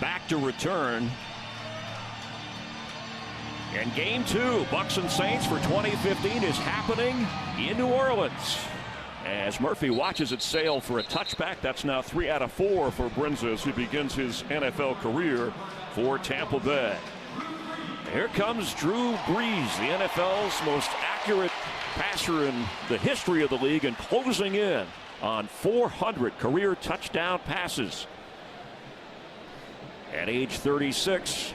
back to return. And game 2, Bucs and Saints for 2015 is happening in New Orleans. As Murphy watches it sail for a touchback, that's now 3 out of 4 for Brinza as he begins his NFL career for Tampa Bay. Here comes Drew Brees, the NFL's most accurate passer in the history of the league, and closing in on 400 career touchdown passes. At age 36,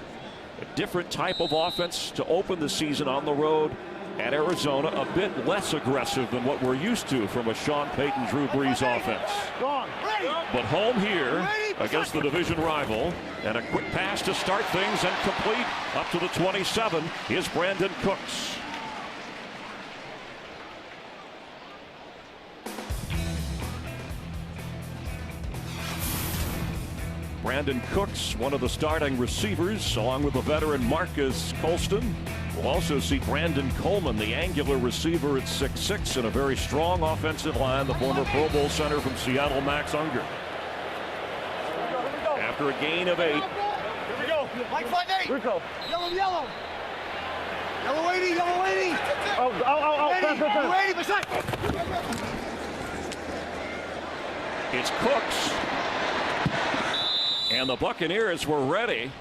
a different type of offense to open the season on the road at Arizona, a bit less aggressive than what we're used to from a Sean Payton, Drew Brees offense. But home here against the division rival, and a quick pass to start things and complete up to the 27 is Brandon Cooks. Brandon Cooks, one of the starting receivers, along with the veteran Marcus Colston. We'll also see Brandon Coleman, the angular receiver at 6'6", and a very strong offensive line, the former Pro Bowl center from Seattle, Max Unger. After a gain of 8. Here we go. Like 5-8. Here we go. Yellow, yellow. Yellow 80, yellow 80. Oh. 80%. It's Cooks. And the Buccaneers were ready.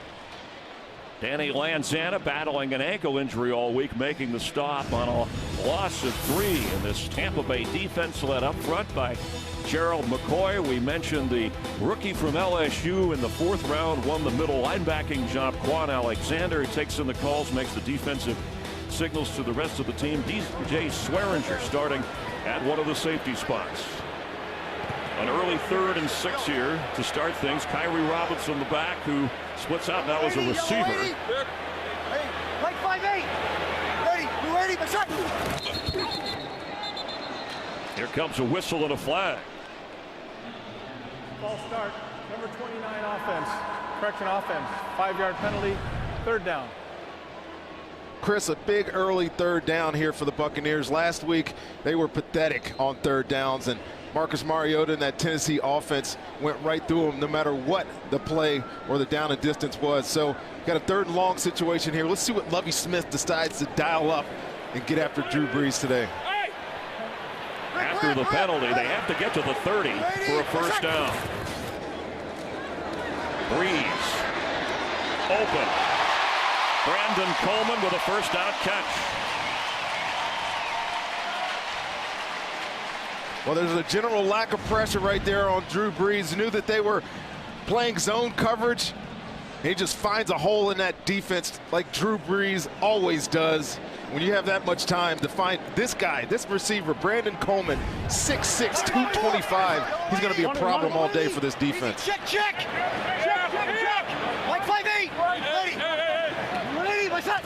Danny Lanzana battling an ankle injury all week, making the stop on a loss of 3. And this Tampa Bay defense led up front by Gerald McCoy. We mentioned the rookie from LSU in the 4th round, won the middle linebacking job. Quan Alexander takes in the calls, makes the defensive signals to the rest of the team. DJ Swearinger starting at one of the safety spots. An early 3rd and 6 here to start things. Kyrie Robinson in the back, who splits out now as a receiver. Hey, like 5-8. Ready, 80%. Here comes a whistle and a flag. False start, number 29 offense. Correction offense, 5-yard penalty, 3rd down. Chris, a big early 3rd down here for the Buccaneers. Last week, they were pathetic on 3rd downs, and Marcus Mariota and that Tennessee offense went right through them no matter what the play or the down and distance was. So got a 3rd and long situation here. Let's see what Lovie Smith decides to dial up and get after Drew Brees today. After the penalty, they have to get to the 30 for a 1st down. Brees open. Brandon Coleman with a 1st down catch. Well, there's a general lack of pressure right there on Drew Brees. Knew that they were playing zone coverage. He just finds a hole in that defense like Drew Brees always does. When you have that much time to find this guy, this receiver, Brandon Coleman, 6'6", 225. He's going to be a problem all day for this defense. Check. Like 5-8. Ready, my son.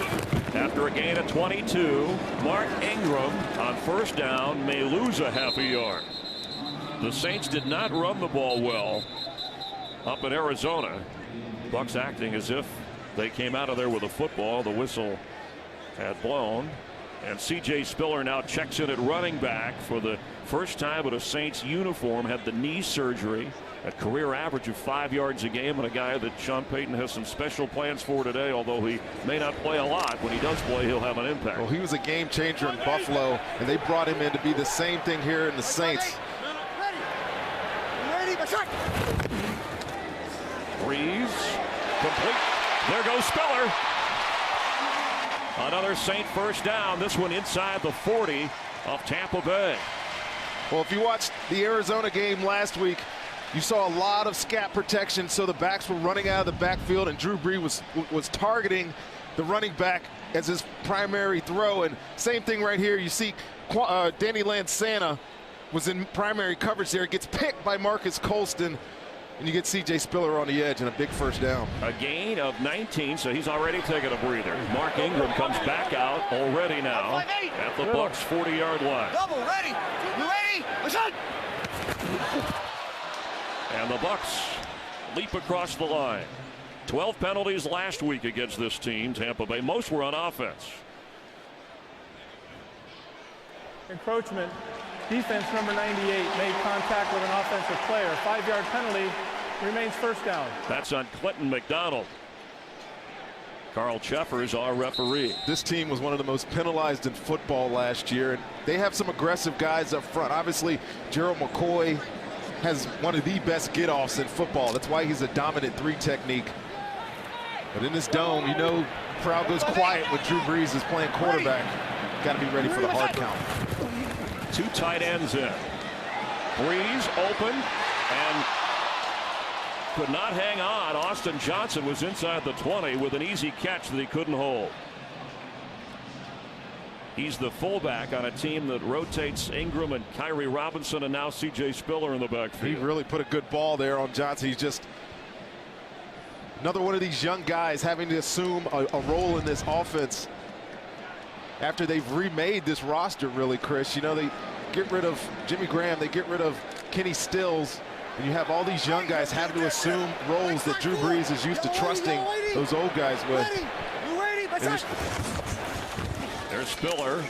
After a gain of 22, Mark Ingram on 1st down may lose a half a yard. The Saints did not run the ball well up in Arizona. Bucs acting as if they came out of there with a football. The whistle had blown. And C.J. Spiller now checks in at running back for the first time in a Saints uniform. Had the knee surgery. A career average of 5 yards a game, and a guy that Sean Payton has some special plans for today, although he may not play a lot. When he does play, he'll have an impact. Well, he was a game changer in Buffalo, and they brought him in to be the same thing here in the Saints. Ready, my son. Brees complete. There goes Spiller. Another Saint 1st down, this one inside the 40 of Tampa Bay. Well, if you watched the Arizona game last week, you saw a lot of scat protection, so the backs were running out of the backfield, and Drew Brees was targeting the running back as his primary throw. And same thing right here. You see Danny Lanzana was in primary coverage there. Gets picked by Marcus Colston, and you get C.J. Spiller on the edge and a big 1st down. A gain of 19, so he's already taken a breather. Mark Ingram comes back out already now at the Bucs 40-yard line. Double, ready. You ready? My son. And the Bucs leap across the line. 12 penalties last week against this team, Tampa Bay. Most were on offense. Encroachment. Defense number 98 made contact with an offensive player. 5-yard penalty. remains first down. That's on Clinton McDonald. Carl Cheffers, our referee. This team was one of the most penalized in football last year, and they have some aggressive guys up front. Obviously, Gerald McCoy has one of the best get-offs in football. That's why he's a dominant 3 technique. But in this dome, you know, crowd goes quiet when Drew Brees is playing quarterback. Got to be ready for the hard count. 2 tight ends in. Brees open and could not hang on. Austin Johnson was inside the 20 with an easy catch that he couldn't hold. He's the fullback on a team that rotates Ingram and Kyrie Robinson and now C.J. Spiller in the backfield. He really put a good ball there on Johnson. He's just another one of these young guys having to assume a role in this offense after they've remade this roster, really, Chris. You know, they get rid of Jimmy Graham, they get rid of Kenny Stills, and you have all these young guys having to assume roles that Drew Brees is used to trusting those old guys with. There's Spiller.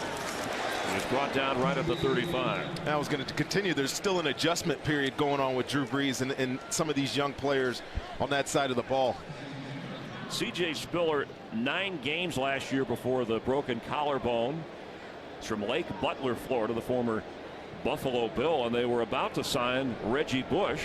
He's brought down right at the 35. I was going to continue. There's still an adjustment period going on with Drew Brees and some of these young players on that side of the ball. C.J. Spiller, 9 games last year before the broken collarbone. It's from Lake Butler, Florida, the former Buffalo Bill, and they were about to sign Reggie Bush.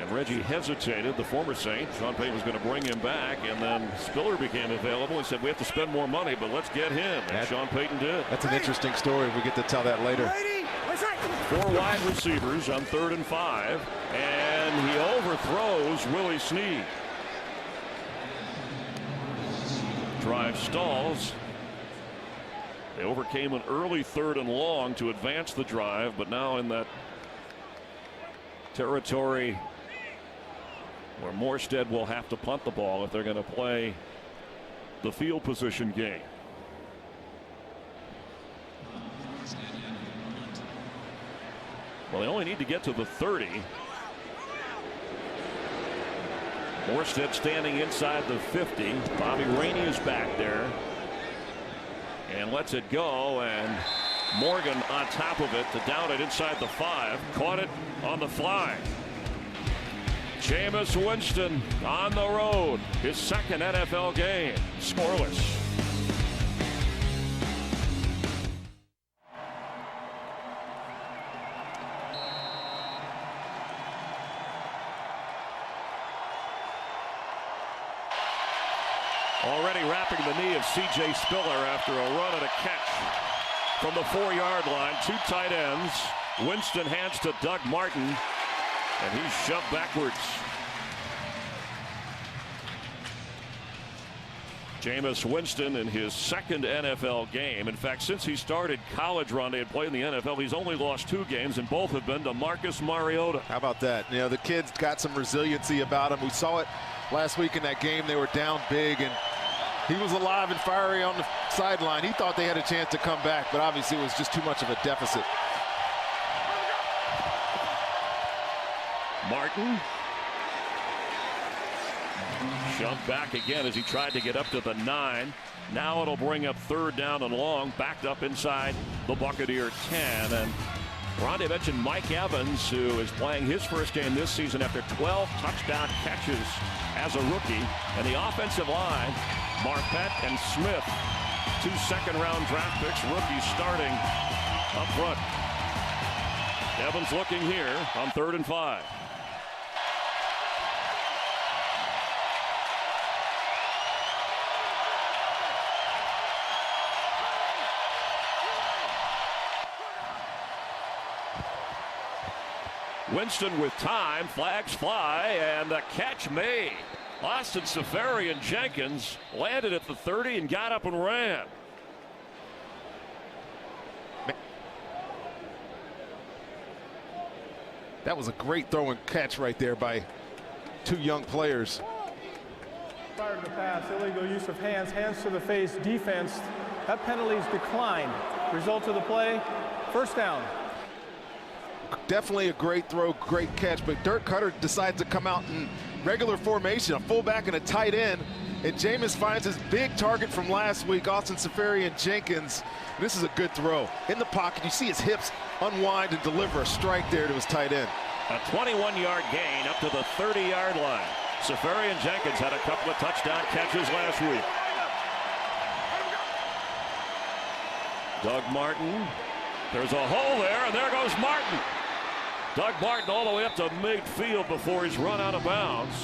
And Reggie hesitated, the former Saint. Sean Payton was going to bring him back, and then Spiller became available and said, we have to spend more money, but let's get him. And Sean Payton did. That's an interesting story. We get to tell that later. 4 wide receivers on 3rd and 5, and he overthrows Willie Snead. Drive stalls. They overcame an early 3rd and long to advance the drive, but now in that territory where Morstead will have to punt the ball if they're going to play the field position game. Well, they only need to get to the 30. Morstead standing inside the 50. Bobby Rainey is back there and lets it go, and Morgan on top of it to down it inside the 5. Caught it on the fly. Jameis Winston on the road, his 2nd NFL game, scoreless. Already wrapping the knee of C.J. Spiller after a run and a catch from the 4-yard line. 2 tight ends. Winston hands to Doug Martin, and he's shoved backwards. Jameis Winston in his 2nd NFL game. In fact, since he started college run and played in the NFL, he's only lost 2 games, and both have been to Marcus Mariota. How about that? You know, the kid's got some resiliency about him. We saw it last week in that game. They were down big, and he was alive and fiery on the sideline. He thought they had a chance to come back, but obviously it was just too much of a deficit. Martin shoved back again as he tried to get up to the 9. Now it'll bring up 3rd down and long, backed up inside the Buccaneer 10. And Rondé mentioned Mike Evans, who is playing his first game this season after 12 touchdown catches as a rookie. And the offensive line, Marpet and Smith, 2 second-round draft picks, rookies starting up front. Evans looking here on 3rd and 5. Winston with time, flags fly, and the catch made. Austin Seferian-Jenkins landed at the 30 and got up and ran. That was a great throw and catch right there by 2 young players. Prior to the pass, illegal use of hands, hands to the face, defense. That penalty's declined. Result of the play, 1st down. Definitely a great throw, great catch, but Dirk Cutter decides to come out in regular formation, a fullback and a tight end, and Jameis finds his big target from last week, Austin Seferian-Jenkins. This is a good throw. In the pocket, you see his hips unwind and deliver a strike there to his tight end. A 21-yard gain up to the 30-yard line. Safarian Jenkins had a couple of touchdown catches last week. Doug Martin. There's a hole there, and there goes Martin. Doug Martin all the way up to midfield before he's run out of bounds.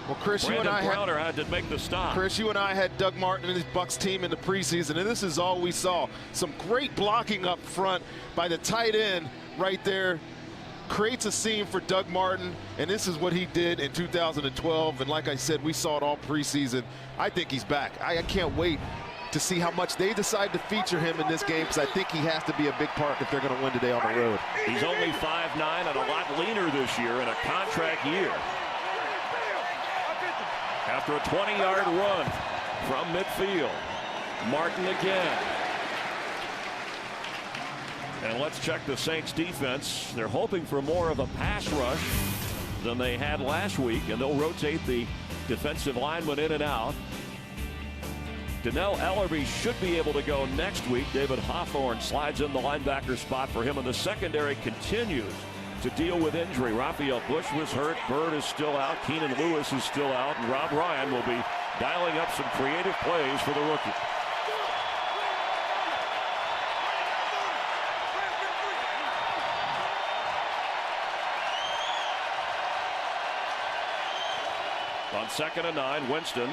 Well, Chris, Brandon Browner had to make the stop. Chris, you and I had Doug Martin and his Bucs team in the preseason, and this is all we saw. Some great blocking up front by the tight end right there. Creates a seam for Doug Martin, and this is what he did in 2012. And like I said, we saw it all preseason. I think he's back. I can't wait to see how much they decide to feature him in this game, because I think he has to be a big part if they're going to win today on the road. He's only 5'9" and a lot leaner this year in a contract year. After a 20-yard run from midfield, Martin again. And let's check the Saints defense. They're hoping for more of a pass rush than they had last week, and they'll rotate the defensive lineman in and out. Donnell Ellerby should be able to go next week. David Hawthorne slides in the linebacker spot for him, and the secondary continues to deal with injury. Raphael Bush was hurt. Bird is still out. Keenan Lewis is still out. And Rob Ryan will be dialing up some creative plays for the rookie. On 2nd and 9, Winston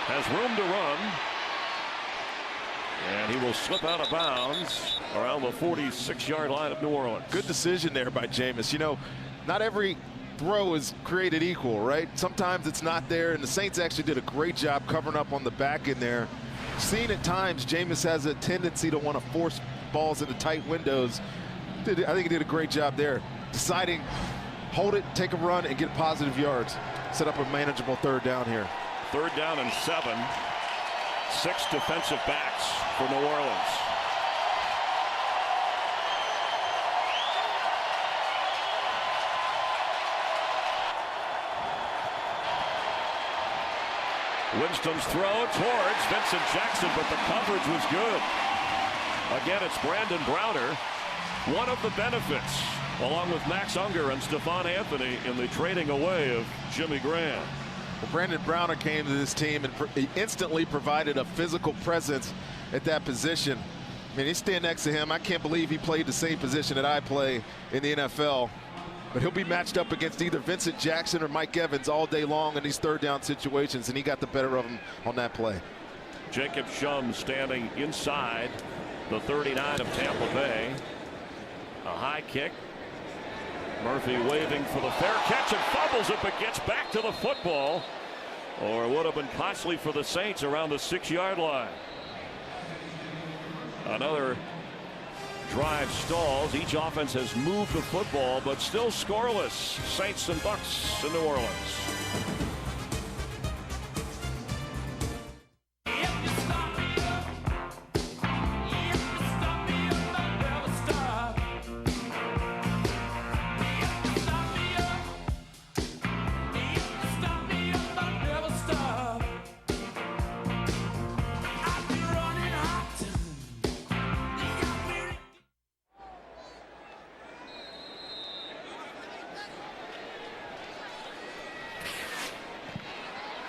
has room to run. And he will slip out of bounds around the 46-yard line of New Orleans. Good decision there by Jameis. You know, not every throw is created equal, right? Sometimes it's not there, and the Saints actually did a great job covering up on the back in there. Seen at times, Jameis has a tendency to want to force balls into tight windows. I think he did a great job there. Deciding, hold it, take a run, and get positive yards. Set up a manageable 3rd down here. 3rd down and 7. 6 defensive backs for New Orleans. Winston's throw towards Vincent Jackson, but the coverage was good. Again, it's Brandon Browner. One of the benefits, along with Max Unger and Stephon Anthony, in the trading away of Jimmy Graham. Well, Brandon Browner came to this team and he instantly provided a physical presence at that position. I mean, you stand next to him. I can't believe he played the same position that I play in the NFL. But he'll be matched up against either Vincent Jackson or Mike Evans all day long in these 3rd down situations, and he got the better of him on that play. Jacob Shum standing inside the 39 of Tampa Bay. A high kick. Murphy waving for the fair catch and fumbles it, but gets back to the football. Or it would have been costly for the Saints around the 6-yard line. Another drive stalls. Each offense has moved the football, but still scoreless. Saints and Bucs in New Orleans.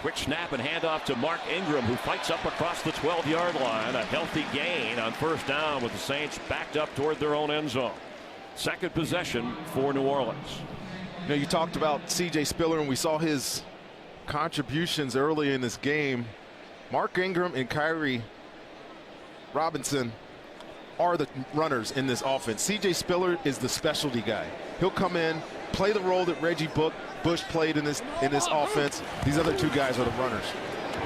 Quick snap and handoff to Mark Ingram, who fights up across the 12-yard line. A healthy gain on 1st down with the Saints backed up toward their own end zone. 2nd possession for New Orleans. You know, you talked about C.J. Spiller, and we saw his contributions early in this game. Mark Ingram and Kyrie Robinson are the runners in this offense. C.J. Spiller is the specialty guy. He'll come in, play the role that Reggie Bush played in this offense. These other 2 guys are the runners.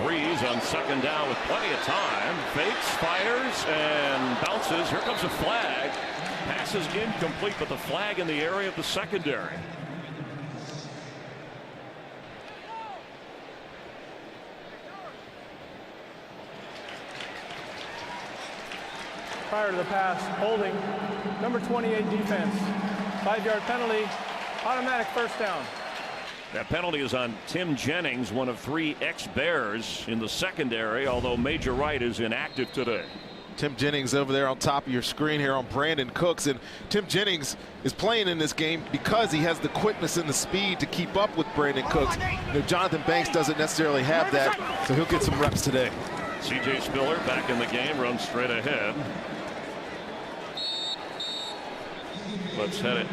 Breeze on 2nd down with plenty of time. Fakes, fires, and bounces. Here comes a flag. Pass is incomplete, but the flag in the area of the secondary. Prior to the pass, holding, number 28 defense. 5-yard penalty, automatic 1st down. That penalty is on Tim Jennings, one of 3 ex-Bears in the secondary, although Major Wright is inactive today. Tim Jennings over there on top of your screen here on Brandon Cooks. And Tim Jennings is playing in this game because he has the quickness and the speed to keep up with Brandon Cooks. You know, Jonathan Banks doesn't necessarily have that, so he'll get some reps today. C.J. Spiller back in the game, runs straight ahead. Let's hit it.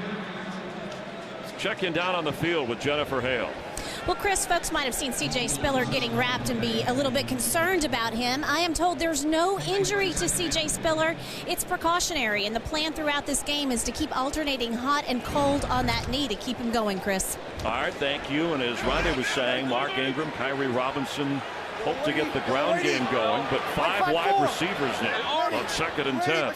Let's check in down on the field with Jennifer Hale. Well, Chris, folks might have seen C.J. Spiller getting wrapped and be a little bit concerned about him. I am told there's no injury to C.J. Spiller. It's precautionary, and the plan throughout this game is to keep alternating hot and cold on that knee to keep him going, Chris. All right, thank you. And as Ronnie was saying, Mark Ingram, Kyrie Robinson hope to get the ground game going, but 5 wide receivers now on 2nd and 10.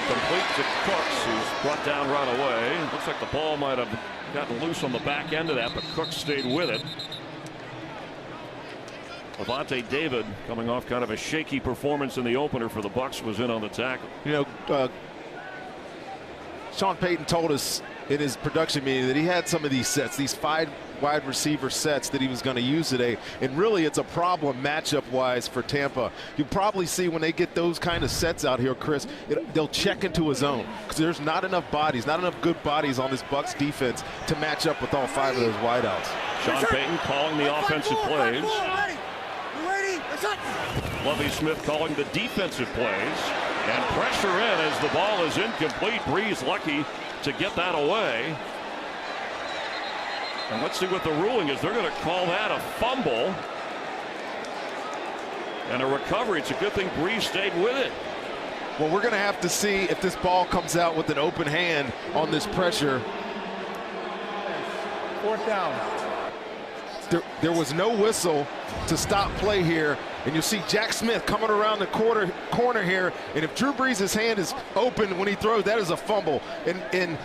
Complete to Cooks, who's brought down right away. Looks like the ball might have gotten loose on the back end of that, but Cooks stayed with it. Levante David, coming off kind of a shaky performance in the opener for the Bucs, was in on the tackle. You know, Sean Payton told us in his production meeting that he had some of these sets, these 5 wide receiver sets that he was going to use today, and really it's a problem matchup wise for Tampa. You probably see when they get those kind of sets out here, Chris, they'll check into a zone because there's not enough bodies, not enough good bodies on this Bucs defense to match up with all 5 of those wideouts. Sean Payton calling the offensive plays. Lovie Smith calling the defensive plays, and pressure in as the ball is incomplete. Breeze lucky to get that away. And let's see what the ruling is. They're going to call that a fumble and a recovery. It's a good thing Breeze stayed with it. Well, we're going to have to see if this ball comes out with an open hand on this pressure. 4th down. There was no whistle to stop play here, and you'll see Jack Smith coming around the corner here, and if Drew Brees' hand is open when he throws, that is a fumble. And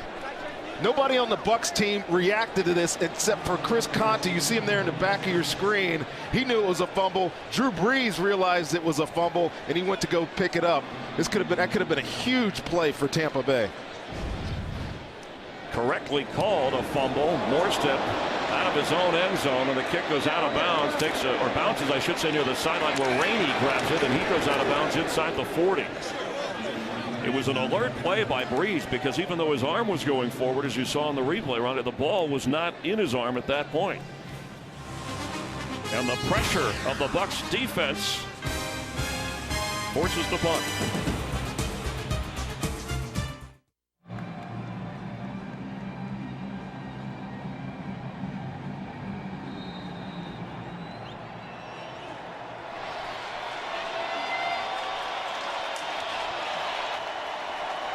nobody on the Bucs team reacted to this except for Chris Conte. You see him there in the back of your screen. He knew it was a fumble. Drew Brees realized it was a fumble, and he went to go pick it up. That could have been a huge play for Tampa Bay. Correctly called a fumble. Morstead out of his own end zone, and the kick goes out of bounds, or bounces, I should say, near the sideline where Rainey grabs it, and he goes out of bounds inside the 40. It was an alert play by Breeze because even though his arm was going forward, as you saw in the replay, Ron, the ball was not in his arm at that point. And the pressure of the Bucs defense forces the punt.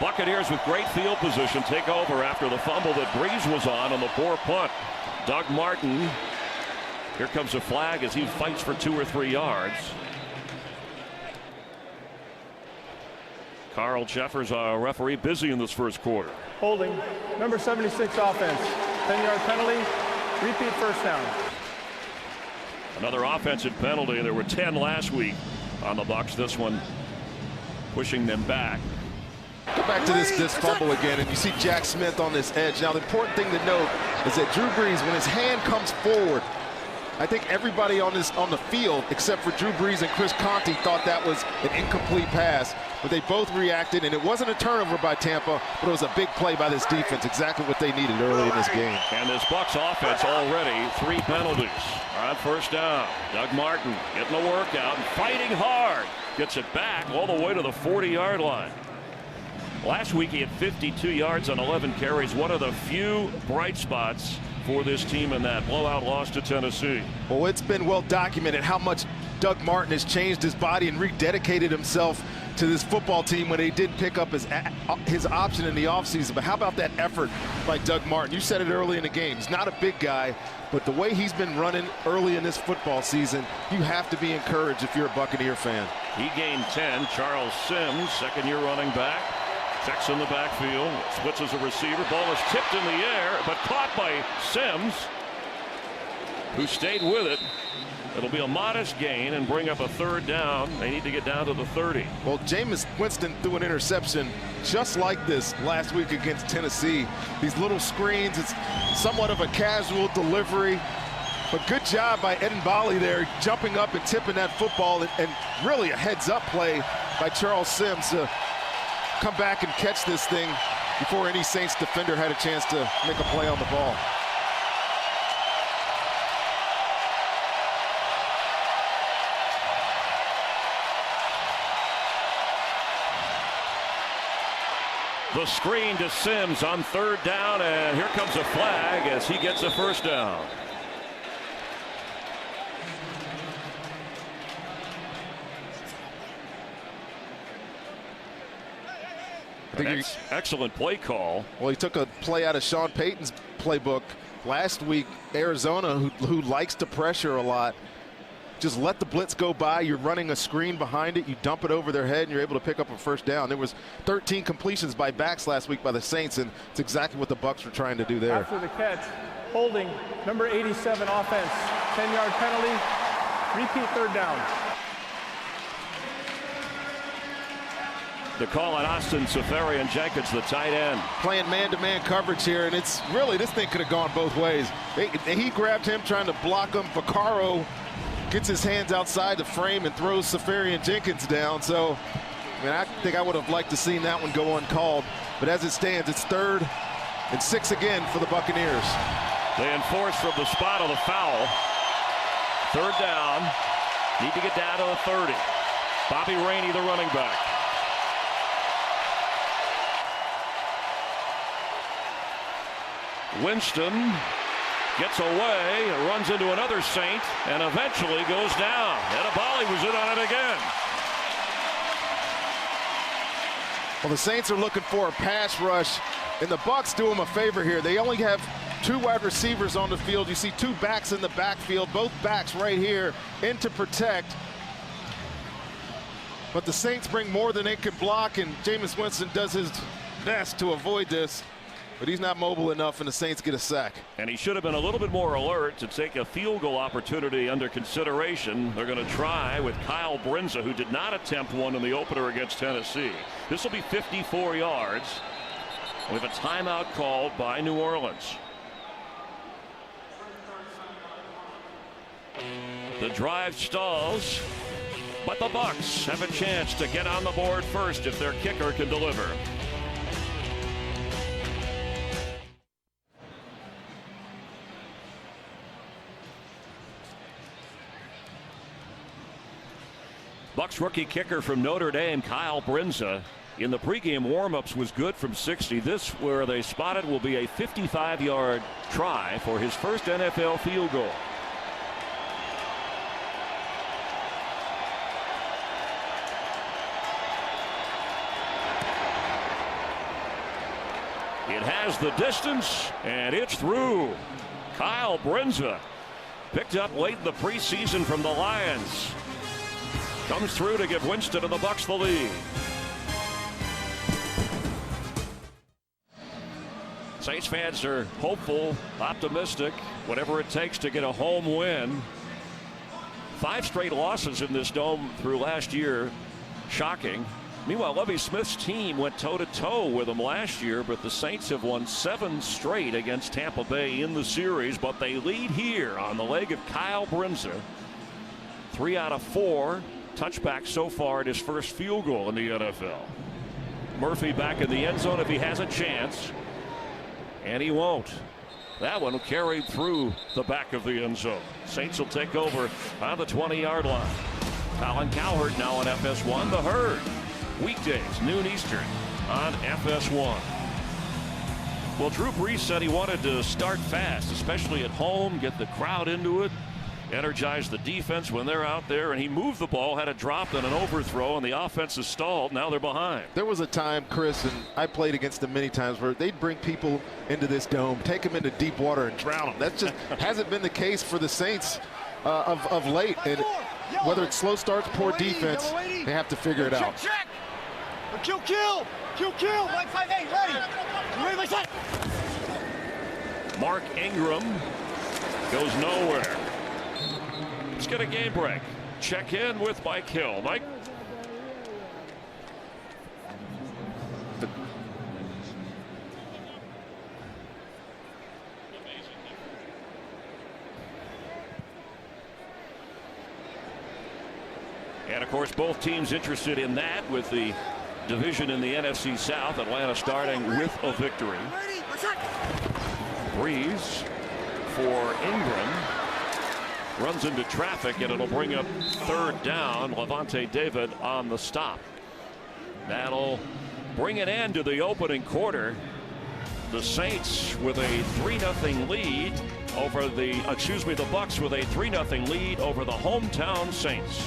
Buccaneers with great field position take over after the fumble that Breeze was on the poor punt. Doug Martin. Here comes a flag as he fights for 2 or 3 yards. Carl Jeffers, our referee, busy in this first quarter. Holding. Number 76 offense. 10-yard penalty. Repeat 1st down. Another offensive penalty. There were 10 last week on the Bucs. This one pushing them back. Go back to this fumble again, and you see Jack Smith on this edge. Now, the important thing to note is that Drew Brees, when his hand comes forward, I think everybody on the field, except for Drew Brees and Chris Conte, thought that was an incomplete pass. But they both reacted, and it wasn't a turnover by Tampa, but it was a big play by this defense, exactly what they needed early in this game. And this Bucs offense already 3 penalties. On 1st down, Doug Martin getting the workout and fighting hard. Gets it back all the way to the 40-yard line. Last week he had 52 yards on 11 carries. One of the few bright spots for this team in that blowout loss to Tennessee. Well, it's been well documented how much Doug Martin has changed his body and rededicated himself to this football team when he did pick up his option in the offseason. But how about that effort by Doug Martin? You said it early in the game. He's not a big guy, but the way he's been running early in this football season, you have to be encouraged if you're a Buccaneer fan. He gained 10. Charles Sims, 2nd-year running back. Checks in the backfield, splits as a receiver. Ball is tipped in the air, but caught by Sims, who stayed with it. It'll be a modest gain and bring up a 3rd down. They need to get down to the 30. Well, Jameis Winston threw an interception just like this last week against Tennessee. These little screens, it's somewhat of a casual delivery. But good job by Bali there, jumping up and tipping that football, and really a heads-up play by Charles Sims to come back and catch this thing before any Saints defender had a chance to make a play on the ball. The screen to Sims on 3rd down, and here comes a flag as he gets a first down. Excellent play call. Well, he took a play out of Sean Payton's playbook last week. Arizona, who likes to pressure a lot, just let the blitz go by. You're running a screen behind it. You dump it over their head, and you're able to pick up a first down. There was 13 completions by backs last week by the Saints, and it's exactly what the Bucs were trying to do there. After the catch, holding, number 87 offense, 10-yard penalty, repeat 3rd down. The call on Austin Seferian-Jenkins, the tight end. Playing man-to-man coverage here, and it's really, this thing could have gone both ways. He grabbed him trying to block him. Vaccaro gets his hands outside the frame and throws Seferian-Jenkins down. So, I mean, I think I would have liked to seen that one go uncalled. But as it stands, it's 3rd and 6 again for the Buccaneers. They enforce from the spot of the foul. 3rd down. Need to get down to the 30. Bobby Rainey, the running back. Winston gets away, runs into another Saint, and eventually goes down. Bali was in on it again. Well, the Saints are looking for a pass rush, and the Bucs do them a favor here. They only have 2 wide receivers on the field. You see 2 backs in the backfield, both backs right here in to protect. But the Saints bring more than they can block, and Jameis Winston does his best to avoid this. But he's not mobile enough, and the Saints get a sack. And he should have been a little bit more alert to take a field goal opportunity under consideration. They're going to try with Kyle Brinza, who did not attempt one in the opener against Tennessee. This will be 54 yards. We have a timeout called by New Orleans. The drive stalls, but the Bucs have a chance to get on the board first if their kicker can deliver. Bucs rookie kicker from Notre Dame, Kyle Brinza, in the pregame warmups was good from 60. This, where they spotted, will be a 55-yard try for his first NFL field goal. It has the distance, and it's through. Kyle Brinza, picked up late in the preseason from the Lions, comes through to give Winston and the Bucs the lead. Saints fans are hopeful, optimistic, whatever it takes to get a home win. 5 straight losses in this dome through last year. Shocking. Meanwhile, Lovie Smith's team went toe-to-toe with them last year, but the Saints have won 7 straight against Tampa Bay in the series, but they lead here on the leg of Kyle Brinza. 3 out of 4 touchbacks so far at his first field goal in the NFL. Murphy back in the end zone if he has a chance, and he won't. That one carried through the back of the end zone. Saints will take over on the 20-yard line. Colin Cowherd now on FS1. The Herd, weekdays, noon Eastern on FS1. Well, Drew Brees said he wanted to start fast, especially at home, get the crowd into it, energize the defense when they're out there, and he moved the ball, had a drop and an overthrow, and the offense is stalled. Now they're behind. There was a time, Chris, and I played against them many times, where they'd bring people into this dome, take them into deep water, and drown them. That just hasn't been the case for the Saints of late. And whether it's slow starts, poor defense, they have to figure it out. Check. Kill. Like 5-8, ready. You ready, my son? Mark Ingram goes nowhere. Let's get a game break. Check in with Mike Hill. Mike. And, of course, both teams interested in that with the division in the NFC South. Atlanta starting with a victory. Breeze for Ingram. Runs into traffic, and it'll bring up third down. Levante David on the stop. That'll bring an end to the opening quarter. The Saints with a 3-0 lead over the Bucs with a 3-0 lead over the hometown Saints.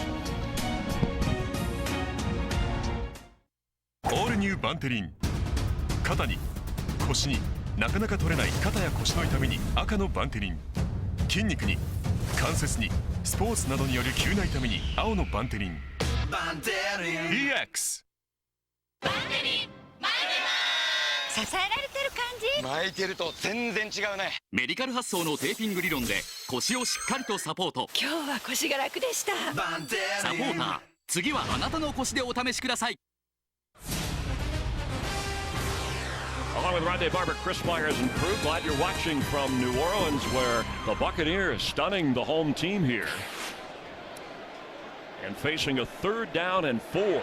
All new バンテリン。肩に、腰になかなか取れない肩や腰の痛みに赤のバンテリン。筋肉に、関節に、スポーツなどによる急な痛みに青のバンテリン。バンテリン EX。バンテリン巻いてます。支えられてる感じ。巻いてると全然違うね。メディカル発想のテーピング理論で腰をしっかりとサポート。今日は腰が楽でした。バンテリンサポーター。次はあなたの腰でお試しください。Along with Rondé Barber, Chris Myers and crew, glad you're watching from New Orleans, where the Buccaneers stunning the home team here. And facing a 3rd down and 4.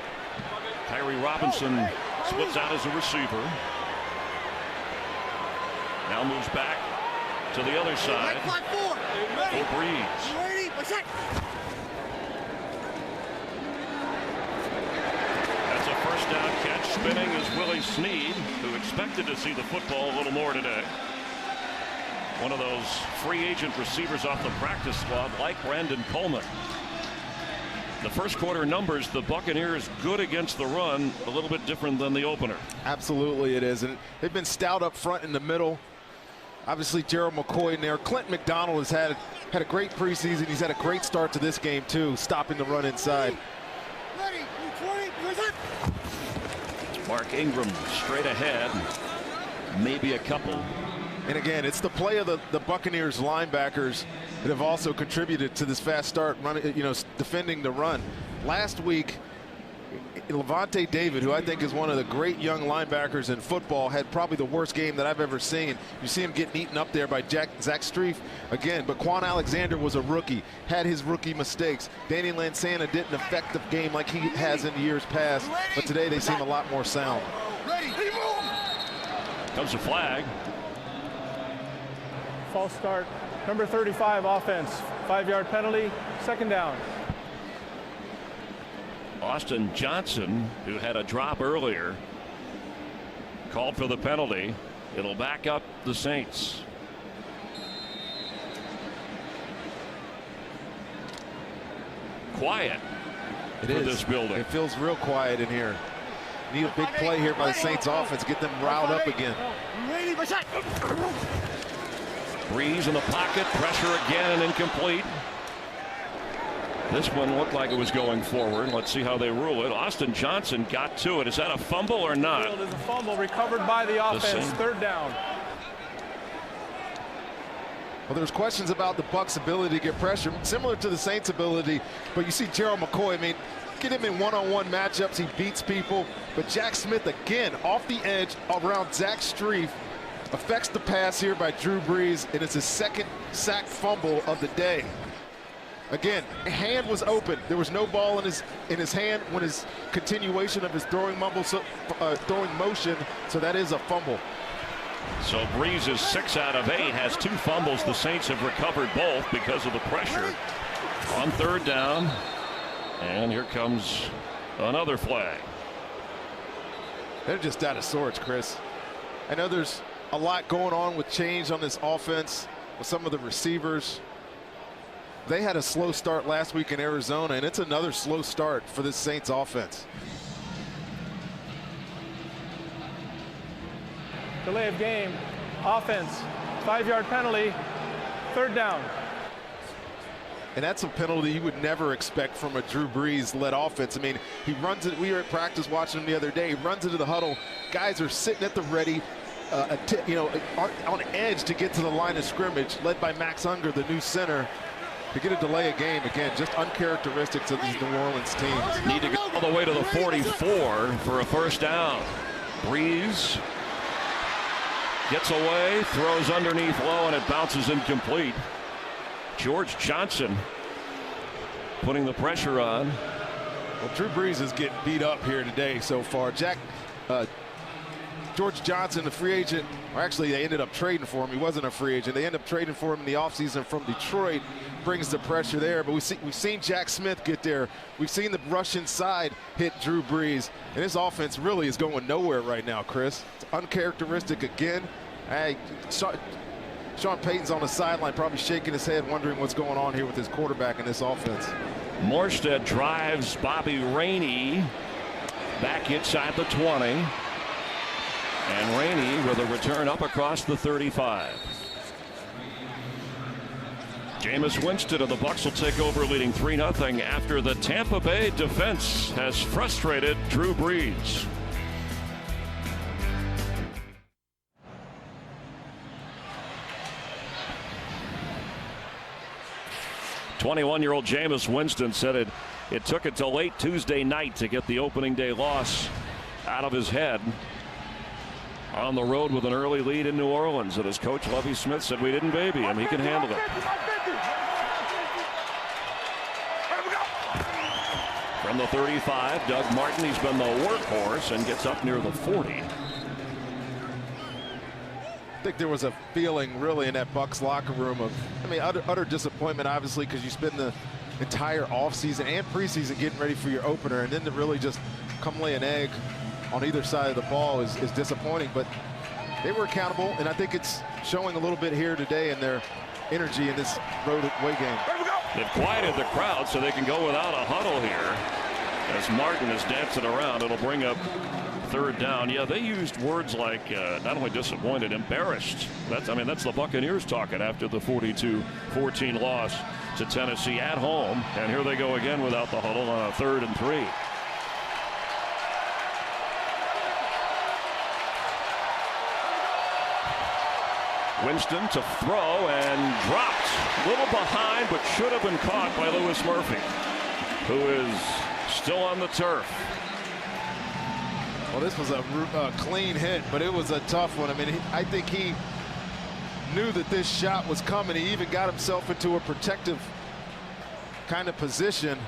Tyree Robinson splits out as a receiver. Now moves back to the other side. For Breeze. That's a first down catch. Spinning is Willie Snead, who expected to see the football a little more today. One of those free agent receivers off the practice squad, like Brandon Coleman. The first quarter numbers, the Buccaneers good against the run, a little bit different than the opener. Absolutely it is. And they've been stout up front in the middle. Obviously, Gerald McCoy in there. Clinton McDonald has had a great preseason. He's had a great start to this game, too, stopping the run inside. Mark Ingram straight ahead, maybe a couple. And again, it's the play of the Buccaneers linebackers that have also contributed to this fast start, running, defending the run. Last week, Levante David, who I think is one of the great young linebackers in football, had probably the worst game that I've ever seen. You see him getting eaten up there by Zach Strief again, but Quan Alexander was a rookie, had his rookie mistakes. Danny Lansana didn't affect the game like he has in years past, but today they seem a lot more sound. Comes a flag. False start. Number 35 offense. 5-yard penalty. 2nd down. Austin Johnson, who had a drop earlier, called for the penalty. It'll back up the Saints. Quiet for this building. It feels real quiet in here. Need a big play here by the Saints offense. Get them riled up again. Breeze in the pocket. Pressure again and incomplete. This one looked like it was going forward. Let's see how they rule it. Austin Johnson got to it. Is that a fumble or not? It is a fumble recovered by the offense. 3rd down. Well, there's questions about the Bucs' ability to get pressure, similar to the Saints' ability. But you see Gerald McCoy, I mean, get him in one-on-one matchups. He beats people. But Jack Smith, again, off the edge around Zach Strief, affects the pass here by Drew Brees, and it's his 2nd sack fumble of the day. Again, hand was open. There was no ball in his hand when his continuation of his throwing motion, so that is a fumble. So Breeze is 6 out of 8, has 2 fumbles. The Saints have recovered both because of the pressure on 3rd down. And here comes another flag. They're just out of sorts, Chris. I know there's a lot going on with change on this offense with some of the receivers. They had a slow start last week in Arizona, and it's another slow start for this Saints offense. Delay of game. Offense. 5-yard penalty. 3rd down. And that's a penalty you would never expect from a Drew Brees-led offense. I mean, he runs it. We were at practice watching him the other day. He runs into the huddle. Guys are sitting at the ready, on edge to get to the line of scrimmage, led by Max Unger, the new center. To get a delay of game, again, just uncharacteristic of these New Orleans teams. Need to go all the way to the 44 for a 1st down. Breeze gets away, throws underneath low, and it bounces incomplete. George Johnson putting the pressure on. Well, Drew Brees is getting beat up here today so far. George Johnson, the free agent, or actually they ended up trading for him. He wasn't a free agent. They ended up trading for him in the offseason from Detroit. Brings the pressure there. But we've seen Jack Smith get there. We've seen the Russian side hit Drew Brees. And his offense really is going nowhere right now, Chris. It's uncharacteristic again. Sean Payton's on the sideline probably shaking his head wondering what's going on here with his quarterback in this offense. Morstead drives Bobby Rainey back inside the 20. And Rainey with a return up across the 35. Jameis Winston of the Bucs will take over, leading 3-0 after the Tampa Bay defense has frustrated Drew Brees. '21-year-old Jameis Winston said it took until late Tuesday night to get the opening day loss out of his head. On the road with an early lead in New Orleans, and his coach Lovie Smith said, we didn't baby him, he can handle it. From the 35, Doug Martin, he's been the workhorse and gets up near the 40. I think there was a feeling really in that Bucs locker room of, utter disappointment, obviously, because you spend the entire offseason and preseason getting ready for your opener, and then to really just come lay an egg on either side of the ball is disappointing. But they were accountable, and I think it's showing a little bit here today in their energy in this road away game. They've quieted the crowd so they can go without a huddle here as Martin is dancing around. It'll bring up third down. Yeah, they used words like not only disappointed, embarrassed. That's the Buccaneers talking after the 42-14 loss to Tennessee at home. And here they go again without the huddle on a 3rd and 3. Winston to throw and dropped. A little behind, but should have been caught by Louis Murphy, who is still on the turf. Well, this was a clean hit, but it was a tough one. I think he knew that this shot was coming. He even got himself into a protective kind of position,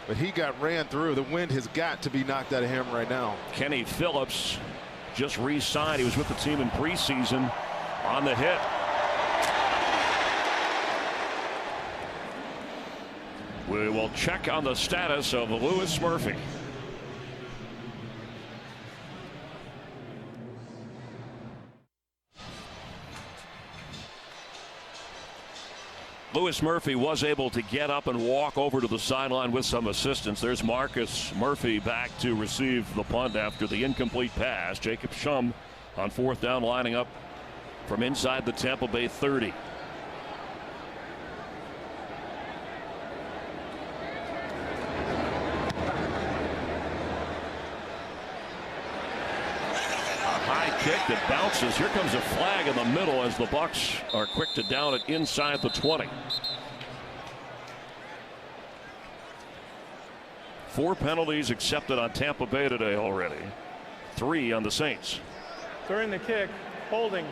but he got ran through. The wind has got to be knocked out of him right now. Kenny Phillips just re-signed. He was with the team in preseason on the hit. We will check on the status of Louis Murphy. Louis Murphy was able to get up and walk over to the sideline with some assistance. There's Marcus Murphy back to receive the punt after the incomplete pass. Jacob Shum on 4th down, lining up from inside the Tampa Bay 30. Kick that bounces. Here comes a flag in the middle as the Bucs are quick to down it inside the 20. 4 penalties accepted on Tampa Bay today already. 3 on the Saints. During the kick, holding,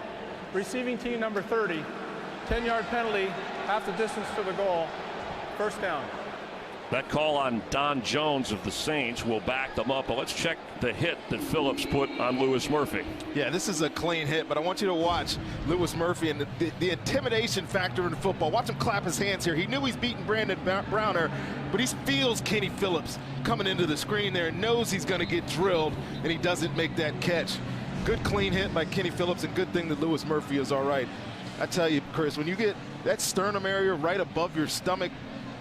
receiving team number 30, 10-yard penalty, half the distance to the goal, 1st down. That call on Don Jones of the Saints will back them up, but let's check the hit that Phillips put on Louis Murphy. Yeah, this is a clean hit, but I want you to watch Louis Murphy and the intimidation factor in football. Watch him clap his hands here. He knew he's beating Brandon Browner, but he feels Kenny Phillips coming into the screen there and knows he's going to get drilled, and he doesn't make that catch. Good clean hit by Kenny Phillips, and good thing that Louis Murphy is all right. I tell you, Chris, when you get that sternum area right above your stomach,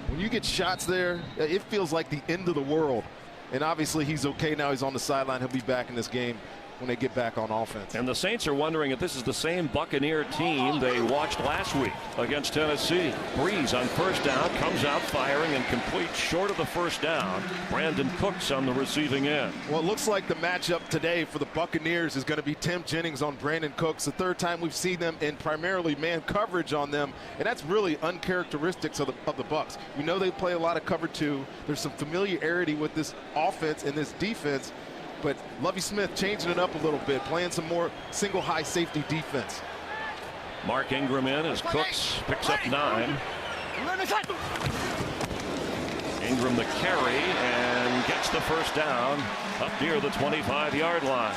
when you get shots there, it feels like the end of the world. And obviously he's okay now. He's on the sideline. He'll be back in this game when they get back on offense. And the Saints are wondering if this is the same Buccaneer team they watched last week against Tennessee. Brees on 1st down, comes out firing and completes short of the 1st down. Brandon Cooks on the receiving end. Well, it looks like the matchup today for the Buccaneers is going to be Tim Jennings on Brandon Cooks. The 3rd time we've seen them in primarily man coverage on them, and that's really uncharacteristics of the Bucs. We know they play a lot of cover 2. There's some familiarity with this offense and this defense. But Lovie Smith changing it up a little bit, playing some more single high safety defense. Mark Ingram in as Cooks picks up 9. Ingram Ingram the carry and gets the first down up near the 25-yard line.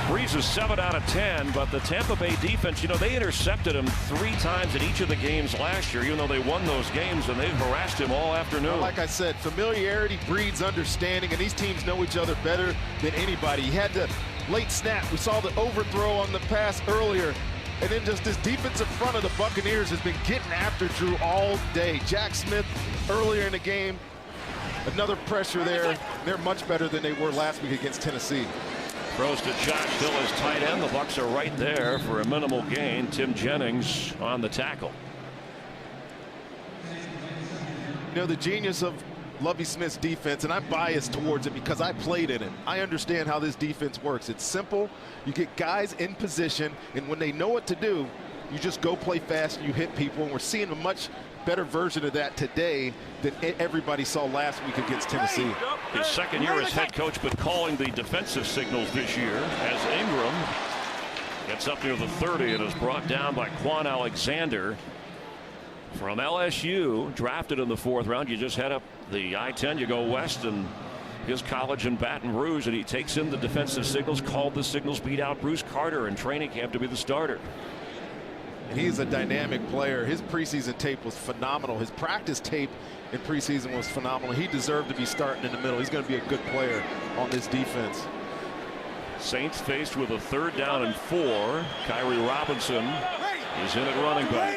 Breeze is 7 out of 10, but the Tampa Bay defense, they intercepted him 3 times in each of the games last year, even though they won those games, and they've harassed him all afternoon. Like I said, familiarity breeds understanding, and these teams know each other better than anybody. He had the late snap. We saw the overthrow on the pass earlier, and then just this defensive front of the Buccaneers has been getting after Drew all day. Jack Smith earlier in the game, another pressure there. They're much better than they were last week against Tennessee. Throws to Josh Hill as tight end. The Bucs are right there for a minimal gain. Tim Jennings on the tackle. The genius of Lovie Smith's defense, and I'm biased towards it because I played in it. I understand how this defense works. It's simple. You get guys in position, and when they know what to do, you just go play fast and you hit people. And we're seeing a much better version of that today than everybody saw last week against Tennessee. His second year as head coach, but calling the defensive signals this year as Ingram gets up near the 30 and is brought down by Quan Alexander from LSU, drafted in the 4th round. You just head up the I-10, you go west, and his college in Baton Rouge, and he takes in the defensive signals, called the signals, beat out Bruce Carter in training camp to be the starter. And he's a dynamic player. His preseason tape was phenomenal. His practice tape in preseason was phenomenal. He deserved to be starting in the middle. He's going to be a good player on this defense. Saints faced with a 3rd down and 4. Kyrie Robinson is in at running back.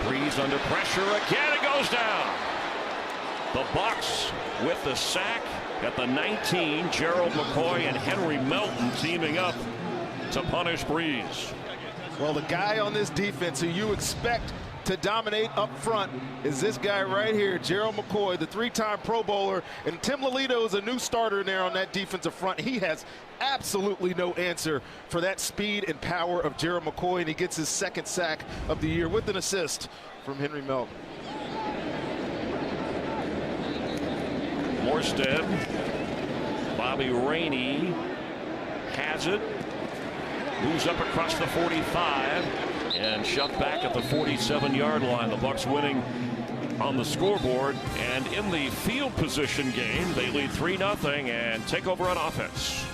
Breeze under pressure again. It goes down. The Bucs with the sack at the 19. Gerald McCoy and Henry Melton teaming up to punish Breeze. Well, the guy on this defense who you expect to dominate up front is this guy right here, Gerald McCoy, the 3-time Pro Bowler, and Tim Lelito is a new starter in there on that defensive front. He has absolutely no answer for that speed and power of Gerald McCoy, and he gets his 2nd sack of the year with an assist from Henry Melton. Morstead, Bobby Rainey has it. Moves up across the 45 and shoved back at the 47-yard line. The Bucs winning on the scoreboard, and in the field position game, they lead 3-0 and take over on offense.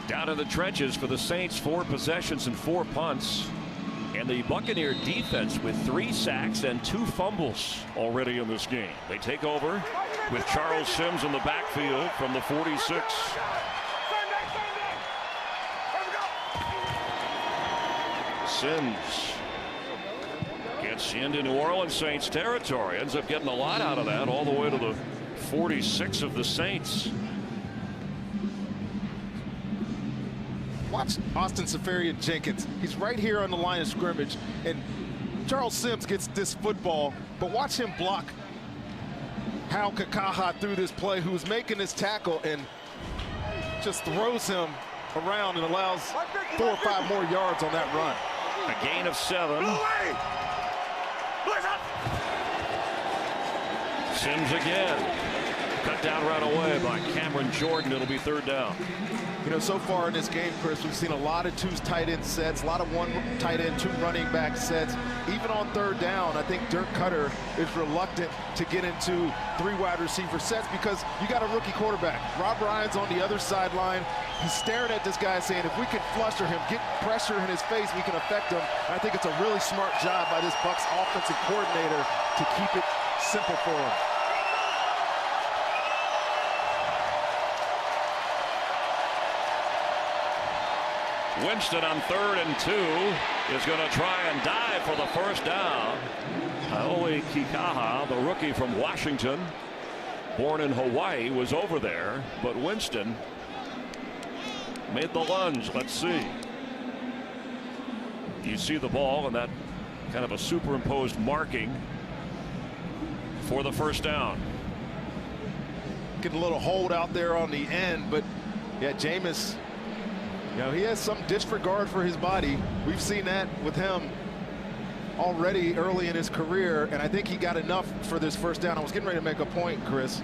Down in the trenches for the Saints, 4 possessions and 4 punts. And the Buccaneer defense with 3 sacks and 2 fumbles already in this game. They take over with Charles Sims in the backfield from the 46. Sims gets into New Orleans Saints territory. Ends up getting a lot out of that, all the way to the 46 of the Saints. Watch Austin Seferian-Jenkins. He's right here on the line of scrimmage, and Charles Sims gets this football, but watch him block Hal Kakaha through this play, who's making this tackle, and just throws him around and allows 4 or 5 more yards on that run. A gain of 7. Sims again. Cut down right away by Cameron Jordan. It'll be 3rd down. So far in this game, Chris, we've seen a lot of 2 tight end sets, a lot of 1 tight end, 2 running back sets. Even on 3rd down, I think Dirk Cutter is reluctant to get into 3 wide receiver sets because you got a rookie quarterback. Rob Ryan's on the other sideline. He's staring at this guy saying, if we can fluster him, get pressure in his face, we can affect him. I think it's a really smart job by this Bucs offensive coordinator to keep it simple for him. Winston on 3rd and 2 is going to try and dive for the first down. Haole Kikaha, the rookie from Washington, born in Hawaii, was over there, but Winston made the lunge. Let's see. You see the ball and that kind of a superimposed marking for the first down. making a little hold out there on the end. But yeah, Jameis, you know, he has some disregard for his body. We've seen that with him already early in his career, and I think he got enough for this first down. I was getting ready to make a point, Chris.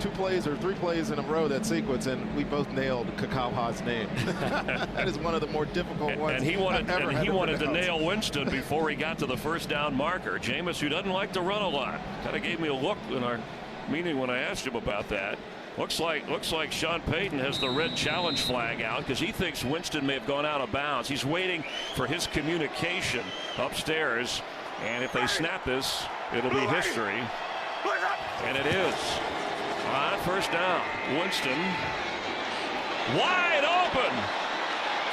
2 plays or 3 plays in a row, that sequence, and we both nailed Kakao Ha's name. That is one of the more difficult ones. And he wanted to nail Winston before he got to the first down marker. Jameis, who doesn't like to run a lot, kind of gave me a look in our meeting when I asked him about that. Looks like Sean Payton has the red challenge flag out because he thinks Winston may have gone out of bounds. He's waiting for his communication upstairs, and if they snap this, it'll be history. And it is. On first down, Winston wide open.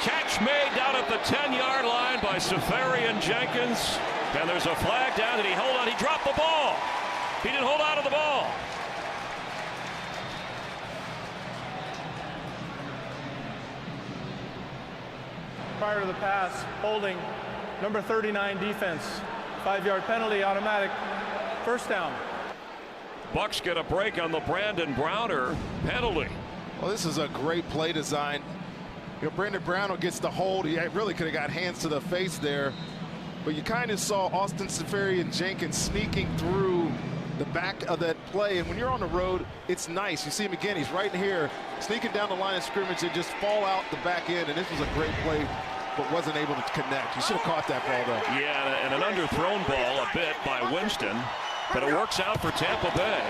Catch made down at the 10-yard line by Safarian Jenkins, and there's a flag down. Did he hold on? He dropped the ball. He didn't hold on to the ball. Prior to the pass, holding, number 39 defense. 5-yard penalty, automatic. First down. Bucks get a break on the Brandon Browner penalty. Well, this is a great play design. You know, Brandon Browner gets the hold. He really could have got hands to the face there. But you kind of saw Austin Safarian Jenkins sneaking through the back of that play. And when you're on the road, it's nice. You see him again. He's right here, sneaking down the line of scrimmage and just fall out the back end. And this was a great play, but wasn't able to connect. You should have caught that ball, though. Yeah, and an underthrown ball a bit by Winston. But it works out for Tampa Bay.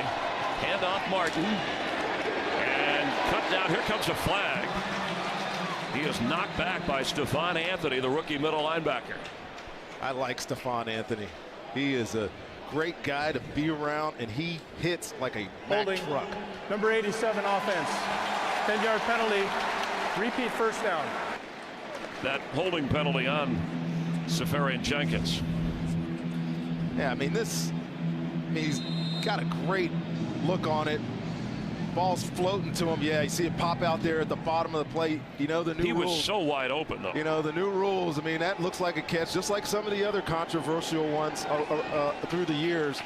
Handoff Martin. And cut down. Here comes a flag. He is knocked back by Stephon Anthony, the rookie middle linebacker. I like Stephon Anthony. He is a great guy to be around, and he hits like a Mack truck. Number 87 offense. 10-yard penalty. Repeat first down. That holding penalty on Safarian Jenkins. Yeah, I mean, he's got a great look on it. Ball's floating to him. Yeah, you see it pop out there at the bottom of the plate. You know, the new rules. He was so wide open, though. You know, the new rules. I mean, that looks like a catch, just like some of the other controversial ones through the years.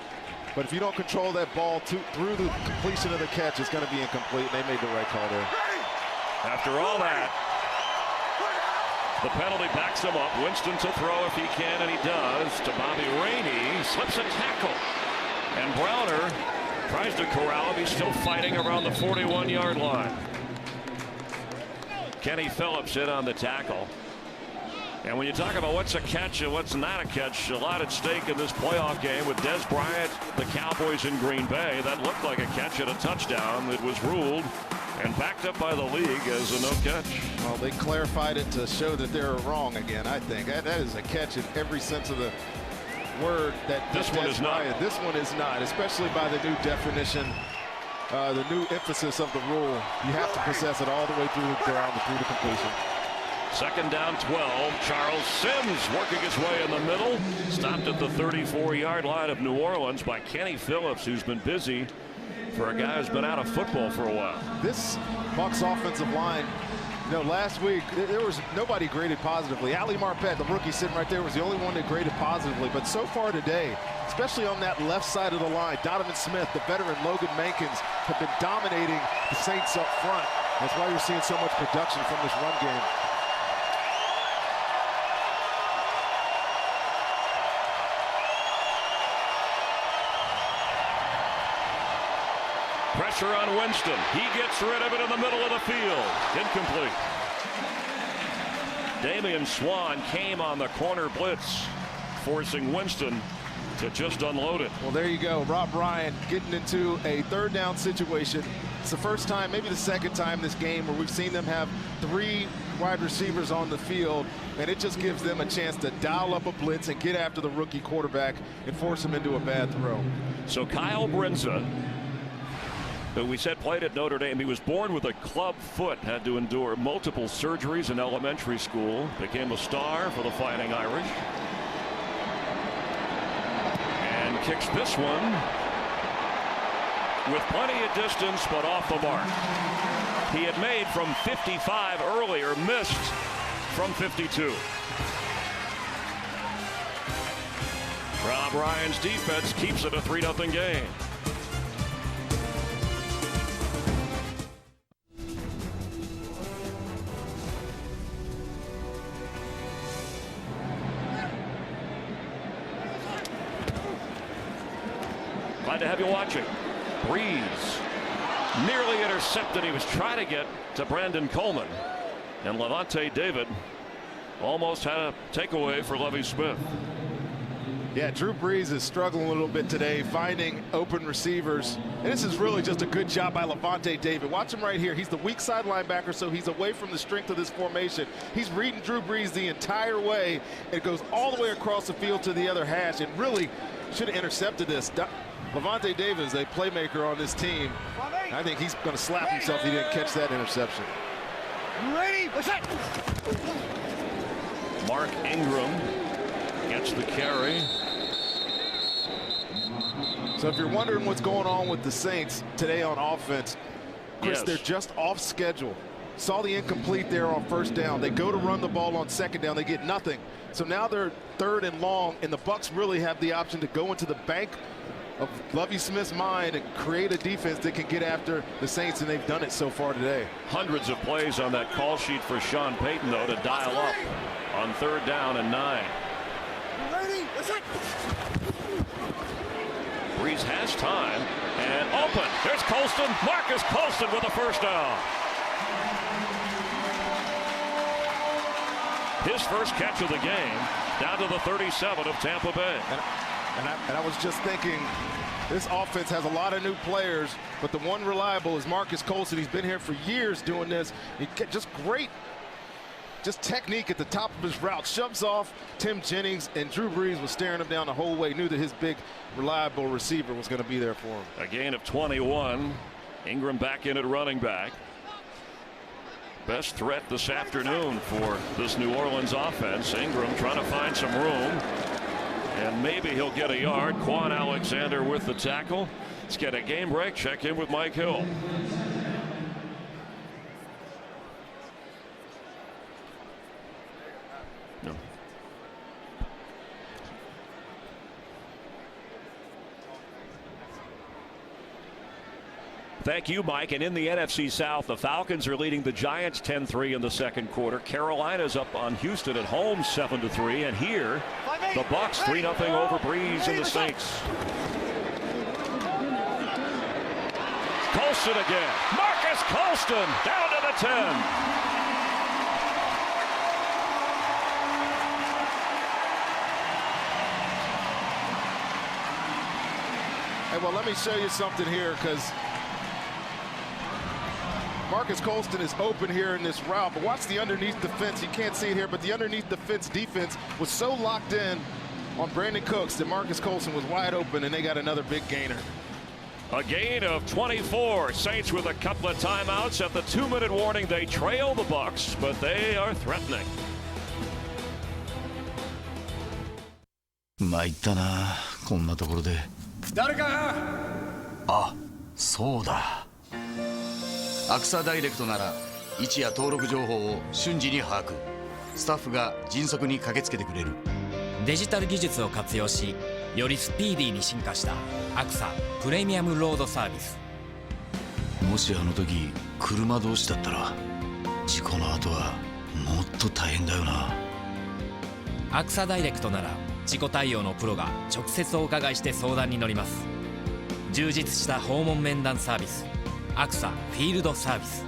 But if you don't control that ball through the completion of the catch, it's going to be incomplete. And they made the right call there. After all that, the penalty backs him up. Winston to throw if he can, and he does. To Bobby Rainey, slips a tackle. And Browner tries to corral him. He's still fighting around the 41-yard line. Kenny Phillips in on the tackle. And when you talk about what's a catch and what's not a catch, a lot at stake in this playoff game with Des Bryant, the Cowboys in Green Bay. That looked like a catch and a touchdown. It was ruled and backed up by the league as a no catch. Well, they clarified it to show that they're wrong again, I think. That is a catch in every sense of the word. This one is not. This one is not, especially by the new definition, the new emphasis of the rule. You have to possess it all the way through the ground, through the completion. Second down 12. Charles Sims working his way in the middle. Stopped at the 34-yard line of New Orleans by Kenny Phillips, who's been busy for a guy who's been out of football for a while. This Bucs offensive line, you know, last week there was nobody graded positively. Ali Marpet, the rookie sitting right there, was the only one that graded positively. But so far today, especially on that left side of the line, Donovan Smith, the veteran Logan Mankins have been dominating the Saints up front. That's why you're seeing so much production from this run game. Pressure on Winston. He gets rid of it in the middle of the field. Incomplete. Damian Swann came on the corner blitz, forcing Winston to just unload it. Well, there you go. Rob Ryan getting into a third down situation. It's the first time, maybe the second time this game where we've seen them have 3 wide receivers on the field, and it just gives them a chance to dial up a blitz and get after the rookie quarterback and force him into a bad throw. So Kyle Brinza, who we said played at Notre Dame, he was born with a club foot, had to endure multiple surgeries in elementary school, became a star for the Fighting Irish, and kicks this one with plenty of distance but off the mark. He had made from 55 earlier, missed from 52. Rob Ryan's defense keeps it a 3-0 game. Glad to have you watching. Breeze nearly intercepted. He was trying to get to Brandon Coleman. And Levante David almost had a takeaway for Lovie Smith. Yeah, Drew Brees is struggling a little bit today, finding open receivers. And this is really just a good job by Levante David. Watch him right here. He's the weak side linebacker, so he's away from the strength of this formation. He's reading Drew Brees the entire way. It goes all the way across the field to the other hash, and really should have intercepted this. Levante David is a playmaker on this team. I think he's going to slap himself if he didn't catch that interception. Ready? What's that? Mark Ingram gets the carry. So if you're wondering what's going on with the Saints today on offense, Chris, Yes. they're just off schedule. Saw the incomplete there on first down. They go to run the ball on second down. They get nothing. So now they're third and long, and the Bucs really have the option to go into the bank of Lovie Smith's mind and create a defense that can get after the Saints, and they've done it so far today. Hundreds of plays on that call sheet for Sean Payton, though, to dial up on 3rd down and 9. Ready? What's that? Breeze has time and open. There's Colston. Marcus Colston with a first down. His first catch of the game down to the 37 of Tampa Bay. And I was just thinking, this offense has a lot of new players, but the one reliable is Marcus Colston. He's been here for years doing this. He get just great technique at the top of his route. Shoves off Tim Jennings, and Drew Brees was staring him down the whole way. Knew that his big, reliable receiver was going to be there for him. A gain of 21. Ingram back in at running back. Best threat this afternoon for this New Orleans offense. Ingram trying to find some room. And maybe he'll get a yard. Quan Alexander with the tackle. Let's get a game break. Check in with Mike Hill. No. Thank you, Mike. And in the NFC South, the Falcons are leading the Giants 10-3 in the second quarter. Carolina's up on Houston at home 7-3. And here, the Bucs 3-0 over Breeze and the Saints. Colston again. Marcus Colston down to the 10. Hey, well, let me show you something here, because Marcus Colston is open here in this route, but watch the underneath defense. You can't see it here, but the underneath defense was so locked in on Brandon Cooks that Marcus Colston was wide open, and they got another big gainer. A gain of 24. Saints with a couple of timeouts. At the 2-minute warning, they trail the Bucs, but they are threatening. 参ったな、こんなところで。誰か。あ、そうだ。アクサダイレクトなら位置や登録情報を瞬時に把握。スタッフが迅速に駆けつけてくれる。デジタル技術を活用し、よりスピーディーに進化したアクサプレミアムロードサービス。もしあの時車同士だったら事故の後はもっと大変だよな。アクサダイレクトなら事故対応のプロが直接お伺いして相談に乗ります。充実した訪問面談サービス、アクサフィールドサービス。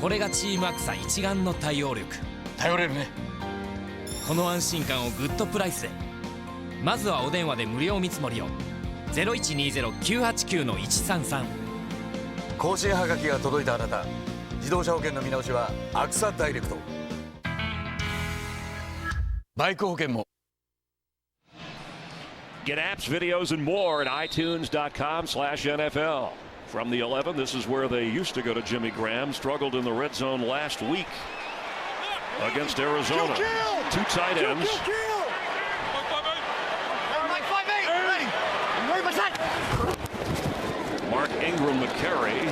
これがチームアクサ一丸の対応力。頼れるね。この安心感をグッドプライスで。まずはお電話で無料見積もりを。0120-989-133。更新はがきが届いたあなた、自動車保険の見直しはアクサダイレクト。バイク保険も。Get apps, videos, and more at itunes.com/NFL. From the 11, this is where they used to go to Jimmy Graham. Struggled in the red zone last week against Arizona. Two tight ends. Mark Ingram the carry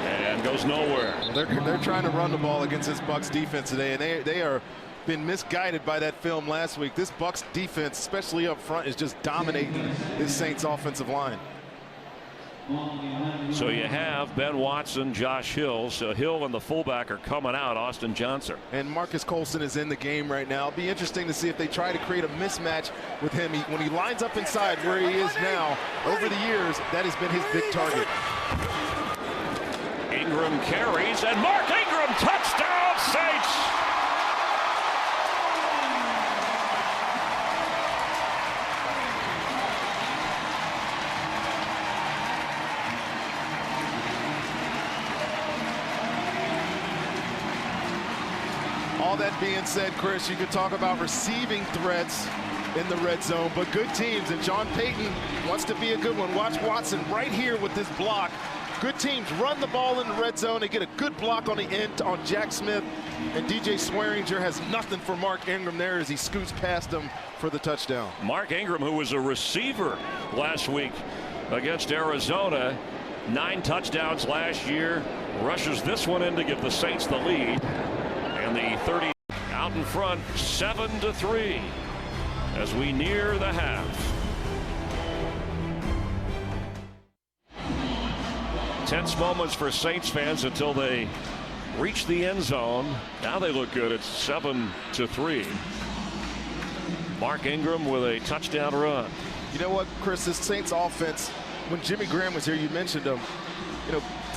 and goes nowhere. Well, they're trying to run the ball against this Bucs defense today, and they are been misguided by that film last week. This Bucs defense, especially up front, is just dominating this Saints offensive line. So you have Ben Watson, Josh Hill. So Hill and the fullback are coming out, Austin Johnson. And Marcus Colson is in the game right now. It'll be interesting to see if they try to create a mismatch with him. When he lines up inside where he is now, over the years, that has been his big target. Ingram carries, and Mark Ingram, touchdown, Saints! All that being said, Chris, you could talk about receiving threats in the red zone, but good teams, and John Payton wants to be a good one. Watch Watson right here with this block. Good teams run the ball in the red zone. They get a good block on the end on Jack Smith, and DJ Swearinger has nothing for Mark Ingram there as he scoots past him for the touchdown. Mark Ingram, who was a receiver last week against Arizona, 9 touchdowns last year, rushes this one in to give the Saints the lead. And the 30 out in front, 7-3 as we near the half. Tense moments for Saints fans until they reach the end zone. Now they look good. It's 7-3. Mark Ingram with a touchdown run. You know what, Chris, this Saints offense, when Jimmy Graham was here, you mentioned him,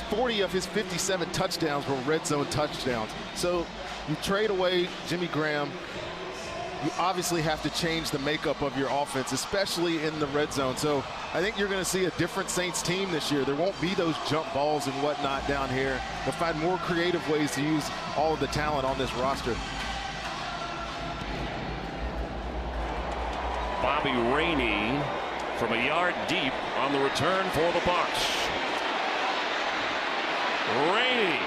40 of his 57 touchdowns were red zone touchdowns. So you trade away Jimmy Graham, you obviously have to change the makeup of your offense, especially in the red zone. So I think you're going to see a different Saints team this year. There won't be those jump balls and whatnot down here. They'll find more creative ways to use all of the talent on this roster. Bobby Rainey from a yard deep on the return for the Bucs. Rainey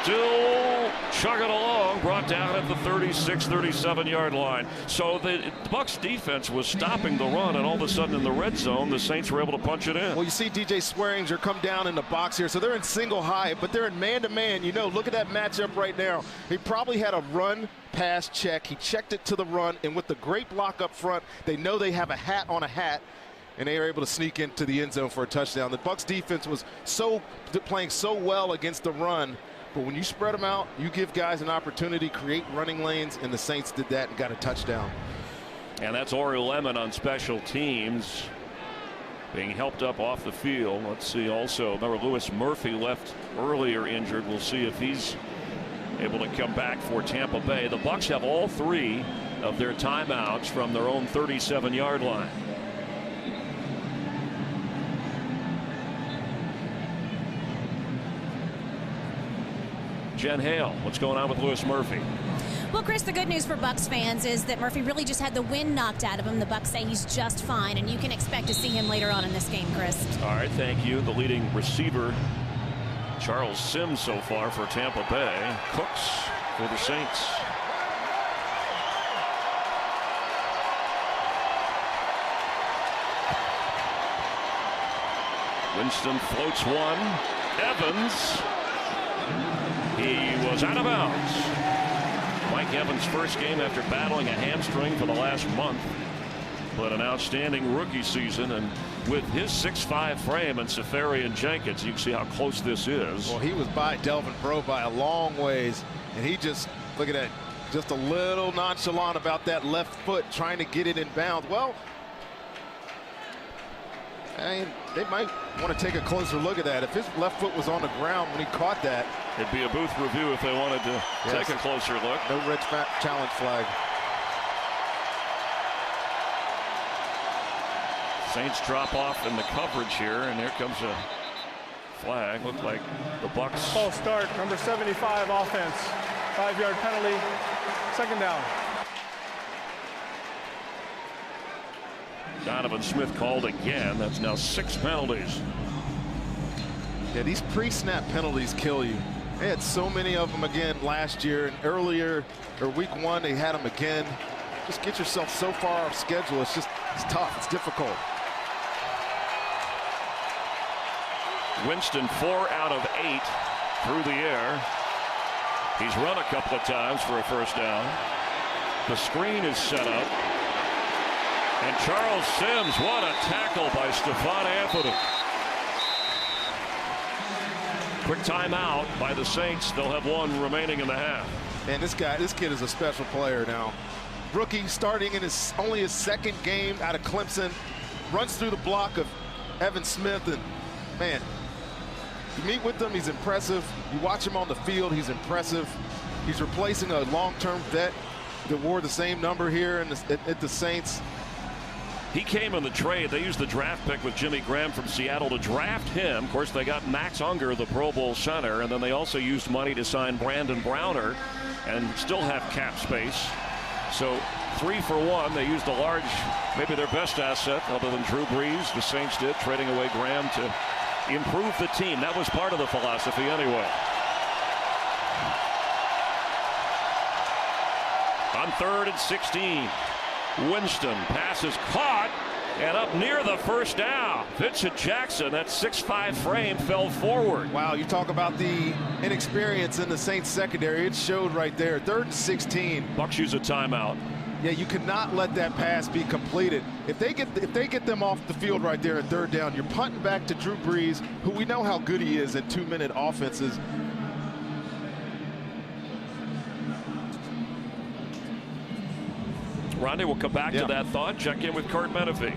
still chugging along, brought down at the 36-37 yard line. So the Bucs defense was stopping the run, and all of a sudden in the red zone the Saints were able to punch it in. Well, you see DJ Swearinger come down in the box here, so they're in single high, but they're in man-to-man. Look at that matchup right now. He probably had a run pass check. He checked it to the run, and with the great block up front, they know they have a hat on a hat, and they are able to sneak into the end zone for a touchdown. The Bucs defense was playing so well against the run, but when you spread them out, you give guys an opportunity, create running lanes, and the Saints did that and got a touchdown. And that's Ori Lemon on special teams being helped up off the field. Let's see also, remember Louis Murphy left earlier injured. We'll see if he's able to come back for Tampa Bay. The Bucs have all 3 of their timeouts from their own 37-yard line. Jen Hale, what's going on with Louis Murphy? Well, Chris, the good news for Bucs fans is that Murphy really just had the wind knocked out of him. The Bucs say he's just fine, and you can expect to see him later on in this game, Chris. All right, thank you. The leading receiver, Charles Sims, so far for Tampa Bay. Cooks for the Saints. Winston floats one. Evans. He was out of bounds. Mike Evans' first game after battling a hamstring for the last month. But an outstanding rookie season, and with his 6'5" frame and Safarian Jenkins, you can see how close this is. Well, he was by Delvin Breaux by a long ways, and he just, look at that, just a little nonchalant about that left foot trying to get it in bounds. Well, they might want to take a closer look at that. If his left foot was on the ground when he caught that, it'd be a booth review if they wanted to take a closer look. No red challenge flag. Saints drop off in the coverage here, and here comes a flag. Looked like the Bucs. False start, number 75 offense. 5-yard penalty, second down. Donovan Smith called again. That's now 6 penalties. Yeah, these pre-snap penalties kill you. They had so many of them again last year, and earlier, or week 1, they had them again. Just get yourself so far off schedule. It's tough. It's difficult. Winston 4 out of 8 through the air. He's run a couple of times for a first down. The screen is set up. And Charles Sims, what a tackle by Stephon Anthony. Quick timeout by the Saints. They'll have one remaining in the half. And this kid is a special player now. Rookie, starting in only his second game out of Clemson, runs through the block of Evan Smith, and man, you meet with him, he's impressive. You watch him on the field, he's impressive. He's replacing a long-term vet that wore the same number here at the Saints. He came in the trade. They used the draft pick with Jimmy Graham from Seattle to draft him. Of course, they got Max Unger, the Pro Bowl center, and then they also used money to sign Brandon Browner and still have cap space. So 3 for 1. They used a large, maybe their best asset other than Drew Brees. The Saints did, trading away Graham to improve the team. That was part of the philosophy anyway. On 3rd and 16. Winston, pass is caught and up near the first down. Vincent Jackson, that 6'5" frame, fell forward. Wow, you talk about the inexperience in the Saints secondary. It showed right there. 3rd and 16. Bucs use a timeout. Yeah, you cannot let that pass be completed. If they get them off the field right there at 3rd down, you're punting back to Drew Brees, who we know how good he is in 2-minute offenses. Ronnie will come back to that thought. Check in with Kurt Menefee.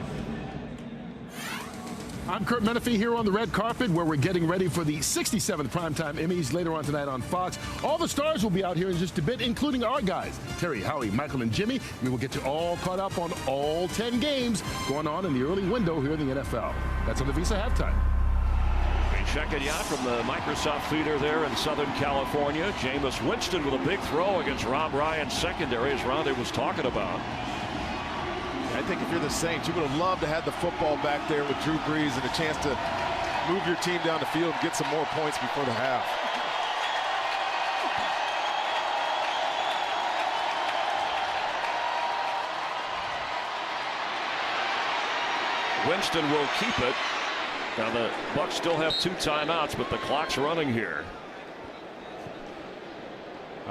I'm Kurt Menefee here on the red carpet, where we're getting ready for the 67th Primetime Emmys later on tonight on Fox. All the stars will be out here in just a bit, including our guys, Terry, Howie, Michael, and Jimmy. We will get you all caught up on all 10 games going on in the early window here in the NFL. That's on the Visa halftime. Checking you out from the Microsoft Theater there in Southern California. Jameis Winston with a big throw against Rob Ryan's secondary, as Ronnie was talking about. I think if you're the Saints, you would have loved to have the football back there with Drew Brees and a chance to move your team down the field and get some more points before the half. Winston will keep it. Now the Bucs still have 2 timeouts, but the clock's running here.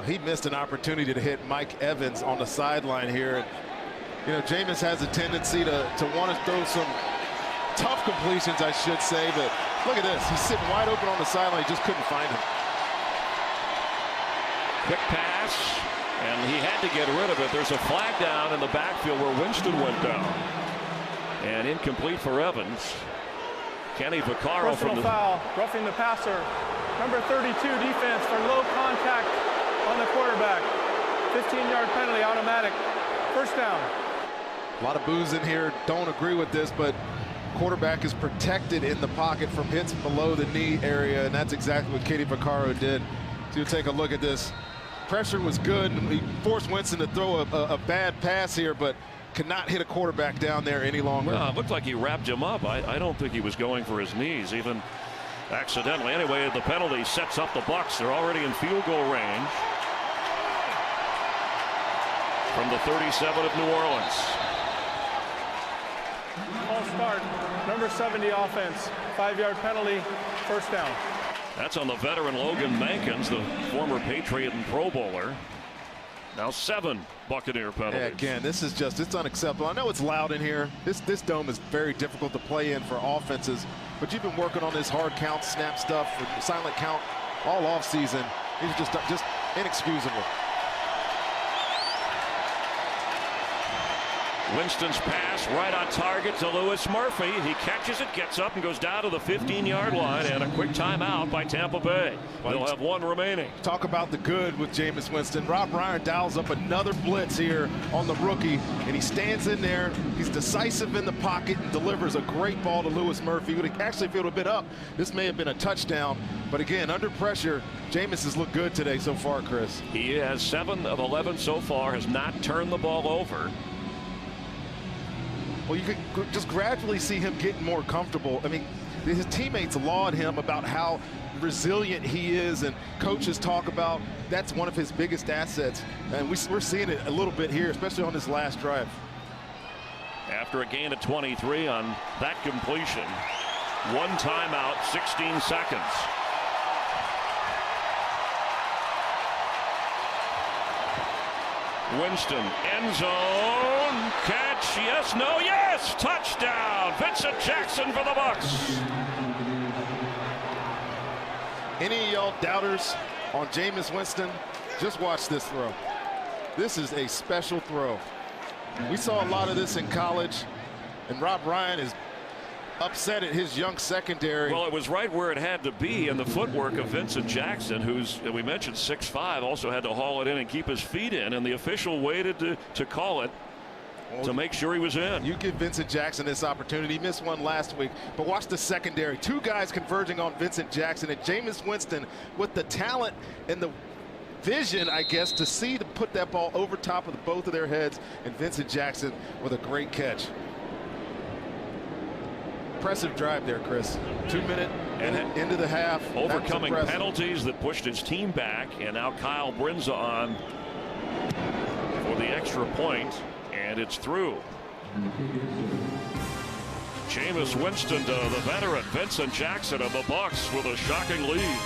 He missed an opportunity to hit Mike Evans on the sideline here. You know, Jameis has a tendency to want to throw some tough completions, I should say, but look at this. He's sitting wide open on the sideline. He just couldn't find him. Quick pass, and he had to get rid of it. There's a flag down in the backfield where Winston went down. And incomplete for Evans. Kenny Vaccaro from the foul, roughing the passer. Number 32 defense for low contact on the quarterback. 15-yard penalty, automatic. First down. A lot of boos in here. Don't agree with this, but quarterback is protected in the pocket from hits below the knee area, and that's exactly what Kenny Vaccaro did. So you take a look at this. Pressure was good. He forced Winston to throw a bad pass here, but cannot hit a quarterback down there any longer. It looked like he wrapped him up. I don't think he was going for his knees, even accidentally. Anyway, the penalty sets up the Bucs. They're already in field goal range from the 37 of New Orleans. False start. Number 70 offense. 5-yard penalty. First down. That's on the veteran Logan Mankins, the former Patriot and Pro Bowler. Now 7 Buccaneer penalties. Yeah, again, this is it's unacceptable. I know it's loud in here. This dome is very difficult to play in for offenses, but you've been working on this hard count, snap stuff, silent count all off season. It's just inexcusable. Winston's pass right on target to Lewis Murphy. He catches it, gets up, and goes down to the 15-yard line, and a quick timeout by Tampa Bay. They'll have 1 remaining. Talk about the good with Jameis Winston. Rob Ryan dials up another blitz here on the rookie, and he stands in there. He's decisive in the pocket and delivers a great ball to Lewis Murphy. Would actually, if it would have been up, this may have been a touchdown. But again, under pressure, Jameis has looked good today so far, Chris. He has 7 of 11 so far, has not turned the ball over. Well, you could just gradually see him getting more comfortable. I mean, his teammates laud him about how resilient he is, and coaches talk about that's one of his biggest assets. And we're seeing it a little bit here, especially on this last drive. After a gain of 23 on that completion, 1 timeout, 16 seconds. Winston, end zone, catch, yes, no, yes, touchdown, Vincent Jackson for the Bucs. Any of y'all doubters on Jameis Winston, just watch this throw. This is a special throw. We saw a lot of this in college, and Rob Ryan is upset at his young secondary. Well, it was right where it had to be, and the footwork of Vincent Jackson, who's, we mentioned, 6'5", also had to haul it in and keep his feet in, and the official waited to call it to make sure he was in. You give Vincent Jackson this opportunity. He missed one last week, but watch the secondary. Two guys converging on Vincent Jackson, and Jameis Winston with the talent and the vision, I guess, to see to put that ball over top of both of their heads, and Vincent Jackson with a great catch. Impressive drive there, Chris. 2 minute and into the half. Overcoming penalties that pushed his team back, and now Kyle Brinza on for the extra point, and it's through. Jameis Winston to the veteran Vincent Jackson of the Bucs with a shocking lead.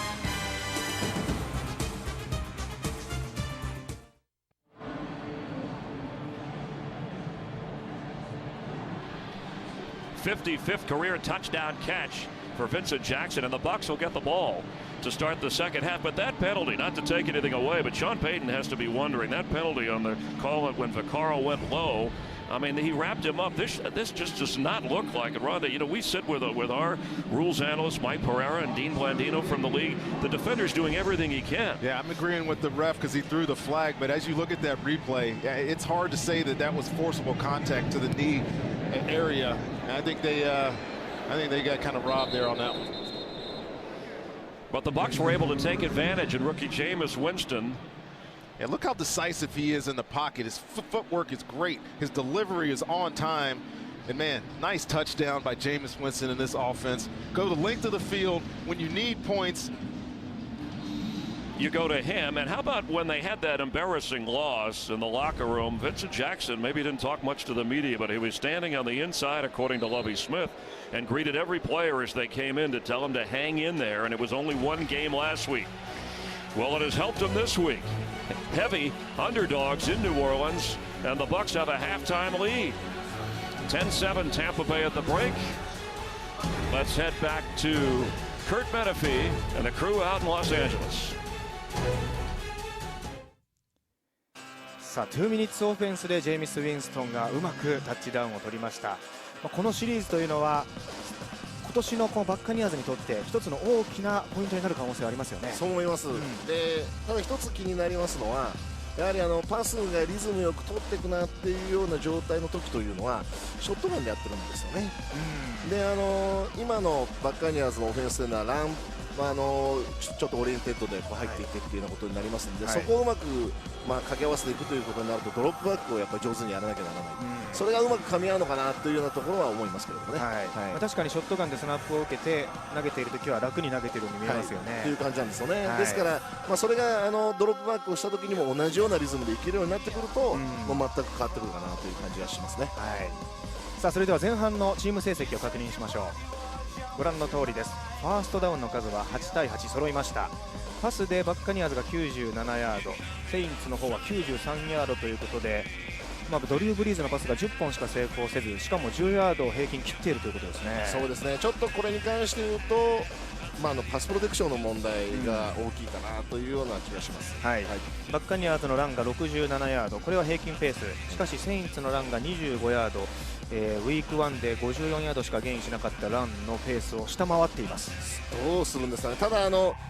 '55th career touchdown catch for Vincent Jackson, and the Bucs will get the ball to start the second half. But that penalty, not to take anything away, but Sean Payton has to be wondering, that penalty on the call when Vaccaro went low, I mean, he wrapped him up. This just does not look like it. Rhonda, you know, we sit with our rules analyst Mike Pereira and Dean Blandino from the league. The defender's doing everything he can. Yeah, I'm agreeing with the ref because he threw the flag, but as you look at that replay, it's hard to say that was forcible contact to the knee area. And I think they got kind of robbed there on that one. But the Bucs were able to take advantage, and rookie Jameis Winston. And look how decisive he is in the pocket. His footwork is great. His delivery is on time. And, man, nice touchdown by Jameis Winston in this offense. Go the length of the field. When you need points, you go to him. And how about when they had that embarrassing loss in the locker room? Vincent Jackson maybe didn't talk much to the media, but he was standing on the inside, according to Lovie Smith, and greeted every player as they came in to tell them to hang in there. And it was only one game last week. Well, it has helped him this week. Heavy underdogs in New Orleans, and the Bucs have a halftime lead. 10-7 Tampa Bay at the break. Let's head back to Kurt Menefee and the crew out in Los Angeles. さあ、2ミニッツオフェンスでジェイミス・ウィンストンがうまくタッチダウンを取りました。このシリーズというのは今年のこのバッカニアーズにとって一つの大きなポイントになる可能性はありますよね。そう思います、でただ一つ気になりますのはやはりパスがリズムよく取っていくなっていうような状態の時というのはショットガンでやってるんですよね、で今のバッカニアーズのオフェンスというのはランちょっとオリエンテッドで入っていってっていうようなことになりますので、そこをうまく掛け合わせていくということになるとドロップバックをやっぱり上手にやらなきゃならない、それがうまく噛み合うのかなというようなところは思いますけれどもね、確かにショットガンでスナップを受けて投げているときは楽に投げているように見えますよね、という感じなんですよね、ですから、それがドロップバックをしたときにも同じようなリズムでいけるようになってくると、全く変わってくるかなという感じがしますね。さあ、それでは前半のチーム成績を確認しましょう。ご覧の通りです。ファーストダウンの数は8対8揃いました。パスでバッカニアーズが97ヤード、セインツの方は93ヤードということで、ドリュー・ブリーズのパスが10本しか成功せず、しかも10ヤードを平均切っているということですね。そうですね、ちょっとこれに関して言うと、パスプロテクションの問題が大きいかなというような気がします、バッカニアーズのランが67ヤード、これは平均ペース。しかしセインツのランが25ヤード、ウィーク1で54ヤードしかゲインしなかったランのペースを下回っています。どうするんですかね。ただ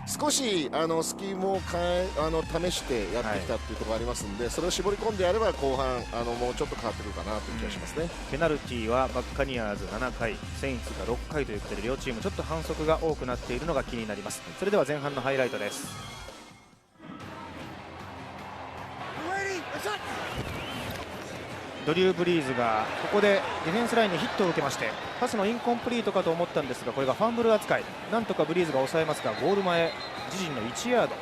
少しスキームを試してやってきたというところがありますので、それを絞り込んでやれば後半もうちょっと変わってくるかなという気がしますね、ペナルティーはバッカニアーズ7回、セインツが6回ということで、両チームちょっと反則が多くなっているのが気になります。それでは前半のハイライトです。ドリュー・ブリーズがここでディフェンスラインにヒットを受けまして、パスのインコンプリートかと思ったんですが、これがファンブル扱い。なんとかブリーズが抑えますが、ゴール前自陣の1ヤード、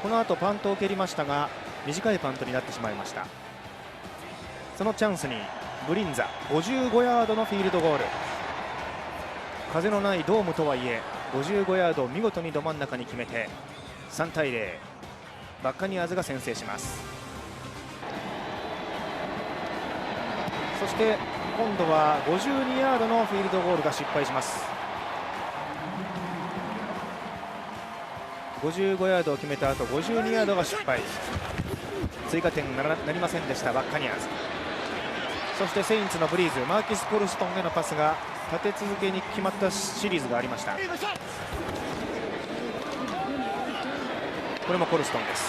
この後パントを蹴りましたが短いパントになってしまいました。そのチャンスにブリンザ55ヤードのフィールドゴール。風のないドームとはいえ55ヤードを見事にど真ん中に決めて3対0、バッカニアーズが先制します。そして今度は52ヤードのフィールドゴールが失敗します。55ヤードを決めた後52ヤードが失敗、追加点なりませんでしたバッカニアーズ。そしてセインツのブリーズ、マーキス・コルストンへのパスが立て続けに決まったシリーズがありました。これもコルストンです。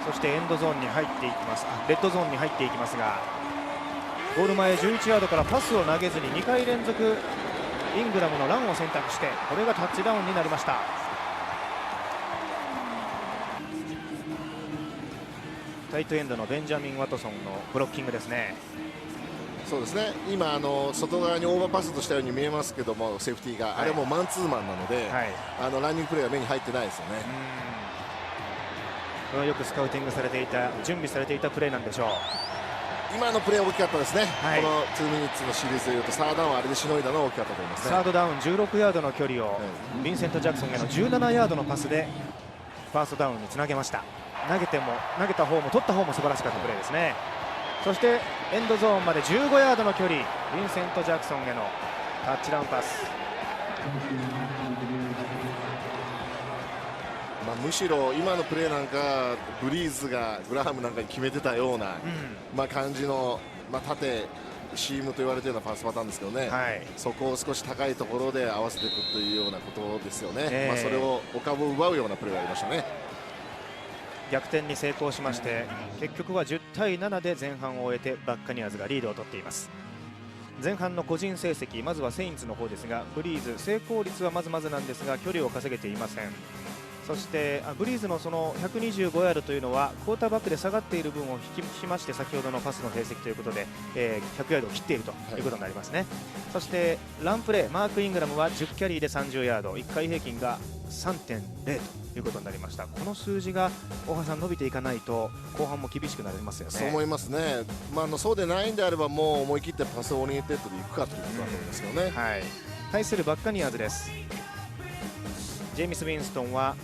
そしてエンドゾーンに入っていきます、レッドゾーンに入っていきますが、ゴール前11ヤードからパスを投げずに2回連続イングラムのランを選択して、これがタッチダウンになりました。タイトエンドのベンジャミン・ワトソンのブロッキングですね。そうですね、今外側にオーバーパスとしたように見えますけども、セーフティーが、あれもマンツーマンなので、ランニングプレーは目に入ってないですよね。これはよくスカウティングされていた、準備されていたプレーなんでしょう。今のプレーは大きかったですね、この2ミニッツのシリーズでいうとサードダウンはあれでしのいだのは大きかったと思いますね。サードダウン16ヤードの距離を、ヴィンセント・ジャクソンへの17ヤードのパスでファーストダウンにつなげました。投げた方も取った方も素晴らしかったプレーですね。そしてエンドゾーンまで15ヤードの距離、ヴィンセント・ジャクソンへのタッチダウンパス。むしろ今のプレーなんかブリーズがグラハムなんかに決めてたような、感じの、縦シームと言われているようなパスパターンですけどね、そこを少し高いところで合わせていくというようなことですよね。それをお株を奪うようなプレーがありましたね。逆転に成功しまして、結局は10対7で前半を終えてバッカニアーズがリードを取っています。前半の個人成績、まずはセインツの方ですが、ブリーズ成功率はまずまずなんですが距離を稼げていません。そしてブリーズのその125ヤードというのはクォーターバックで下がっている分を引きしまして、先ほどのパスの成績ということで、100ヤードを切っているということになりますね。そしてランプレー、マーク・イングラムは10キャリーで30ヤード、1回平均が 3.0 ということになりました。この数字が大橋さん伸びていかないと後半も厳しくなりますよね。そう思いますね。そうでないんであればもう思い切ってパスオリエンテッドでいくかということだと思いますよね。対するバッカニアーズです。ジェーミス・ウィンストンは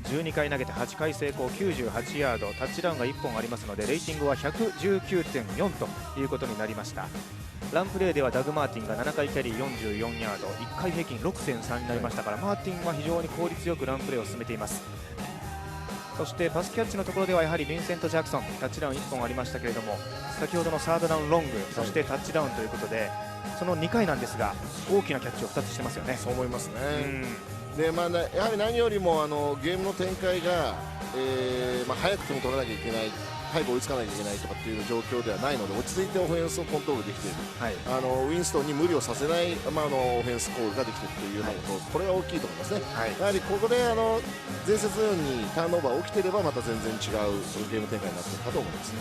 12回投げて8回成功、98ヤード、タッチダウンが1本ありますのでレーティングは 119.4 ということになりました。ランプレーではダグ・マーティンが7回キャリー44ヤード、1回平均 6.3 になりましたから、マーティンは非常に効率よくランプレーを進めています。そしてパスキャッチのところではやはりヴィンセント・ジャクソン、タッチダウン1本ありましたけれども、先ほどのサードダウンロング、そしてタッチダウンということで、その2回なんですが大きなキャッチを2つしてますよね。そう思いますね。でやはり何よりもゲームの展開が、早くても取らなきゃいけない、早く追いつかなきゃいけないとかっていう状況ではないので、落ち着いてオフェンスをコントロールできている、ウィンストンに無理をさせない、オフェンスコールができているというようなこと、これが大きいと思いますね。やはりここで前節のようにターンオーバー起きていればまた全然違うゲーム展開になっているかと思います。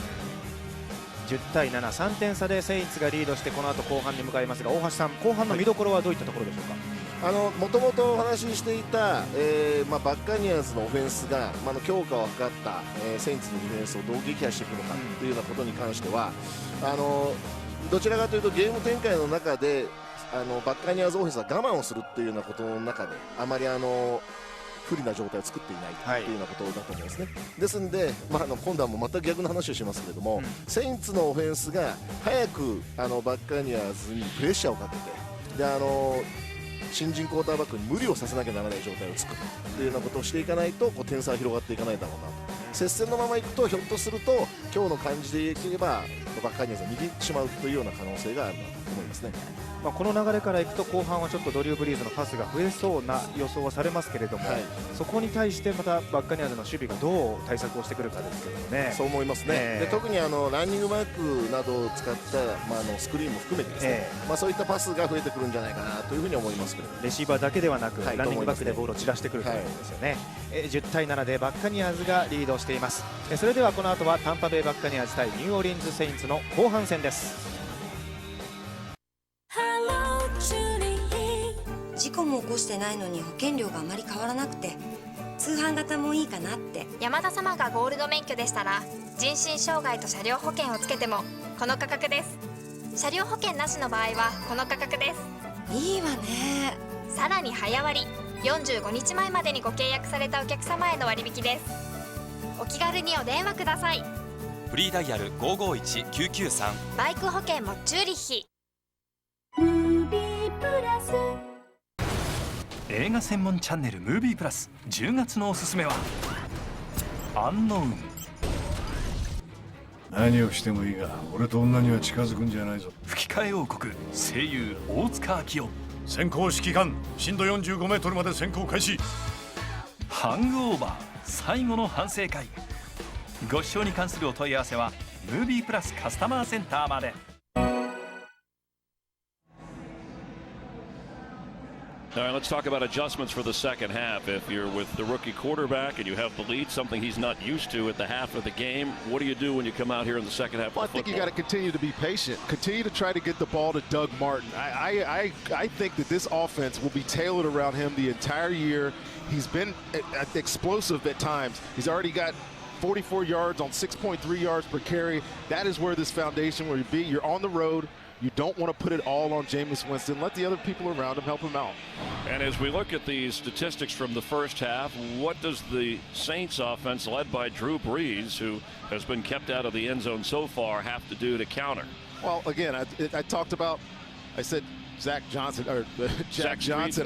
10対7、3点差でセインツがリードしてこの後後半に向かいますが、大橋さん、後半の見どころはどういったところでしょうか。もともとお話ししていた、バッカニアーズのオフェンスが、強化を図った、セインツのディフェンスをどう撃破していくのかというようなことに関しては、どちらかというとゲーム展開の中でバッカニアーズオフェンスは我慢をするというようなことの中であまり不利な状態を作っていないというようなことだと思いますね。ですので、今度はもう全く逆の話をしますけれども、セインツのオフェンスが早くバッカニアーズにプレッシャーをかけて、で新人クォーターバックに無理をさせなきゃならない状態を作るというようなことをしていかないと点差は広がっていかないだろうなと。接戦のままいくとひょっとすると今日の感じでいけばバッカニアーズが逃げてしまうというような可能性があるなと思いますね。この流れからいくと後半はちょっとドリュー・ブリーズのパスが増えそうな予想はされますけれども、そこに対してまたバッカニアーズの守備がどう対策をしてくるかですけどもね。そう思いますね。で特にランニングマークなどを使った、スクリーンも含めてですね、そういったパスが増えてくるんじゃないかなというふうに思いますけど、レシーバーだけではなく、ランニングバックでボールを散らしてくるということですよね。10対7でバッカニアーズがリードしています。それではこの後はタンパベイバッカニアーズ対ニューオーリンズ・セインツの後半戦です。事故も起こしてないのに保険料があまり変わらなくて、通販型もいいかなって。山田様がゴールド免許でしたら人身障害と車両保険をつけてもこの価格です。車両保険なしの場合はこの価格です。いいわね。さらに早割45日前までにご契約されたお客様への割引です。お気軽にお電話ください。フリーダイヤル 551-993。バイク保険もチューリッヒ。映画専門チャンネルムービープラス10月のおすすめはアンノウン。何をしてもいいが俺と女には近づくんじゃないぞ。吹き替え王国声優大塚明夫。先行指揮官深度45メートルまで先行開始。ハングオーバー最後の反省会。ご視聴に関するお問い合わせはムービープラスカスタマーセンターまで。All right, let's talk about adjustments for the second half. If you're with the rookie quarterback and you have the lead, something he's not used to at the half of the game, what do you do when you come out here in the second half? Well, I think you got to continue to be patient. Continue to try to get the ball to Doug Martin. I think that this offense will be tailored around him the entire year. He's been explosive at times. He's already got 44 yards on 6.3 yards per carry. That is where this foundation will be. You're on the road. You don't want to put it all on Jameis Winston. Let the other people around him help him out. And as we look at these statistics from the first half, what does the Saints offense led by Drew Brees, who has been kept out of the end zone so far, have to do to counter? Well, again, I talked about, I said Jack Johnson.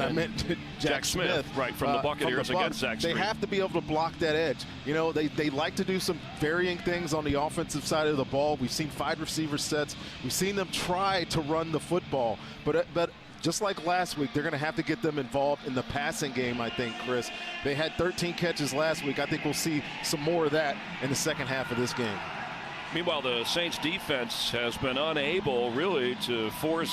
I meant Jack Smith. Right, from the Buccaneers against Zach Street. They have to be able to block that edge. You know, they like to do some varying things on the offensive side of the ball. We've seen 5 receiver sets. We've seen them try to run the football. But just like last week, they're going to have to get them involved in the passing game, I think, Chris. They had 13 catches last week. I think we'll see some more of that in the second half of this game. Meanwhile, the Saints defense has been unable really to force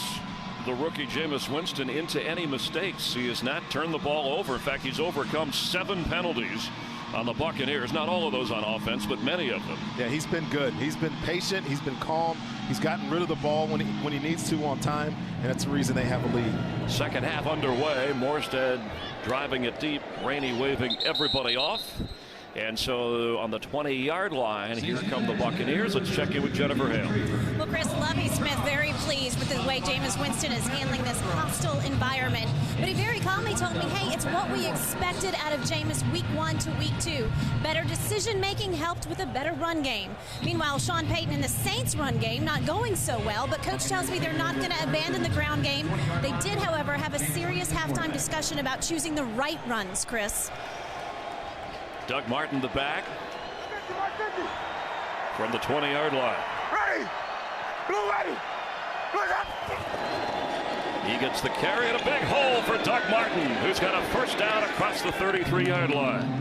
the rookie Jameis Winston into any mistakes. He has not turned the ball over. In fact, he's overcome 7 penalties on the Buccaneers. Not all of those on offense, but many of them. Yeah, he's been good. He's been patient. He's been calm. He's gotten rid of the ball when he needs to on time, and that's the reason they have a lead. Second half underway. Morstead driving it deep. Rainey waving everybody off. And so on the 20-yard line, here come the Buccaneers. Let's check in with Jennifer Hale. Well, Chris, Lovie Smith very pleased with the way Jameis Winston is handling this hostile environment. But he very calmly told me, hey, it's what we expected out of Jameis week 1 to week 2. Better decision-making helped with a better run game. Meanwhile, Sean Payton and the Saints run game not going so well, but coach tells me they're not going to abandon the ground game. They did, however, have a serious halftime discussion about choosing the right runs, Chris. Doug Martin, the back, from the 20-yard line. Ready! Blue ready! Blue up! He gets the carry and a big hole for Doug Martin, who's got a first down across the 33-yard line.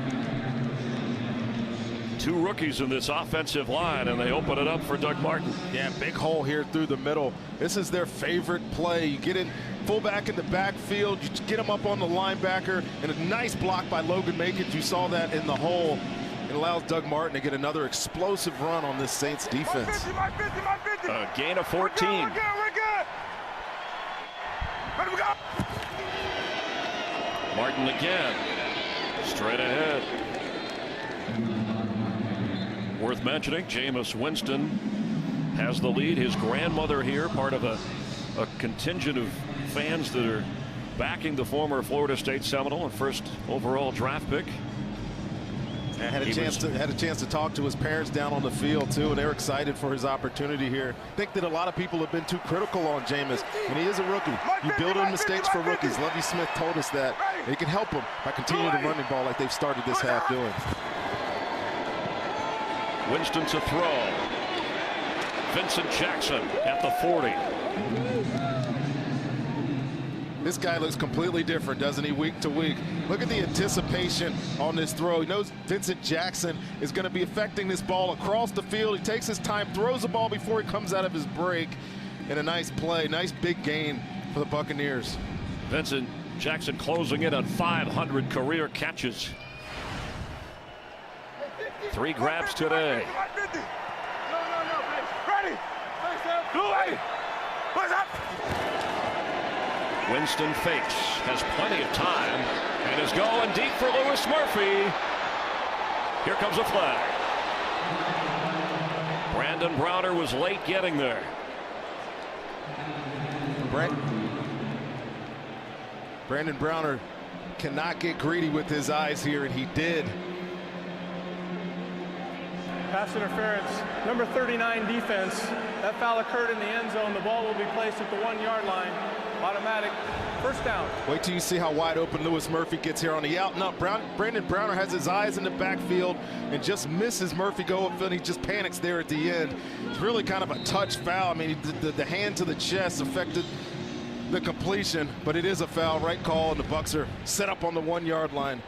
2 rookies in this offensive line, and they open it up for Doug Martin. Yeah, big hole here through the middle. This is their favorite play. You get in fullback in the backfield, you get him up on the linebacker, and a nice block by Logan Makins. You saw that in the hole. It allows Doug Martin to get another explosive run on this Saints defense. A gain of 14. We're good. Ready, we go. Martin again, straight ahead. Worth mentioning, Jameis Winston has the lead. His grandmother here, part of a contingent of fans that are backing the former Florida State Seminole and first overall draft pick. I had a chance to talk to his parents down on the field too, and they're excited for his opportunity here. I think that a lot of people have been too critical on Jameis, and he is a rookie. You build in mistakes for rookies. Lovie Smith told us that. He can help them by continuing to run the ball like they've started this half doing. Winston to throw. Vincent Jackson at the 40. This guy looks completely different, doesn't he, week to week? Look at the anticipation on this throw. He knows Vincent Jackson is going to be affecting this ball across the field. He takes his time, throws the ball before he comes out of his break. And a nice play, nice big gain for the Buccaneers. Vincent Jackson closing in on 500 career catches. 3 grabs today. Ready! Blue ready! What's up? Winston fakes, has plenty of time, and is going deep for Lewis Murphy. Here comes a flag. Brandon Browner was late getting there. Brandon Browner cannot get greedy with his eyes here, and he did. Pass interference. Number 39 defense. That foul occurred in the end zone. The ball will be placed at the 1-yard line. Automatic first down. Wait till you see how wide open Lewis Murphy gets here on the out and up. Brandon Browner has his eyes in the backfield and just misses Murphy go upfield. He just panics there at the end. It's really kind of a touch foul. I mean, the hand to the chest affected the completion, but it is a foul. Right call, and the Bucs are set up on the 1-yard line.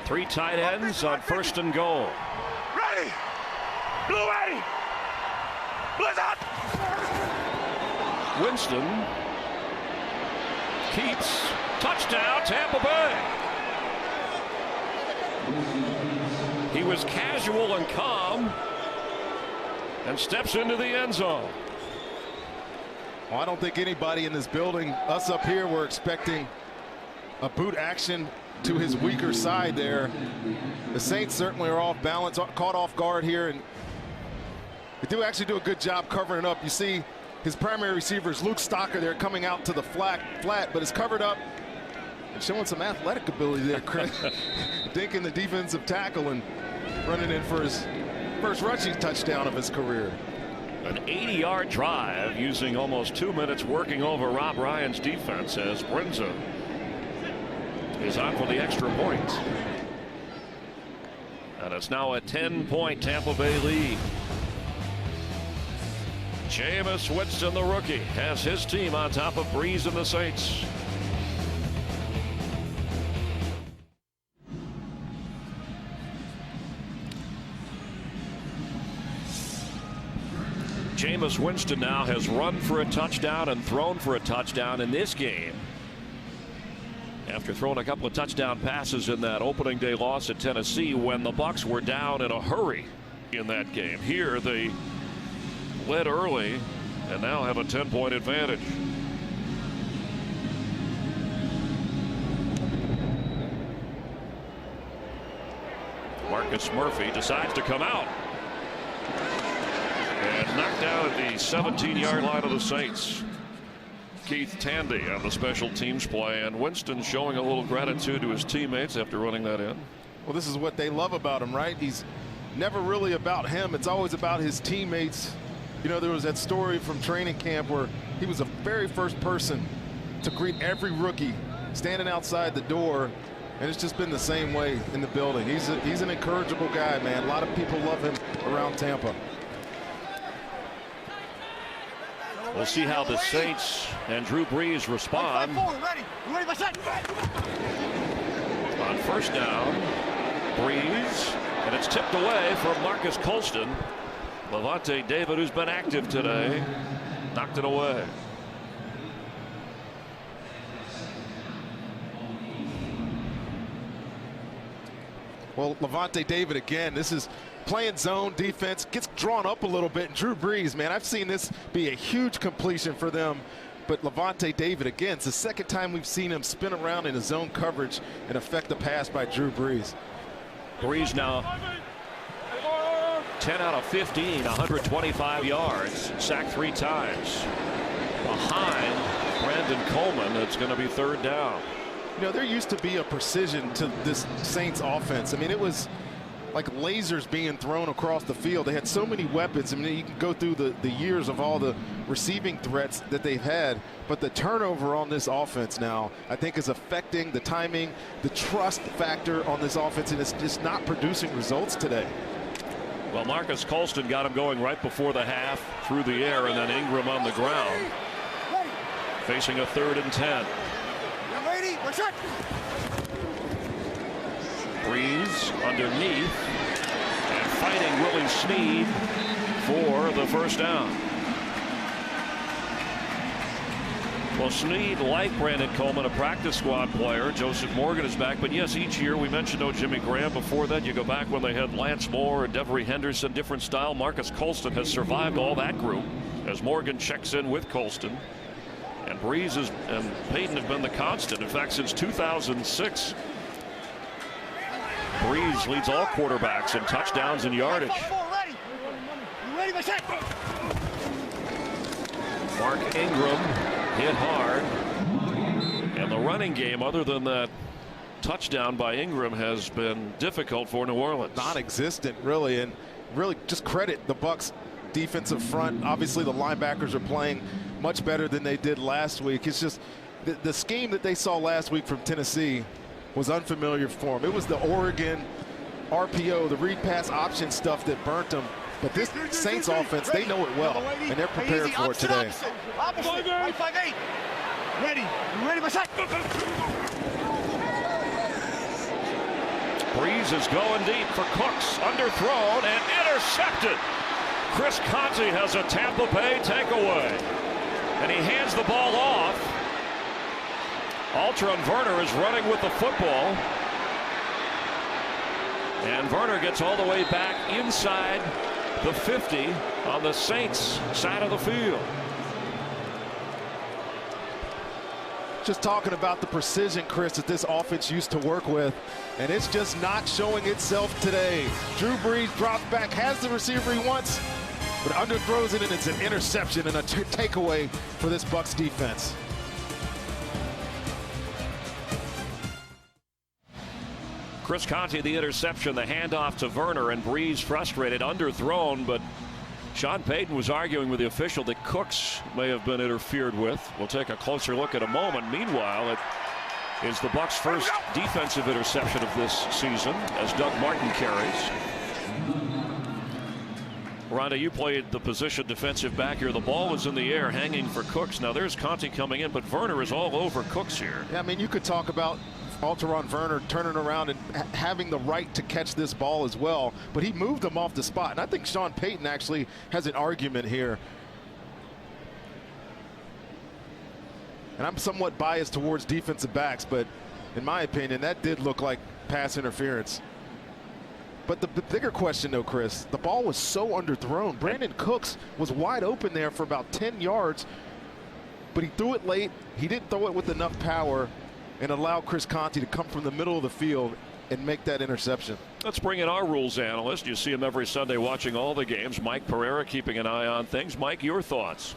3 tight ends on first and goal. Ready! Blue ready! Blue's out! Winston keeps. Touchdown, Tampa Bay. He was casual and calm and steps into the end zone. Well, I don't think anybody in this building, us up here, were expecting a boot action to his weaker side there. The Saints certainly are off balance, caught off guard here, and they do actually do a good job covering up. You see his primary receiver is Luke Stocker there coming out to the flat, but is covered up and showing some athletic ability there. Dinking the defensive tackle and running in for his first rushing touchdown of his career. An 80-yard drive using almost 2 minutes working over Rob Ryan's defense as Brinza is on for the extra point. And it's now a 10-point Tampa Bay lead. Jameis Winston, the rookie, has his team on top of Breeze and the Saints. Jameis Winston now has run for a touchdown and thrown for a touchdown in this game, after throwing a couple of touchdown passes in that opening day loss at Tennessee when the Bucs were down in a hurry in that game. Here they led early and now have a 10-point advantage. Marcus Murphy decides to come out and knocked down at the 17-yard line of the Saints. Keith Tandy on the special teams play, and Winston showing a little gratitude to his teammates after running that in. Well, this is what they love about him, right? He's never really about him. It's always about his teammates. You know, there was that story from training camp where he was the very first person to greet every rookie standing outside the door, and it's just been the same way in the building. He's an incorrigible guy, man. A lot of people love him around Tampa. We'll see how the Saints and Drew Brees respond. On first down, Brees, and it's tipped away from Marcus Colston. Levante David, who's been active today, knocked it away. Well, Levante David again, this is playing zone defense, gets drawn up a little bit. And Drew Brees, man, I've seen this be a huge completion for them. But Levante David, again, it's the second time we've seen him spin around in his zone coverage and affect the pass by Drew Brees. Brees now 10 out of 15, 125 yards, sacked 3 times. Behind Brandon Coleman, it's going to be third down. You know, there used to be a precision to this Saints offense. I mean, it was like lasers being thrown across the field. They had so many weapons. I mean, you can go through the years of all the receiving threats that they've had, but the turnover on this offense now, I think, is affecting the timing, the trust factor on this offense, and it's just not producing results today. Well, Marcus Colston got him going right before the half through the air, and then Ingram on the ground, facing a 3rd and 10. Brees underneath and fighting Willie Snead for the first down. Well, Snead, like Brandon Coleman, a practice squad player. Joseph Morgan is back, but yes, each year we mentioned Jimmy Graham. Before that, you go back when they had Lance Moore and Devery Henderson, different style. Marcus Colston has survived all that group as Morgan checks in with Colston. And Brees and Payton have been the constant. In fact, since 2006, Brees leads all quarterbacks in touchdowns and yardage. Mark Ingram hit hard. And the running game, other than that touchdown by Ingram has been difficult for New Orleans. Non-existent, really, and really just credit the Bucs defensive front. Obviously, the linebackers are playing much better than they did last week. It's just the scheme that they saw last week from Tennessee was unfamiliar for them. It was the Oregon RPO, the read pass option stuff that burnt them. But this Saints offense, they know it well, and they're prepared for it today. Opposite. 5-8. Ready. You ready, my shot? Breeze is going deep for Cooks, underthrown and intercepted. Chris Conte has a Tampa Bay takeaway, and he hands the ball off. Alteron Werner is running with the football, and Werner gets all the way back inside the 50 on the Saints side of the field. Just talking about the precision, Chris, that this offense used to work with, and it's just not showing itself today. Drew Brees drops back, has the receiver he wants, but underthrows it, and it's an interception and a takeaway for this Bucs defense. Chris Conte, the interception, the handoff to Werner, and Breeze frustrated, underthrown, but Sean Payton was arguing with the official that Cooks may have been interfered with. We'll take a closer look in a moment. Meanwhile, it is the Bucs' first defensive interception of this season as Doug Martin carries. Rhonda, you played the position defensive back here. The ball was in the air hanging for Cooks. Now there's Conte coming in, but Werner is all over Cooks here. Yeah, I mean, you could talk about Alteron Werner turning around and having the right to catch this ball as well, but he moved him off the spot, and I think Sean Payton actually has an argument here. And I'm somewhat biased towards defensive backs, but in my opinion, that did look like pass interference. But the bigger question, though, Chris, the ball was so underthrown. Brandon Cooks was wide open there for about 10 yards, but he threw it late. He didn't throw it with enough power and allow Chris Conte to come from the middle of the field and make that interception. Let's bring in our rules analyst. You see him every Sunday watching all the games. Mike Pereira keeping an eye on things. Mike, your thoughts?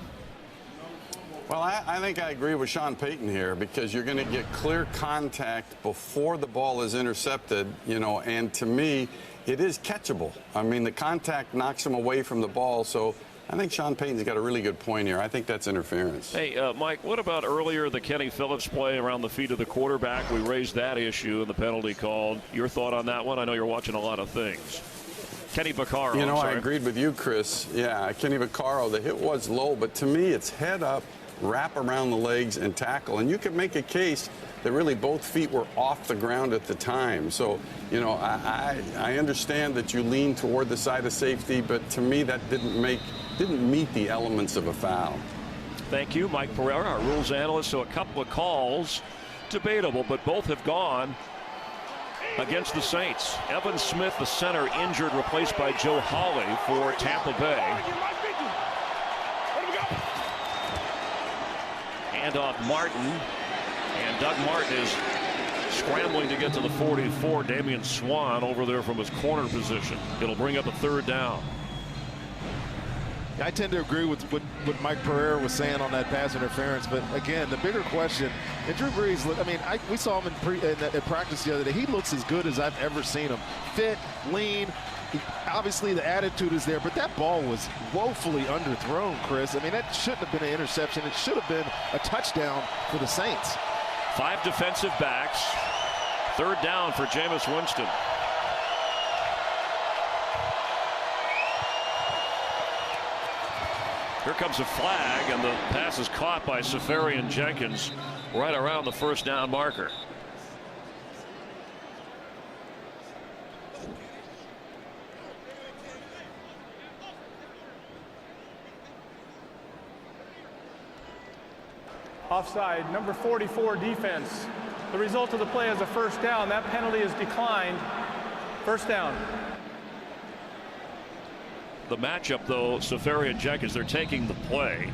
Well, I think I agree with Sean Payton here, because you're going to get clear contact before the ball is intercepted, you know, and to me, it is catchable. I mean, the contact knocks him away from the ball, so I think Sean Payton's got a really good point here. I think that's interference. Hey, Mike, what about earlier the Kenny Phillips play around the feet of the quarterback? We raised that issue and the penalty called. Your thought on that one? I know you're watching a lot of things. Kenny Vaccaro. You know, I agreed with you, Chris. Yeah, Kenny Vaccaro, the hit was low, but to me, it's head up, wrap around the legs, and tackle. And you could make a case that really both feet were off the ground at the time. So, you know, I understand that you lean toward the side of safety, but to me, that didn't meet the elements of a foul. Thank you, Mike Pereira, our rules analyst. So a couple of calls, debatable, but both have gone against the Saints. Evan Smith, the center, injured, replaced by Joe Hawley for Tampa Bay. Handoff Martin, and Doug Martin is scrambling to get to the 44. Damian Swan over there from his corner position. It'll bring up a third down. I tend to agree with what Mike Pereira was saying on that pass interference, but again, the bigger question, and Drew Brees, I mean, we saw him in practice the other day. He looks as good as I've ever seen him. Fit, lean, obviously the attitude is there, but that ball was woefully underthrown, Chris. I mean, that shouldn't have been an interception. It should have been a touchdown for the Saints. 5 defensive backs. Third down for Jameis Winston. Here comes a flag, and the pass is caught by Safarian Jenkins right around the first down marker. Offside, number 44 defense. The result of the play is a first down. That penalty is declined. First down. The matchup, though, Safarian Jenkins, they're taking the play,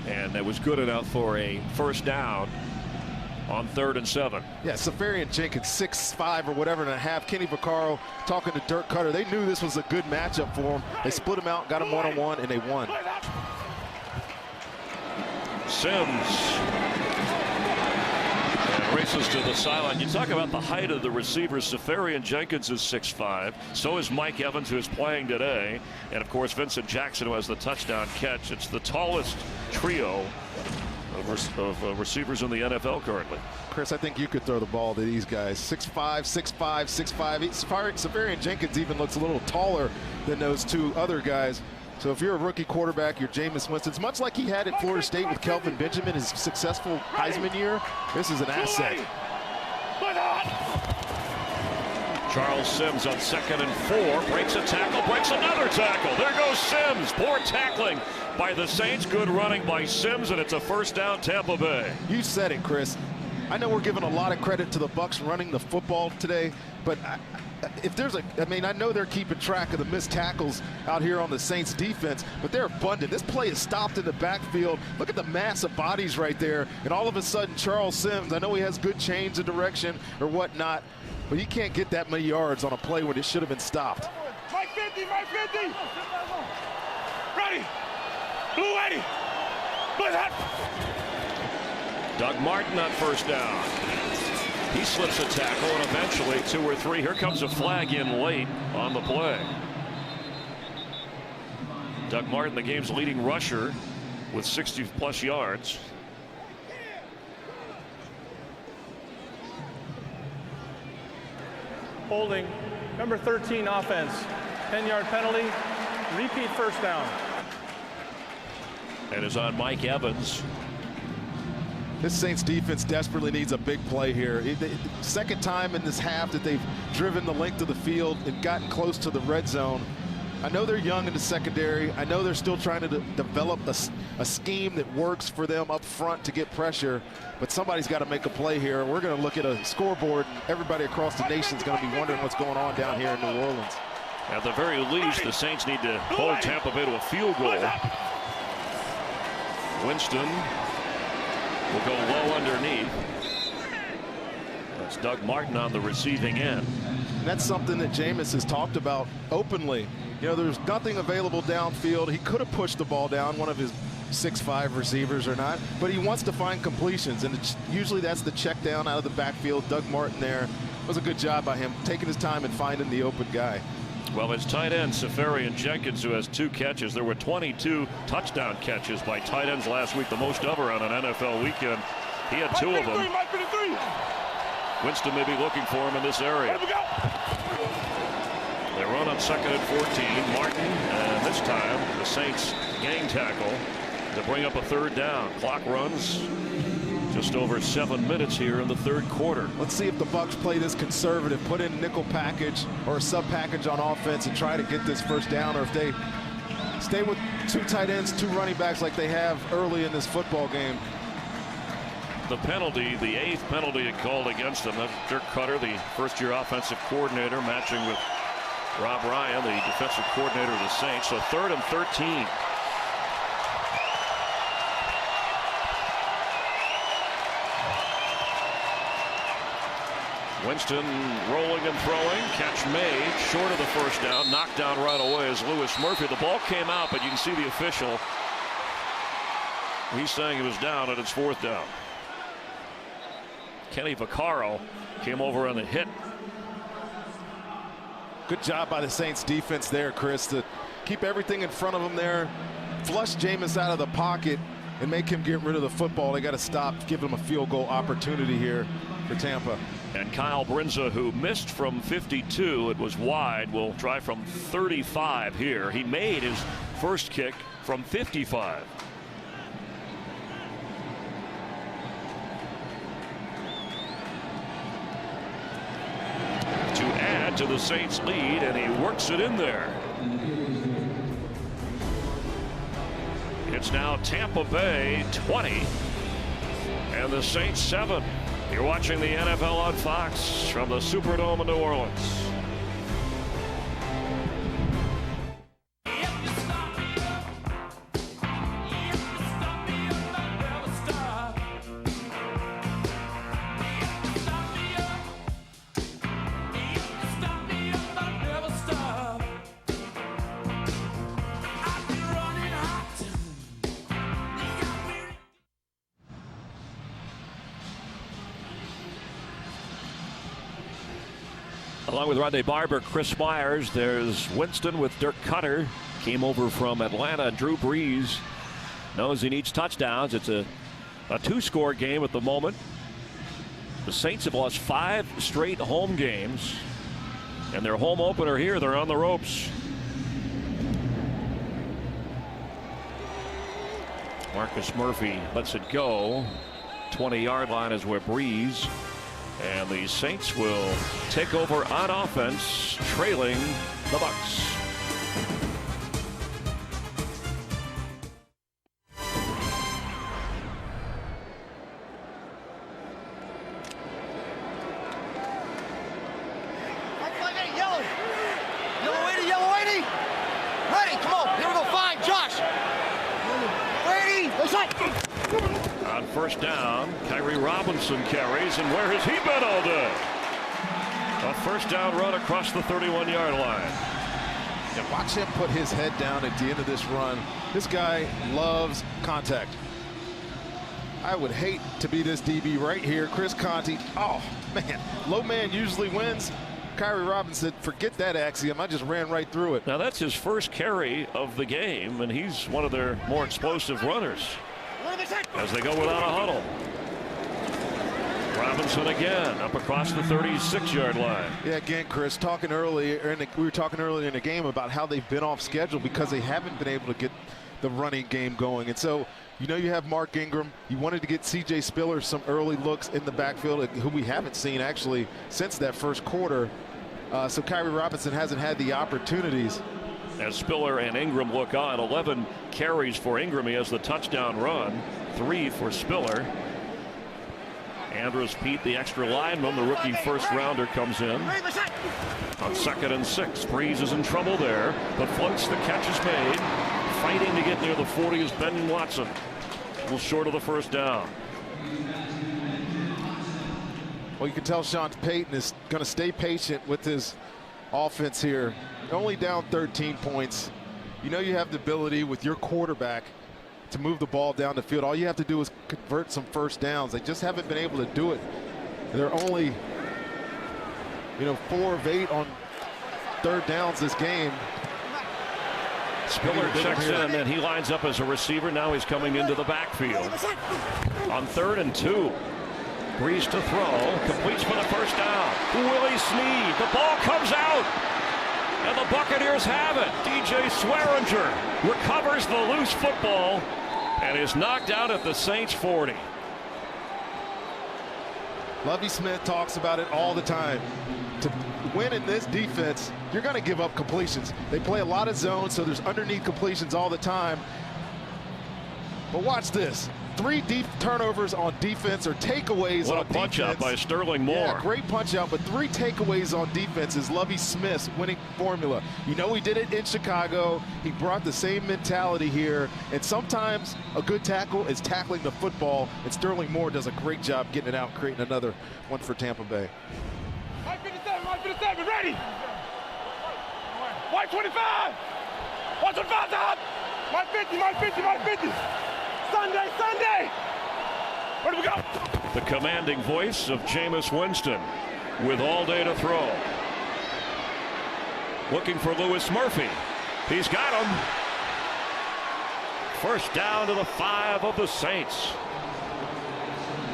and it was good enough for a first down on 3rd and 7. Yeah, Safarian Jenkins, 6'5" or whatever and a half. Kenny Vaccaro talking to Dirk Cutter. They knew this was a good matchup for him. They split him out, got him one-on-one, and they won. Sims. And Races to the sideline. You talk about the height of the receivers. Safarian Jenkins is 6'5". So is Mike Evans, who is playing today. And, of course, Vincent Jackson, who has the touchdown catch. It's the tallest trio of receivers in the NFL currently. Chris, I think you could throw the ball to these guys. 6'5", 6'5", 6'5". Safarian Jenkins even looks a little taller than those two other guys. So if you're a rookie quarterback, you're Jameis Winston. It's much like he had at Florida State with Kelvin Benjamin, his successful Heisman year. This is an asset. Charles Sims on 2nd and 4. Breaks a tackle, breaks another tackle. There goes Sims. Poor tackling by the Saints. Good running by Sims, and it's a first down, Tampa Bay. You said it, Chris. I know we're giving a lot of credit to the Bucs running the football today, but if there's I know they're keeping track of the missed tackles out here on the Saints defense, but they're abundant. This play is stopped in the backfield. Look at the mass of bodies right there, and all of a sudden Charles Sims, I know he has good change of direction or whatnot, but he can't get that many yards on a play when it should have been stopped. Mike 50, Mike 50. Ready. Blue 80. Blue that. Doug Martin on first down. He slips a tackle, and eventually 2 or 3. Here comes a flag in late on the play. Doug Martin, the game's leading rusher with 60-plus yards. Holding, number 13 offense, 10-yard penalty, repeat first down. And is on Mike Evans. This Saints defense desperately needs a big play here. Second time in this half that they've driven the length of the field and gotten close to the red zone. I know they're young in the secondary. I know they're still trying to develop a scheme that works for them up front to get pressure, but somebody's got to make a play here. We're going to look at a scoreboard, and everybody across the nation is going to be wondering what's going on down here in New Orleans. At the very least, the Saints need to hold Tampa Bay to a field goal. Winston will go low underneath. That's Doug Martin on the receiving end. And that's something that Jameis has talked about openly. You know, there's nothing available downfield. He could have pushed the ball down, one of his 6'5" receivers or not, but he wants to find completions, and usually that's the check down out of the backfield. Doug Martin there was a good job by him, taking his time and finding the open guy. Well, his tight end, Safarian Jenkins, who has 2 catches. There were 22 touchdown catches by tight ends last week, the most ever on an NFL weekend. He had 2 of them. Winston may be looking for him in this area. They run on 2nd and 14. Martin, and this time the Saints gang tackle to bring up a 3rd down. Clock runs just over 7 minutes here in the 3rd quarter. Let's see if the Bucs play this conservative, put in nickel package or a sub package on offense and try to get this first down, or if they stay with 2 tight ends, 2 running backs like they have early in this football game. The penalty, the 8th penalty it called against them. That's Dirk Cutter, the first-year offensive coordinator, matching with Rob Ryan, the defensive coordinator of the Saints. So 3rd and 13. Winston rolling and throwing. Catch made. Short of the first down. Knocked down right away is Lewis Murphy. The ball came out, but you can see the official. He's saying it was down, and it's 4th down. Kenny Vaccaro came over on the hit. Good job by the Saints defense there, Chris, to keep everything in front of them there, flush Jameis out of the pocket, and make him get rid of the football. They got to stop, give him a field goal opportunity here for Tampa. And Kyle Brinza, who missed from 52, it was wide, will try from 35 here. He made his first kick from 55. To add to the Saints lead, and he works it in there. It's now Tampa Bay 20 and the Saints 7. You're watching the NFL on Fox from the Superdome in New Orleans. Along with Rodney Barber, Chris Myers, there's Winston with Dirk Cutter. Came over from Atlanta. Drew Brees knows he needs touchdowns. It's a two-score game at the moment. The Saints have lost 5 straight home games. And their home opener here, they're on the ropes. Marcus Murphy lets it go. 20-yard line is where Brees. And the Saints will take over on offense, trailing the Bucs. Yellow 80. Ready, come on, here we go, fine, Josh. 80, let's On first down, Kyrie Robinson carries, and where has he been all day? A first down run across the 31-yard line. And watch him put his head down at the end of this run. This guy loves contact. I would hate to be this DB right here. Chris Conte. Oh, man. Low man usually wins. Kyrie Robinson, forget that axiom. I just ran right through it. Now, that's his first carry of the game, and he's one of their more explosive runners as they go without a huddle. Robinson again up across the 36-yard line. Yeah, again, Chris, talking earlier, we were talking earlier in the game about how they've been off schedule because they haven't been able to get the running game going. And so, you know, you have Mark Ingram. You wanted to get C.J. Spiller some early looks in the backfield, who we haven't seen actually since that first quarter. So Kyrie Robinson hasn't had the opportunities. As Spiller and Ingram look on, 11 carries for Ingram. He has the touchdown run, 3 for Spiller. Andrus Peat, the extra lineman, the rookie first rounder, comes in. On 2nd and 6, Brees is in trouble there, but once the catch is made, fighting to get near the 40 is Ben Watson. A little short of the first down. Well, you can tell Sean Payton is going to stay patient with his offense here. They're only down 13 points. You know you have the ability with your quarterback to move the ball down the field. All you have to do is convert some first downs. They just haven't been able to do it. They're only, 4 of 8 on third downs this game. Spiller checks in, and he lines up as a receiver. Now he's coming into the backfield. On 3rd and 2. Brees to throw, completes for the first down. Willie Snead, the ball comes out, and the Buccaneers have it. DJ Swearinger recovers the loose football and is knocked out at the Saints 40. Lovie Smith talks about it all the time. To win in this defense, you're going to give up completions. They play a lot of zones, so there's underneath completions all the time. But watch this. 3 deep turnovers on defense or takeaways on defense. What a punch out by Sterling Moore. Yeah, great punch out, but 3 takeaways on defense is Lovie Smith's winning formula. You know he did it in Chicago. He brought the same mentality here. And sometimes a good tackle is tackling the football. And Sterling Moore does a great job getting it out, creating another one for Tampa Bay. White 57, ready. White 25. White 25 out. White 50, white 50, white 50. Sunday! Where do we go? The commanding voice of Jameis Winston with all day to throw. Looking for Louis Murphy. He's got him. First down to the 5 of the Saints.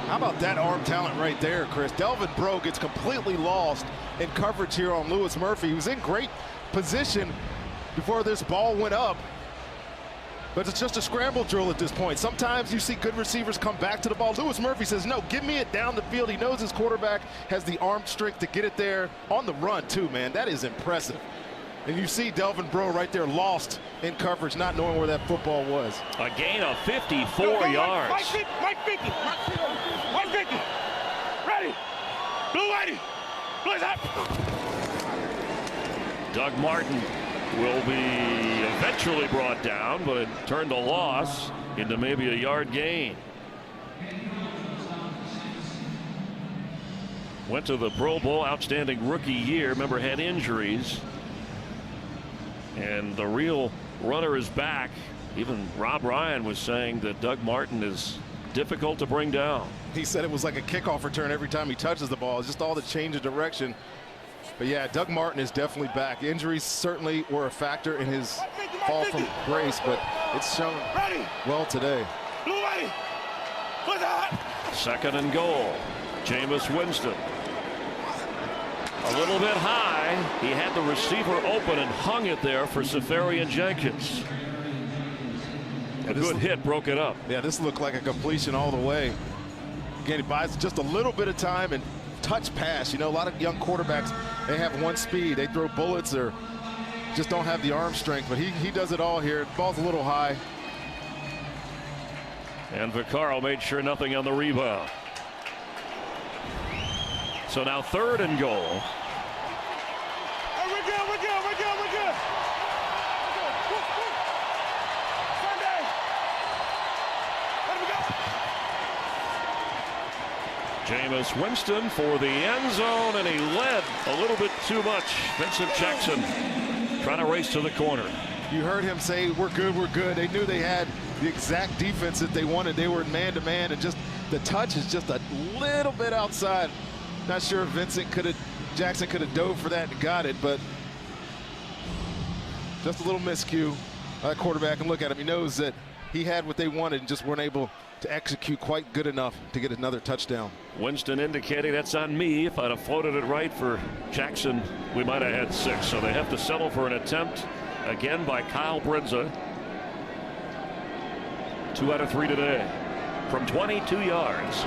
How about that arm talent right there, Chris? Delvin Breaux gets completely lost in coverage here on Louis Murphy. He was in great position before this ball went up. But it's just a scramble drill at this point. Sometimes you see good receivers come back to the ball. Louis Murphy says, no, give me it down the field. He knows his quarterback has the arm strength to get it there on the run, too, man. That is impressive. And you see Delvin Breaux right there lost in coverage, not knowing where that football was. A gain of 54 yards. Mike 50. Mike 50. Ready. Blue lady. Blue's up. Doug Martin will be eventually brought down, but it turned a loss into maybe a yard gain. Went to the Pro Bowl, outstanding rookie year. Remember, had injuries. And the real runner is back. Even Rob Ryan was saying that Doug Martin is difficult to bring down. He said it was like a kickoff return every time he touches the ball. It's just all the change of direction. But yeah, Doug Martin is definitely back. Injuries certainly were a factor in his fall from grace, but it's shown well today. Second and goal. Jameis Winston. A little bit high. He had the receiver open and hung it there for Safarian Jenkins. A good hit broke it up. Yeah, this looked like a completion all the way. Again, he buys just a little bit of time and touch pass. You know, a lot of young quarterbacks, they have one speed. They throw bullets or just don't have the arm strength, but he does it all here. Ball's a little high. And Vaccaro made sure nothing on the rebound. So now third and goal. Hey, we're good. Sunday. Let me go. Jameis Winston for the end zone, and he led a little bit too much. Vincent Jackson trying to race to the corner. You heard him say, we're good. They knew they had the exact defense that they wanted. They were man-to-man, and just the touch is just a little bit outside. Not sure if Jackson could have dove for that and got it, but just a little miscue by the quarterback. And look at him, he knows that he had what they wanted and just weren't able to execute quite good enough to get another touchdown. Winston indicating that's on me. If I'd have floated it right for Jackson, we might have had 6. So they have to settle for an attempt again by Kyle Brinza. 2 out of 3 today from 22 yards.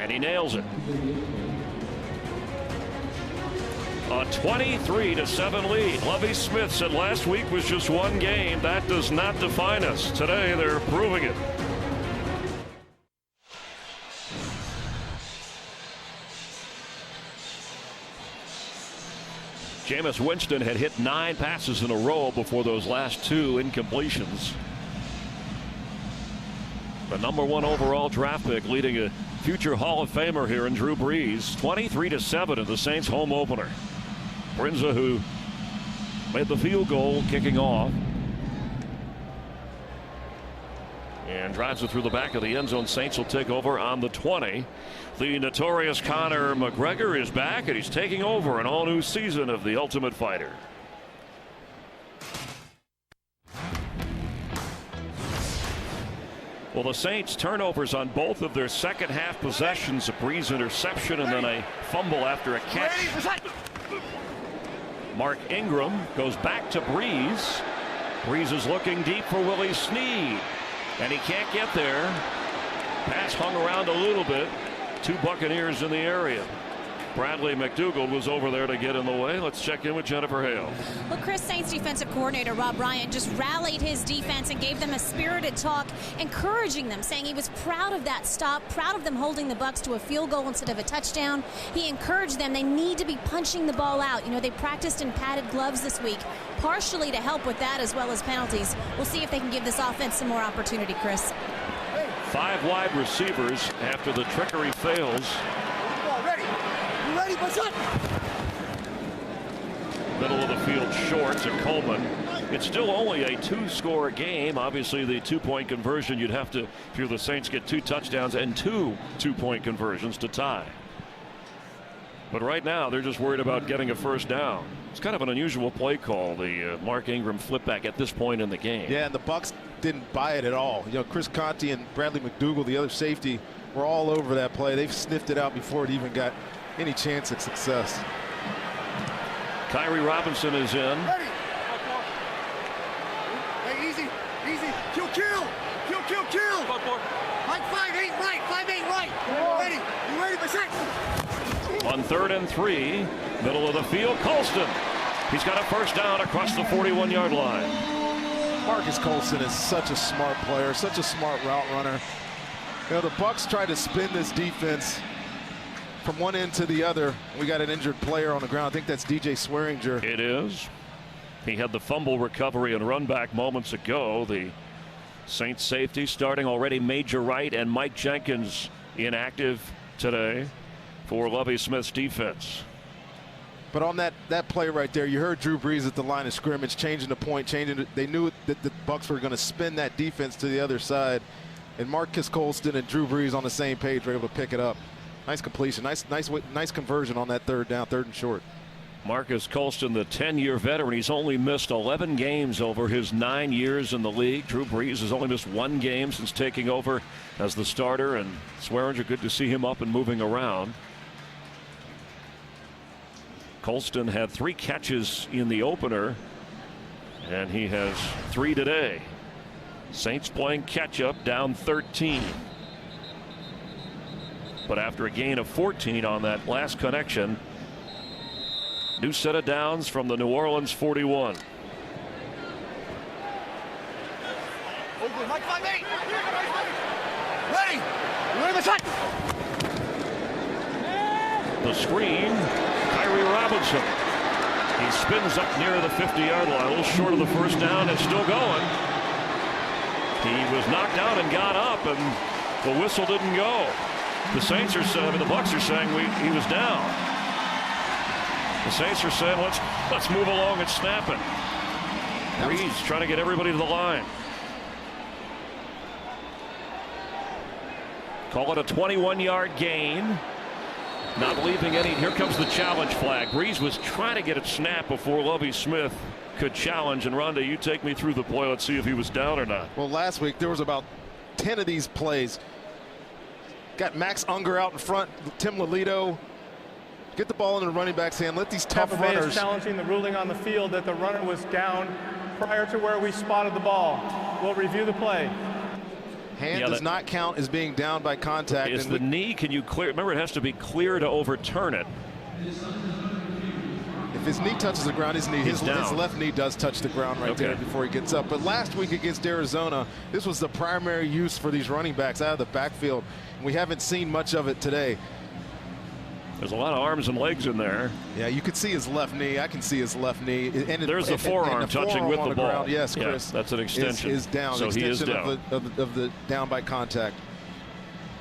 And he nails it. A 23-7 lead. Lovie Smith said last week was just one game. That does not define us. Today they're proving it. Jameis Winston had hit 9 passes in a row before those last 2 incompletions. The #1 overall draft pick leading a future Hall of Famer here in Drew Brees. 23-7 in the Saints home opener. Brinza, who made the field goal kicking off, and drives it through the back of the end zone. Saints will take over on the 20. The notorious Conor McGregor is back, and he's taking over an all-new season of The Ultimate Fighter. Well, the Saints turnovers on both of their second half possessions. A Brees interception and then a fumble after a catch. Mark Ingram goes back to Brees. Brees is looking deep for Willie Snead, and he can't get there. Pass hung around a little bit. 2 Buccaneers in the area. Bradley McDougald was over there to get in the way. Let's check in with Jennifer Hale. Well, Chris, Saints defensive coordinator Rob Bryant just rallied his defense and gave them a spirited talk, encouraging them, saying he was proud of that stop, proud of them holding the Bucs to a field goal instead of a touchdown. He encouraged them they need to be punching the ball out. You know, they practiced in padded gloves this week, partially to help with that as well as penalties. We'll see if they can give this offense some more opportunity, Chris. 5 wide receivers after the trickery fails. Ready, what's up? Middle of the field short to Coleman. It's still only a 2-score game. Obviously, the 2-point conversion, you'd have to, if you're the Saints, get 2 touchdowns and 2 2-point conversions to tie. But right now, they're just worried about getting a first down. It's kind of an unusual play call, the Mark Ingram flip back at this point in the game. Yeah, and the Bucs didn't buy it at all. You know, Chris Conte and Bradley McDougald, the other safety, were all over that play. They've sniffed it out before it even got any chance at success. Kyrie Robinson is in. Ready. Hey, easy. Kill. Like 5-8 right, 5-8 right. Ready. You ready for six? On 3rd and 3, middle of the field, Colston. He's got a first down across the 41-yard line. Marcus Colston is such a smart player, such a smart route runner. You know, the Bucs tried to spin this defense from one end to the other. We got an injured player on the ground. I think that's DJ Swearinger. It is. He had the fumble recovery and run back moments ago. The Saints safety starting already, Major Wright and Mike Jenkins inactive today for Lovie Smith's defense. But on that play right there, you heard Drew Brees at the line of scrimmage changing the point, changing it. They knew that the Bucs were going to spin that defense to the other side, and Marcus Colston and Drew Brees on the same page were able to pick it up. Nice completion. Nice conversion on that third down, third and short. Marcus Colston, the 10-year veteran, he's only missed 11 games over his 9 years in the league. Drew Brees has only missed 1 game since taking over as the starter, and Swearinger, good to see him up and moving around. Colston had 3 catches in the opener, and he has 3 today. Saints playing catch-up, down 13. But after a gain of 14 on that last connection, new set of downs from the New Orleans 41. Ready. The screen, Kyrie Robinson. He spins up near the 50-yard line, a little short of the first down, and still going. He was knocked out and got up, and the whistle didn't go. The Saints are saying, the Bucs are saying he was down. The Saints are saying, let's move along and snap it. Brees trying to get everybody to the line. Call it a 21-yard gain. Not leaving any. Here comes the challenge flag. Brees was trying to get it snapped before Lovie Smith could challenge. And Rhonda, you take me through the play. Let's see if he was down or not. Well, last week there was about 10 of these plays. Got Max Unger out in front, Tim Lolito. Get the ball in the running back's hand. Let these tough Tampa Bay runners. is challenging the ruling on the field that the runner was down prior to where we spotted the ball. We'll review the play. Hand does not count as being down by contact. Is the knee, can you clear? Remember, it has to be clear to overturn it. If his knee touches the ground, his left knee does touch the ground right there before he gets up. But last week against Arizona, this was the primary use for these running backs out of the backfield. We haven't seen much of it today. There's a lot of arms and legs in there. Yeah, you could see his left knee. I can see his left knee. And there's the forearm touching with the ball. Ground. Yes, Chris. Yeah, that's an extension. Is down. So he is down. Of the down by contact.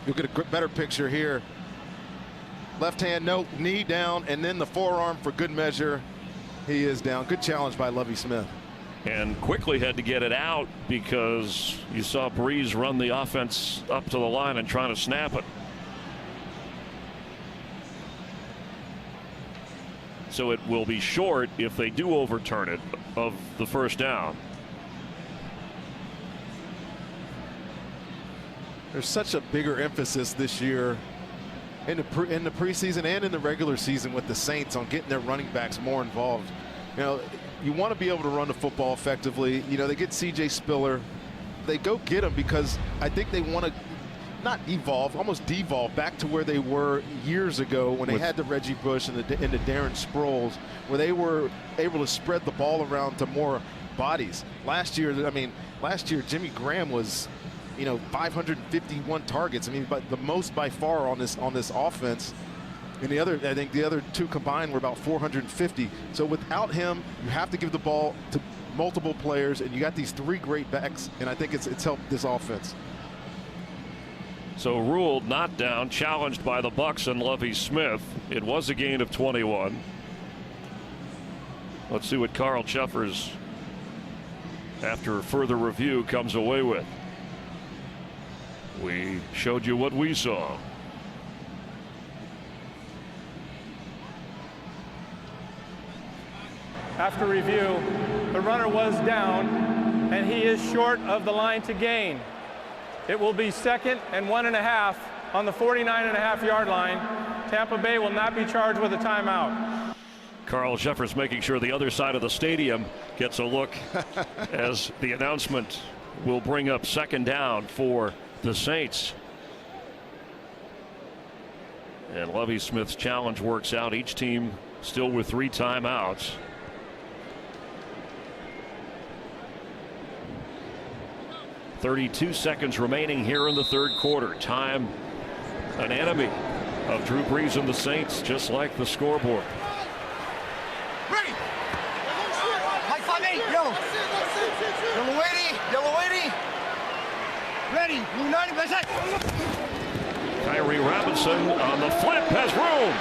You'll get a better picture here. Left hand, no, knee down, and then the forearm for good measure. He is down. Good challenge by Lovie Smith. And quickly had to get it out because you saw Brees run the offense up to the line and trying to snap it. So it will be short if they do overturn it of the first down. There's such a bigger emphasis this year in the preseason and in the regular season with the Saints on getting their running backs more involved. You know, you want to be able to run the football effectively. You know, they get C.J. Spiller. They go get him because I think they want to not evolve, almost devolve back to where they were years ago when they had the Reggie Bush and the Darren Sproles, where they were able to spread the ball around to more bodies. Last year, Jimmy Graham was, 551 targets. I mean, but the most by far on this offense. And I think the other two combined were about 450. So without him, you have to give the ball to multiple players, and you got these 3 great backs, and I think it's helped this offense. So ruled not down, challenged by the Bucs and Lovie Smith. It was a gain of 21. Let's see what Carl Cheffers, after further review, comes away with. We showed you what we saw. After review, the runner was down, and he is short of the line to gain. It will be 2nd and 1.5 on the 49.5-yard line. Tampa Bay will not be charged with a timeout. Carl Jeffers making sure the other side of the stadium gets a look as the announcement will bring up 2nd down for the Saints. And Lovie Smith's challenge works out. Each team still with 3 timeouts. .32 seconds remaining here in the third quarter. Time, an enemy of Drew Brees and the Saints, just like the scoreboard. Ready. Mike 5-8, yellow. Yellow 80. Ready. Blue 90, best set. Kyrie Robinson on the flip has room.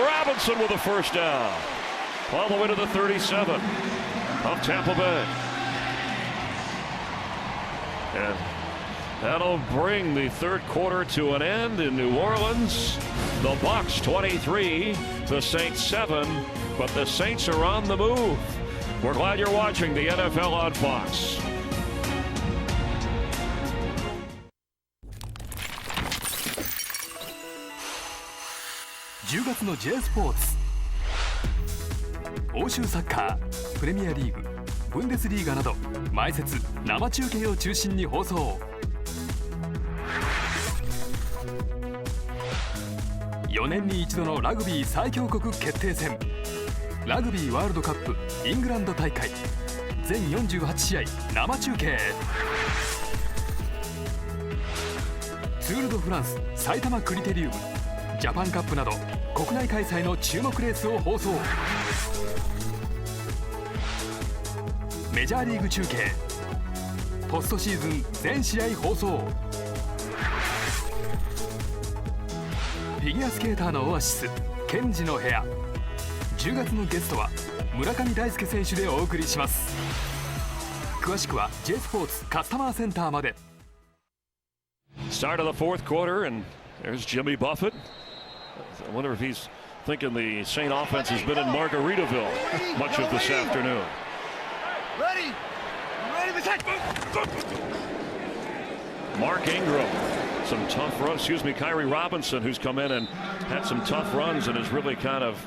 Robinson with a first down. All the way to the 37 of Tampa Bay. And That'll bring the third quarter to an end in New Orleans. The Bucs 23, the Saints 7, but the Saints are on the move. We're glad you're watching the NFL on Fox.10月の J スポーツ、欧州サッカー、プレミアリーグ、ブンデスリーガなど毎節生中継を中心に放送。4年に一度のラグビー最強国決定戦、ラグビーワールドカップイングランド大会、全48試合生中継。ツール・ド・フランス埼玉クリテリウム、ジャパンカップなど国内開催の注目レースを放送。メジャーリーグ中継、ポストシーズン全試合放送。フィギュアスケーターのオアシス、ケンジの部屋。10月のゲストは村上大輔選手でお送りします。詳しくは J スポーツカスタマーセンターまで。 Start of the fourth quarter, and there's Jimmy Buffett. I wonder if he's thinking the Saint offense has been in Margaritaville much of this afternoon. Ready? Mark Ingram, some tough runs. Excuse me, Kyrie Robinson, who's come in and had some tough runs and has really kind of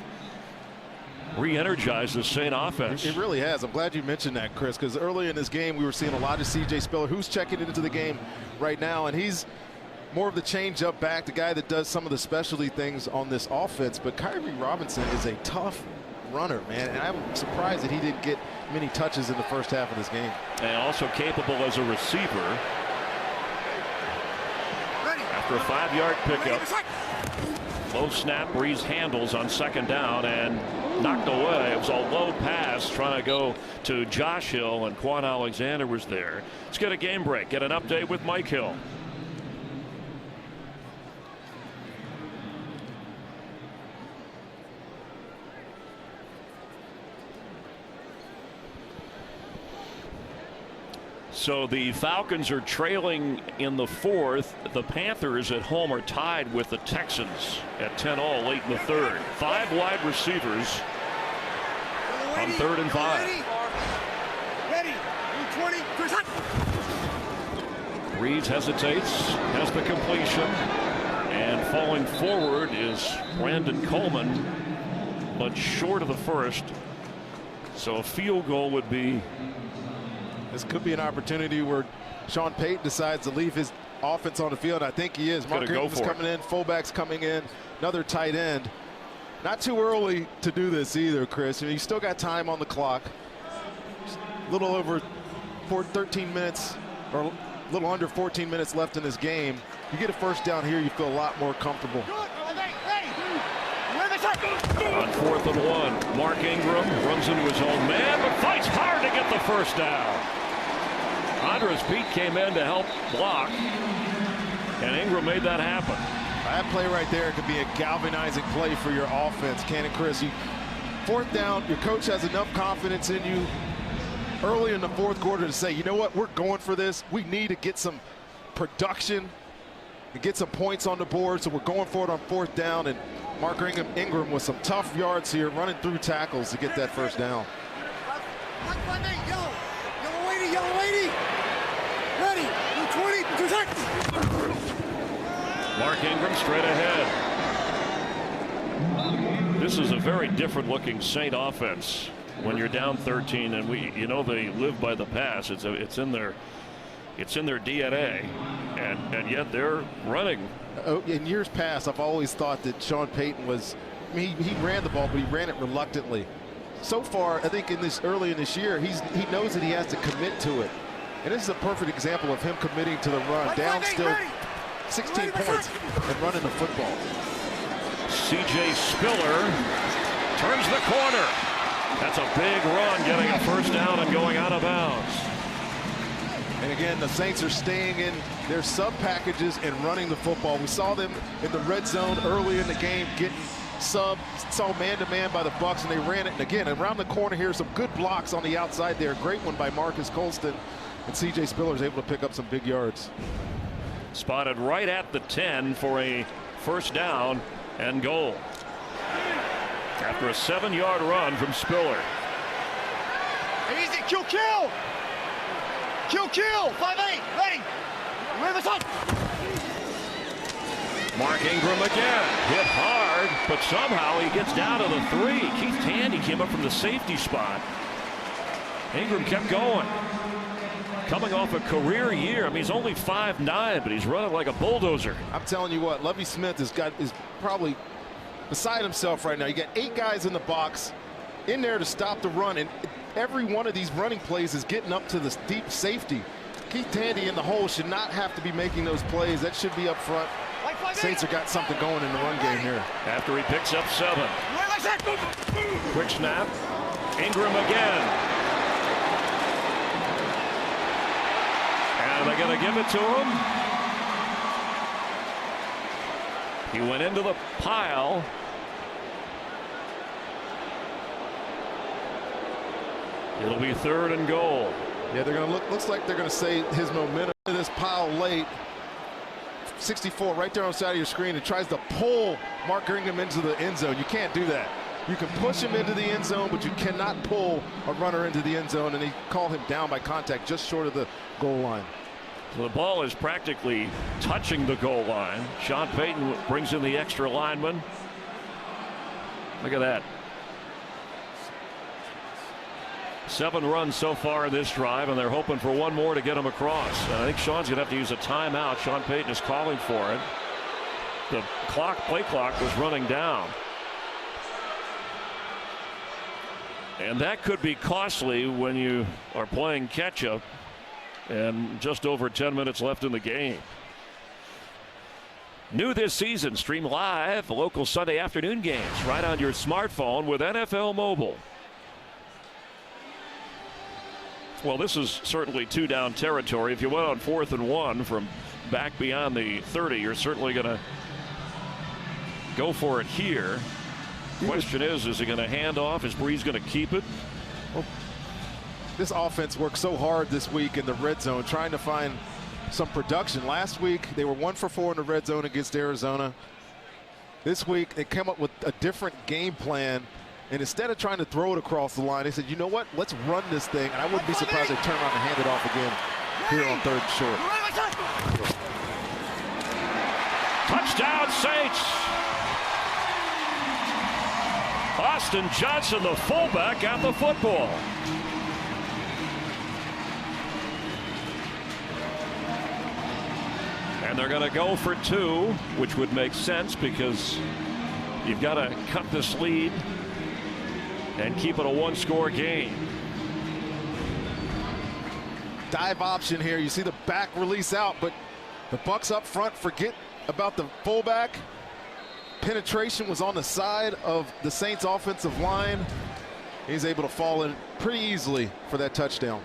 re-energized the Saint offense. It really has. I'm glad you mentioned that, Chris, because early in this game we were seeing a lot of C.J. Spiller, who's checking into the game right now, and he's more of the change-up back, the guy that does some of the specialty things on this offense. But Kyrie Robinson is a tough runner, man, and I'm surprised that he didn't get many touches in the first half of this game. And also capable as a receiver. After a 5-yard pickup, low snap, Breeze handles on second down and knocked away. It was a low pass trying to go to Josh Hill, and Quan Alexander was there. Let's get a game break, get an update with Mike Hill. So the Falcons are trailing in the fourth. The Panthers at home are tied with the Texans at 10-all late in the third. 5 wide receivers on 3rd and 5. Ready? 20. Reeves hesitates, has the completion, and falling forward is Brandon Coleman, but short of the first. So a field goal would be. This could be an opportunity where Sean Payton decides to leave his offense on the field. I think he is. Mark Ingram's coming in, fullbacks coming in, another tight end. Not too early to do this either, Chris. You still got time on the clock. A little over 13 minutes, or a little under 14 minutes left in this game. You get a first down here, you feel a lot more comfortable. On 4th and 1, Mark Ingram runs into his own man, but fights hard to get the first down. Andres Pete came in to help block, and Ingram made that happen. That play right there could be a galvanizing play for your offense, can it, Chris? 4th down, your coach has enough confidence in you early in the fourth quarter to say, you know what, we're going for this. We need to get some production and get some points on the board, so we're going for it on 4th down. And Mark Ingram with some tough yards here, running through tackles to get that first down. Yellow lady. Ready? 20. Mark Ingram straight ahead. This is a very different looking Saint offense when you're down 13, and they live by the pass. It's in their DNA, and yet they're running. In years past, I've always thought that Sean Payton was, he ran the ball, but he ran it reluctantly. So far, I think early in this year, he knows that he has to commit to it. And this is a perfect example of him committing to the run. Down still 16 points and running the football. C.J. Spiller turns the corner. That's a big run, getting a first down and going out of bounds. And again, the Saints are staying in their sub packages and running the football. We saw them in the red zone early in the game getting saw man-to-man by the Bucs, and they ran it. And again, around the corner here, some good blocks on the outside there. Great one by Marcus Colston, and C.J. Spiller is able to pick up some big yards. Spotted right at the 10 for a first down and goal. After a 7-yard run from Spiller. Easy, kill. 5-8, ready. Wherever it's on. Mark Ingram again, hit hard, but somehow he gets down to the 3. Keith Tandy came up from the safety spot. Ingram kept going. Coming off a career year. I mean, he's only 5'9", but he's running like a bulldozer. I'm telling you what, Lovie Smith is probably beside himself right now. You got 8 guys in the box in there to stop the run, and every one of these running plays is getting up to the deep safety. Keith Tandy in the hole should not have to be making those plays. That should be up front. Saints have got something going in the run game here. After he picks up 7. Quick snap. Ingram again. And they're going to give it to him. He went into the pile. It'll be 3rd and goal. Yeah, they're going to looks like they're going to say his momentum to this pile late. 64 right there on the side of your screen, and tries to pull Mark Ingram into the end zone. You can't do that. You can push him into the end zone, but you cannot pull a runner into the end zone, and he called him down by contact just short of the goal line. So the ball is practically touching the goal line. Sean Payton brings in the extra lineman. Look at that. 7 runs so far in this drive, and they're hoping for one more to get them across. And I think Sean's going to have to use a timeout. Sean Payton is calling for it. The play clock was running down. And that could be costly when you are playing catch-up and just over 10 minutes left in the game. New this season, stream live local Sunday afternoon games right on your smartphone with NFL Mobile. Well, this is certainly 2-down territory. If you went on 4th and 1 from back beyond the 30, you're certainly going to go for it here. Question is he going to hand off? Is Breeze going to keep it? Well, this offense worked so hard this week in the red zone, trying to find some production. Last week, they were 1 for 4 in the red zone against Arizona. This week, they came up with a different game plan. And instead of trying to throw it across the line, they said, you know what, let's run this thing. And I wouldn't be surprised if they turn around and hand it off again here on 3rd and short. Touchdown, Saints. Austin Johnson, the fullback, got the football. And they're going to go for 2, which would make sense because you've got to cut this lead and keep it a 1-score game. Dive option here. You see the back release out, but the Bucs up front forget about the fullback. Penetration was on the side of the Saints offensive line. He's able to fall in pretty easily for that touchdown.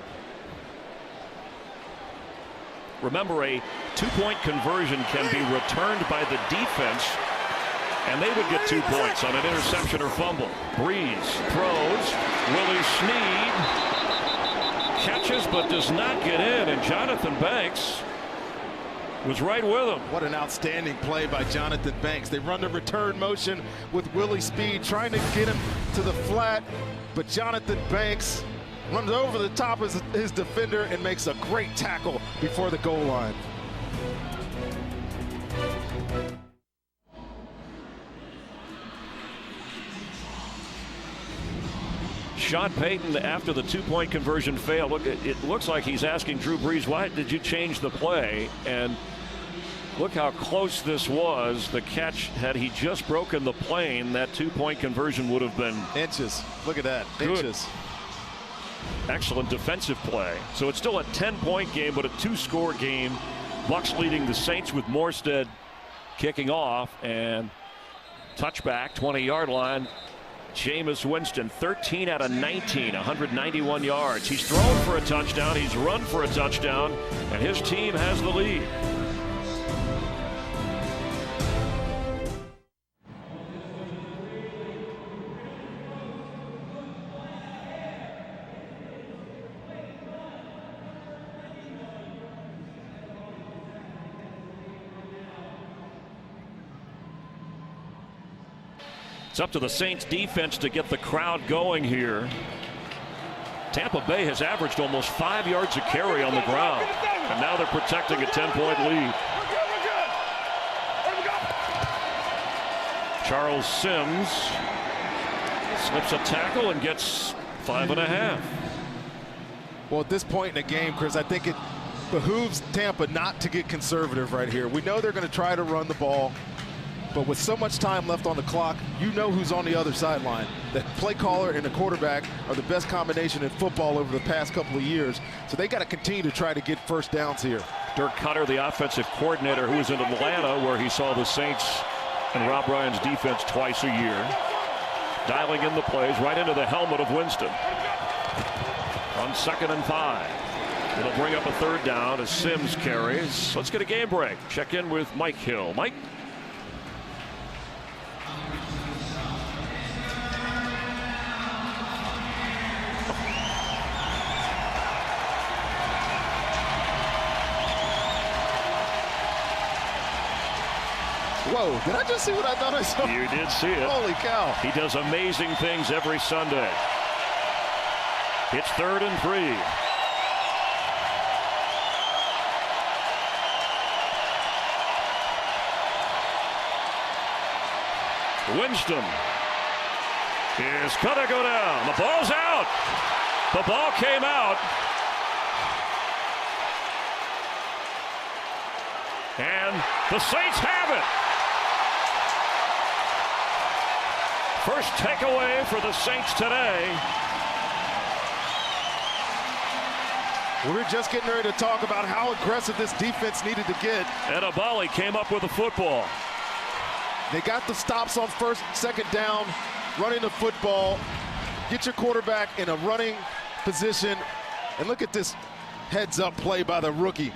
Remember, a 2-point conversion can be returned by the defense, and they would get 2 points on an interception or fumble. Breeze throws. Willie Snead catches but does not get in, and Jonathan Banks was right with him. What an outstanding play by Jonathan Banks. They run the return motion with Willie Snead trying to get him to the flat, but Jonathan Banks runs over the top of his defender and makes a great tackle before the goal line. Sean Payton, after the 2-point conversion fail, look, it looks like he's asking Drew Brees, why did you change the play? And look how close this was. The catch, had he just broken the plane, that 2-point conversion would have been inches. Look at that, good. Inches. Excellent defensive play. So it's still a 10-point game, but a 2-score game. Bucs leading the Saints with Morstead kicking off, and touchback, 20-yard line. Jameis Winston, 13 out of 19, 191 yards. He's thrown for a touchdown, he's run for a touchdown, and his team has the lead. It's up to the Saints defense to get the crowd going here. Tampa Bay has averaged almost 5 yards a carry on the ground, and now they're protecting a 10-point lead. Charles Sims slips a tackle and gets 5.5. Well, at this point in the game, Chris, I think it behooves Tampa not to get conservative right here. We know they're going to try to run the ball, but with so much time left on the clock, you know who's on the other sideline. The play caller and the quarterback are the best combination in football over the past couple of years, so they got to continue to try to get first downs here. Dirk Cutter, the offensive coordinator, who was in Atlanta, where he saw the Saints and Rob Ryan's defense twice a year, dialing in the plays right into the helmet of Winston. On 2nd and 5. It'll bring up a 3rd down as Sims carries. Let's get a game break. Check in with Mike Hill. Mike? Whoa, did I just see what I thought I saw? You did see it. Holy cow. He does amazing things every Sunday. It's 3rd and 3. Winston is gonna go down. The ball's out. The ball came out. And the Saints have it. First takeaway for the Saints today. We were just getting ready to talk about how aggressive this defense needed to get. And Abali came up with the football. They got the stops on 1st, 2nd down, running the football. Get your quarterback in a running position. And look at this heads-up play by the rookie.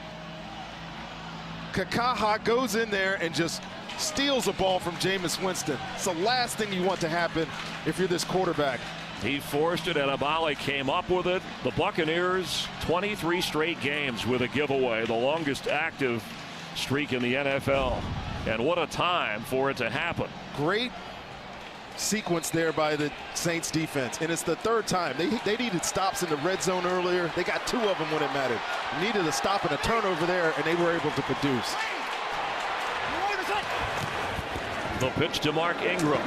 Kakaha goes in there and just steals a ball from Jameis Winston. It's the last thing you want to happen if you're this quarterback. He forced it, and Abali came up with it. The Buccaneers, 23 straight games with a giveaway, the longest active streak in the NFL. And what a time for it to happen. Great sequence there by the Saints defense, and it's the 3rd time. They needed stops in the red zone earlier. They got 2 of them when it mattered. Needed a stop and a turnover there, and they were able to produce. The pitch to Mark Ingram.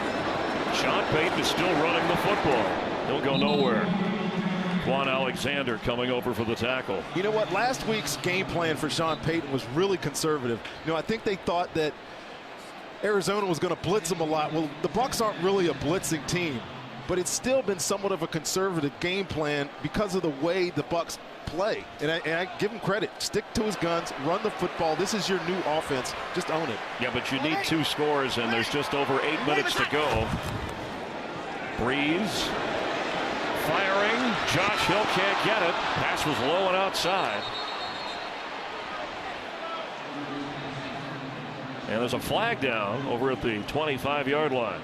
Sean Payton is still running the football. He'll go nowhere. Quan Alexander coming over for the tackle. You know what? Last week's game plan for Sean Payton was really conservative. You know, I think they thought that Arizona was going to blitz them a lot. Well, the Bucs aren't really a blitzing team, but it's still been somewhat of a conservative game plan because of the way the Bucs play. And I give him credit. Stick to his guns, run the football. This is your new offense. Just own it. Yeah, but you need 2 scores, and there's just over 8 minutes to go. Breeze firing. Josh Hill can't get it. Pass was low and outside. And there's a flag down over at the 25-yard line.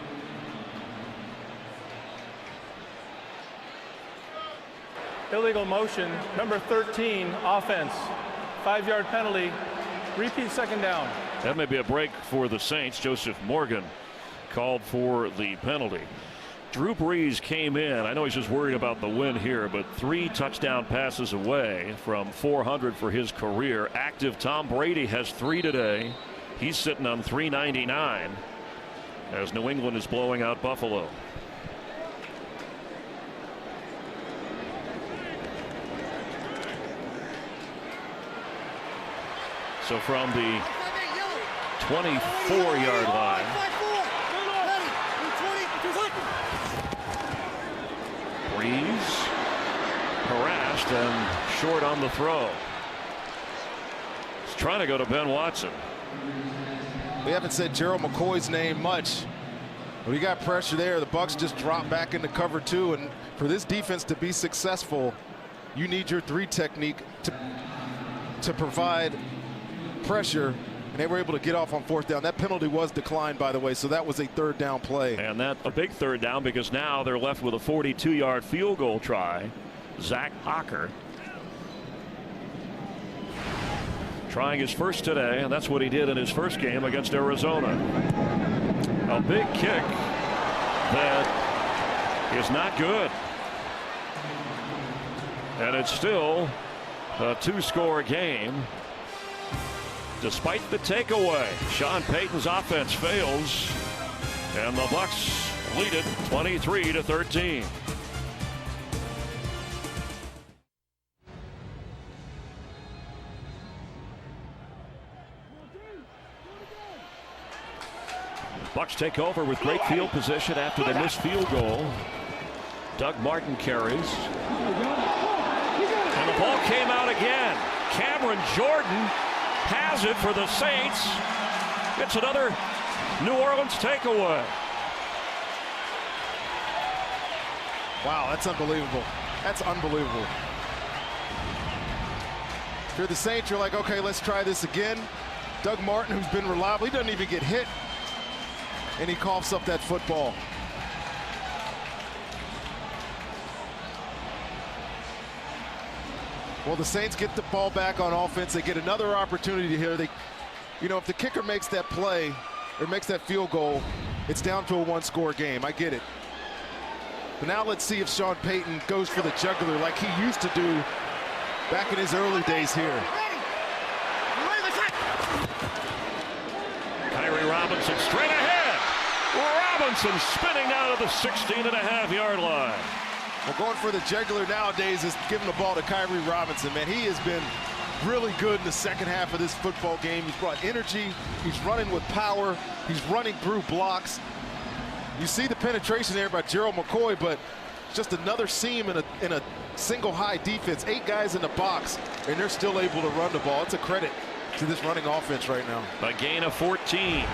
Illegal motion, number 13, offense. 5-yard penalty, repeat 2nd down. That may be a break for the Saints. Joseph Morgan called for the penalty. Drew Brees came in. I know he's just worried about the win here, but 3 touchdown passes away from 400 for his career. Active Tom Brady has 3 today. He's sitting on 399 as New England is blowing out Buffalo. So from the 24-yard line, Breeze harassed and short on the throw. He's trying to go to Ben Watson. We haven't said Gerald McCoy's name much. We got pressure there. The Bucs just dropped back into cover 2, and for this defense to be successful, you need your 3 technique to provide pressure, and they were able to get off on 4th down. That penalty was declined, by the way, so that was a 3rd down play. And that a big 3rd down because now they're left with a 42-yard field goal try. Zach Hocker trying his first today, and that's what he did in his first game against Arizona. A big kick that is not good. And it's still a 2-score game. Despite the takeaway, Sean Payton's offense fails, and the Bucs lead it 23-13. Bucs take over with great field position after the missed field goal. Doug Martin carries. And the ball came out again. Cameron Jordan has it for the Saints. It's another New Orleans takeaway. Wow, that's unbelievable. That's unbelievable. If you're the Saints, you're like, okay, let's try this again. Doug Martin, who's been reliable, he doesn't even get hit. And he coughs up that football. Well, the Saints get the ball back on offense. They get another opportunity here. If the kicker makes that play or makes that field goal, it's down to a 1-score game. I get it. But now let's see if Sean Payton goes for the jugular like he used to do back in his early days here. Kyrie Robinson straight ahead. Robinson spinning out of the 16.5-yard line. Well, going for the jugular nowadays is giving the ball to Kyrie Robinson, man. He has been really good in the second half of this football game. He's brought energy. He's running with power. He's running through blocks. You see the penetration there by Gerald McCoy, but just another seam in a single high defense. 8 guys in the box, and they're still able to run the ball. It's a credit to this running offense right now. A gain of 14.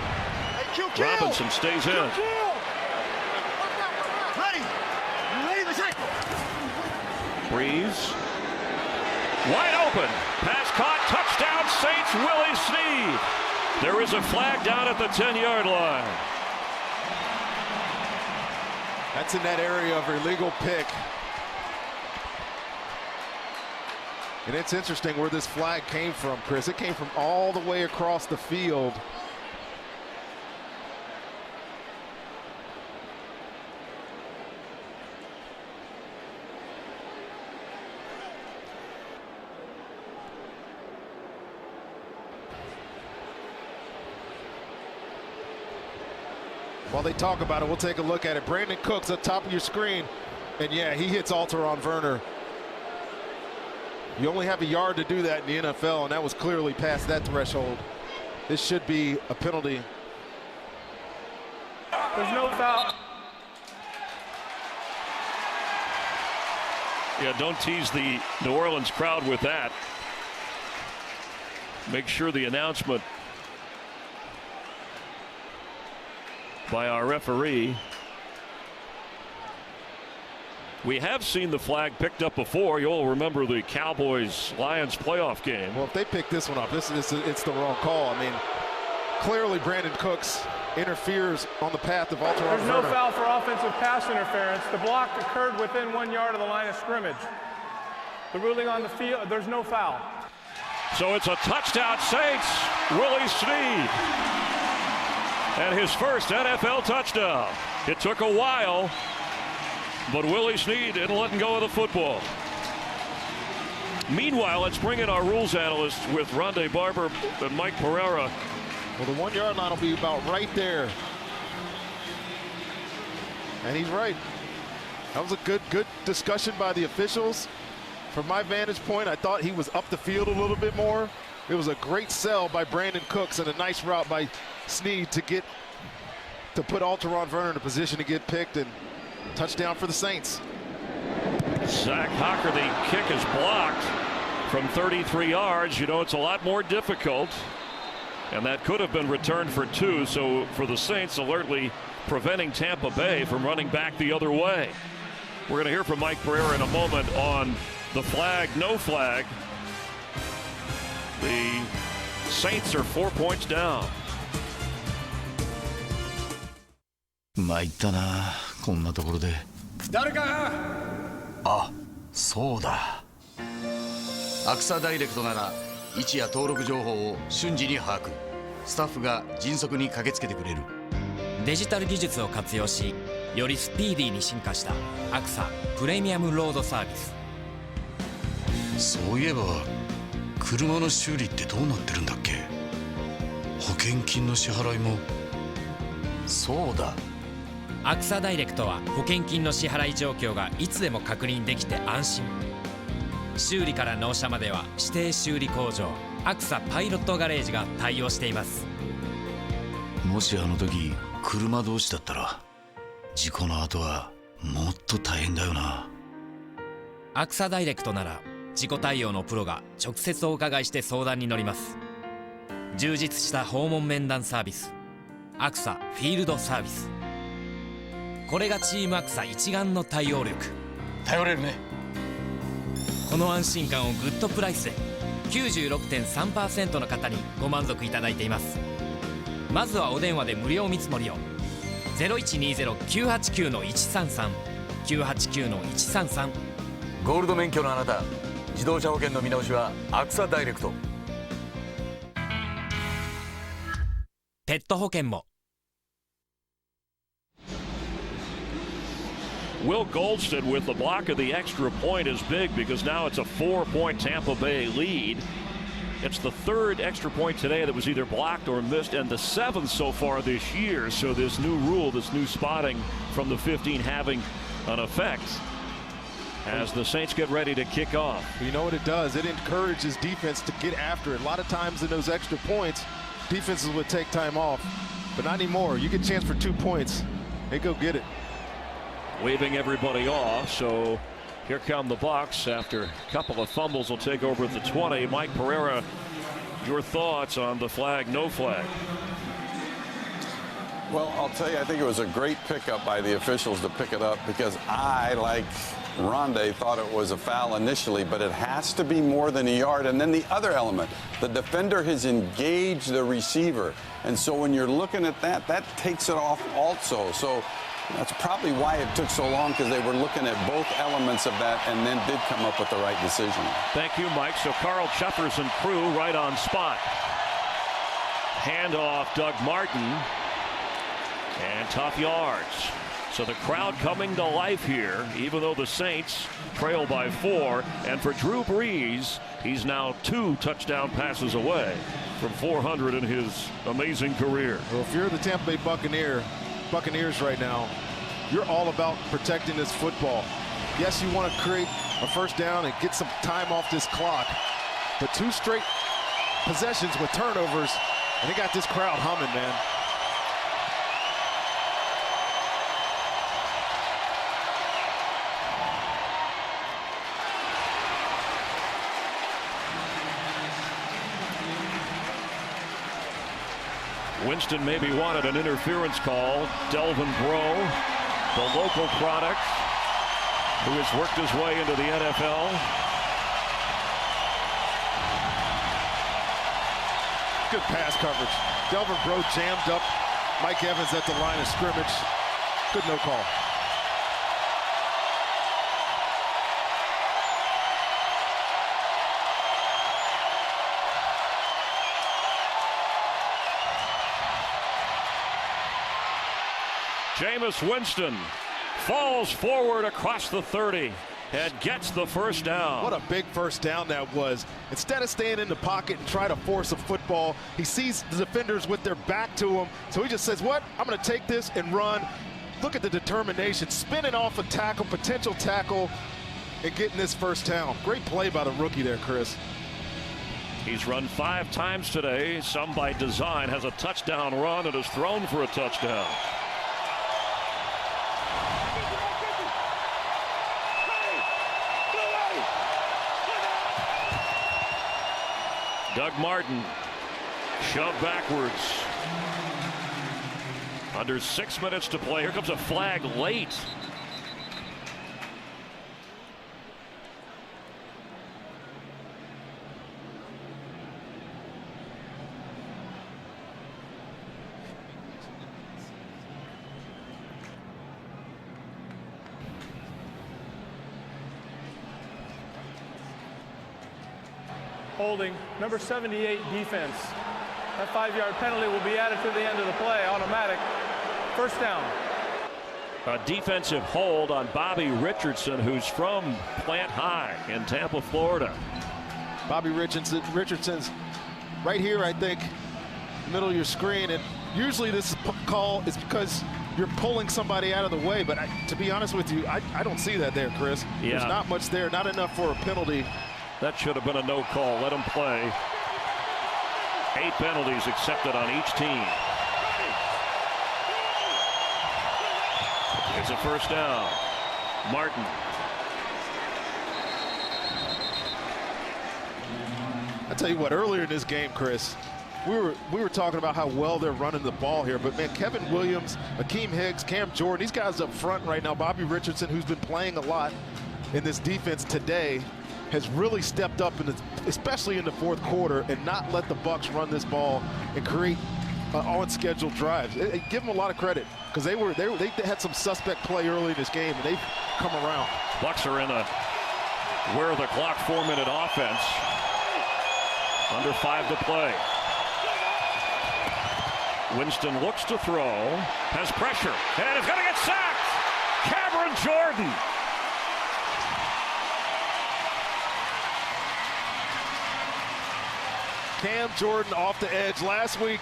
Robinson stays in. Breeze. Wide open. Pass caught. Touchdown Saints. Willie Snead. There is a flag down at the 10-yard line. That's in that area of illegal pick. And it's interesting where this flag came from, Chris. It came from all the way across the field. While they talk about it, we'll take a look at it. Brandon Cooks at top of your screen. And yeah, he hits Alteron Werner. You only have a yard to do that in the NFL, and that was clearly past that threshold. This should be a penalty. There's no foul. Yeah, don't tease the New Orleans crowd with that. Make sure the announcement by our referee. We have seen the flag picked up before. You'll remember the Cowboys-Lions playoff game. Well, if they pick this one up, it's the wrong call. I mean, clearly Brandon Cooks interferes on the path of Alteron Werner. There's no foul for offensive pass interference. The block occurred within 1 yard of the line of scrimmage. The ruling on the field, there's no foul. So it's a touchdown Saints. Willie Snead. And his first NFL touchdown. It took a while, but Willie Snead didn't let him go of the football. Meanwhile, let's bring in our rules analysts with Rondé Barber and Mike Pereira. Well, the 1 yard line will be about right there. And he's right. That was a good discussion by the officials. From my vantage point, I thought he was up the field a little bit more. It was a great sell by Brandon Cooks and a nice route by Snead to put Alteron Werner in a position to get picked, and touchdown for the Saints. Zach Hocker, the kick is blocked from 33 yards. You know, it's a lot more difficult, and that could have been returned for 2. So for the Saints, alertly preventing Tampa Bay from running back the other way. We're going to hear from Mike Pereira in a moment on the flag, no flag. The Saints are 4 points down. 参ったな、こんなところで。誰か。あ、そうだ。アクサダイレクトなら位置や登録情報を瞬時に把握。スタッフが迅速に駆けつけてくれる。デジタル技術を活用しよりスピーディーに進化したアクサプレミアムロードサービス。そういえば車の修理ってどうなってるんだっけ？保険金の支払いも。そうだ、アクサダイレクトは保険金の支払い状況がいつでも確認できて安心。修理から納車までは指定修理工場アクサパイロットガレージが対応しています。もしあの時車同士だったら事故の後はもっと大変だよな。アクサダイレクトなら事故対応のプロが直接お伺いして相談に乗ります。充実した訪問面談サービスアクサフィールドサービス。これがチームアクサ一丸の対応力。頼れるね。この安心感をグッドプライスで 96.3% の方にご満足いただいています。まずはお電話で無料見積もりを。 0120-989-133 989-133。ゴールド免許のあなた、自動車保険の見直しはアクサダイレクト。ペット保険も。Will Goldston with the block of the extra point is big because now it's a 4-point Tampa Bay lead. It's the third extra point today that was either blocked or missed, and the seventh so far this year. So this new rule, this new spotting from the 15 having an effect as the Saints get ready to kick off. You know what it does? It encourages defense to get after it. A lot of times in those extra points, defenses would take time off, but not anymore. You get a chance for 2 points, they go get it. Waving everybody off, so here come the Bucs after a couple of fumbles. Will take over at the 20. Mike Pereira, your thoughts on the flag, no flag? Well, I'll tell you, I think it was a great pickup by the officials to pick it up because I, like Rondé, thought it was a foul initially, but it has to be more than a yard. And then the other element, the defender has engaged the receiver. And so when you're looking at that, that takes it off also. So that's probably why it took so long, because they were looking at both elements of that and then did come up with the right decision. Thank you, Mike. So Carl Chuffers and crew right on spot. Handoff, Doug Martin. And tough yards. So the crowd coming to life here, even though the Saints trail by 4. And for Drew Brees, he's now 2 touchdown passes away from 400 in his amazing career. Well, if you're the Tampa Bay Buccaneers right now, you're all about protecting this football. Yes, you want to create a first down and get some time off this clock, but 2 straight possessions with turnovers, and they got this crowd humming, man. Winston maybe wanted an interference call. Delvin Breaux, the local product, who has worked his way into the NFL. Good pass coverage. Delvin Breaux jammed up Mike Evans at the line of scrimmage. Good no call. Jameis Winston falls forward across the 30 and gets the first down. What a big first down that was. Instead of staying in the pocket and try to force a football, he sees the defenders with their back to him. So he just says, what? I'm going to take this and run. Look at the determination, spinning off a tackle, potential tackle, and getting this first down. Great play by the rookie there, Chris. He's run 5 times today, some by design, has a touchdown run and has thrown for a touchdown. Doug Martin shoved backwards. Under 6 minutes to play. Here comes a flag late. Holding, number 78 defense. That 5-yard penalty will be added to the end of the play, automatic. First down. A defensive hold on Bobby Richardson, who's from Plant High in Tampa, Florida. Bobby Richardson's right here, I think, middle of your screen. And usually this call is because you're pulling somebody out of the way. But to be honest with you, I don't see that there, Chris. Yeah. There's not much there, not enough for a penalty. That should have been a no call. Let him play. 8 penalties accepted on each team. It's a first down. Martin. I tell you what, earlier in this game, Chris, we were talking about how well they're running the ball here, but man, Kevin Williams, Akeem Hicks, Cam Jordan, these guys up front right now, Bobby Richardson, who's been playing a lot in this defense today, has really stepped up, especially in the fourth quarter, and not let the Bucs run this ball and create on-schedule drives. Give them a lot of credit because they had some suspect play early in this game, and they've come around. Bucs are in a wear the clock 4-minute offense. Under 5 to play. Winston looks to throw, has pressure, and is going to get sacked. Cameron Jordan. Cam Jordan off the edge. Last week,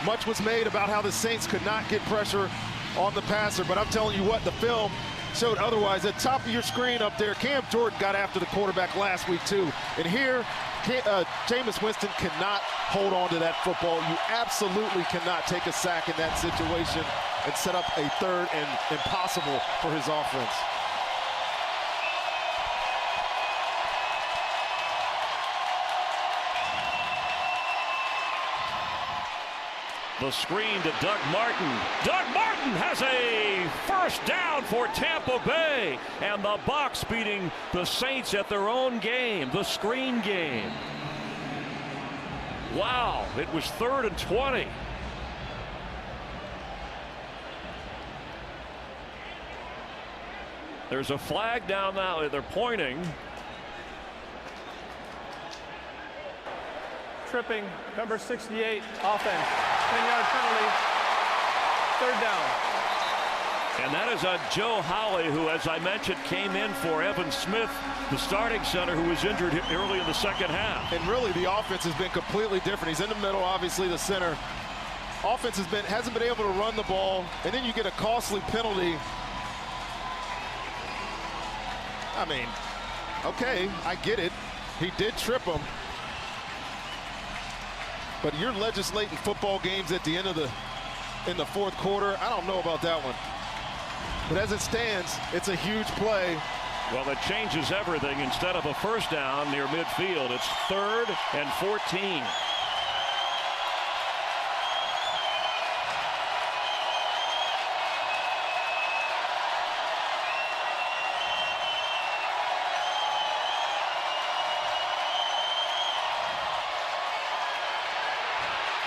much was made about how the Saints could not get pressure on the passer, but I'm telling you what, the film showed otherwise. At top of your screen up there, Cam Jordan got after the quarterback last week too. And here, Jameis Winston cannot hold on to that football. You absolutely cannot take a sack in that situation and set up a third and impossible for his offense. The screen to Doug Martin. Doug Martin has a first down for Tampa Bay. And the Bucs beating the Saints at their own game, the screen game. Wow, it was 3rd and 20. There's a flag down now. They're pointing. Tripping, number 68, offense. 10-yard penalty, 3rd down. And that is on Joe Hawley, who, as I mentioned, came in for Evan Smith, the starting center, who was injured early in the second half. And really, the offense has been completely different. He's in the middle, obviously, the center. Offense hasn't been able to run the ball, and then you get a costly penalty. I mean, okay, I get it. He did trip him. But you're legislating football games at the end of in the fourth quarter. I don't know about that one. But as it stands, it's a huge play. Well, it changes everything. Instead of a first down near midfield, it's 3rd and 14.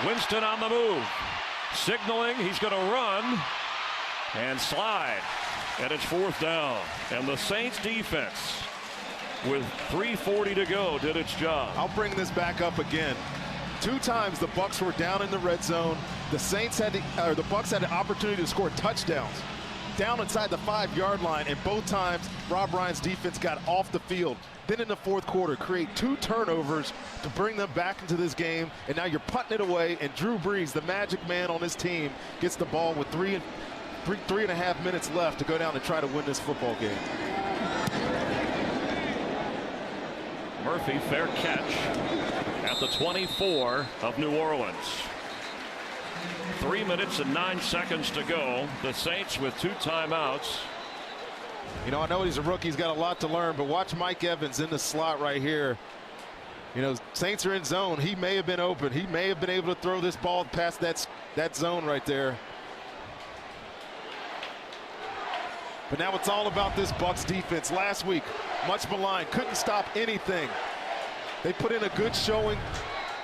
Winston on the move, signaling he's going to run and slide, and it's 4th down. And the Saints defense, with 3:40 to go, did its job. I'll bring this back up again. 2 times the Bucs were down in the red zone. The Bucs had the opportunity to score touchdowns down inside the 5-yard line, and both times Rob Ryan's defense got off the field. Then in the fourth quarter, create 2 turnovers to bring them back into this game, and now you're putting it away, and Drew Brees, the magic man on his team, gets the ball with 3.5 minutes left to go down and try to win this football game. Murphy, fair catch at the 24 of New Orleans. 3 minutes and 9 seconds to go. The Saints with 2 timeouts. You know, I know he's a rookie. He's got a lot to learn, but watch Mike Evans in the slot right here. You know, Saints are in zone. He may have been open. He may have been able to throw this ball past that zone right there. But now it's all about this Bucs defense. Last week, much maligned, couldn't stop anything. They put in a good showing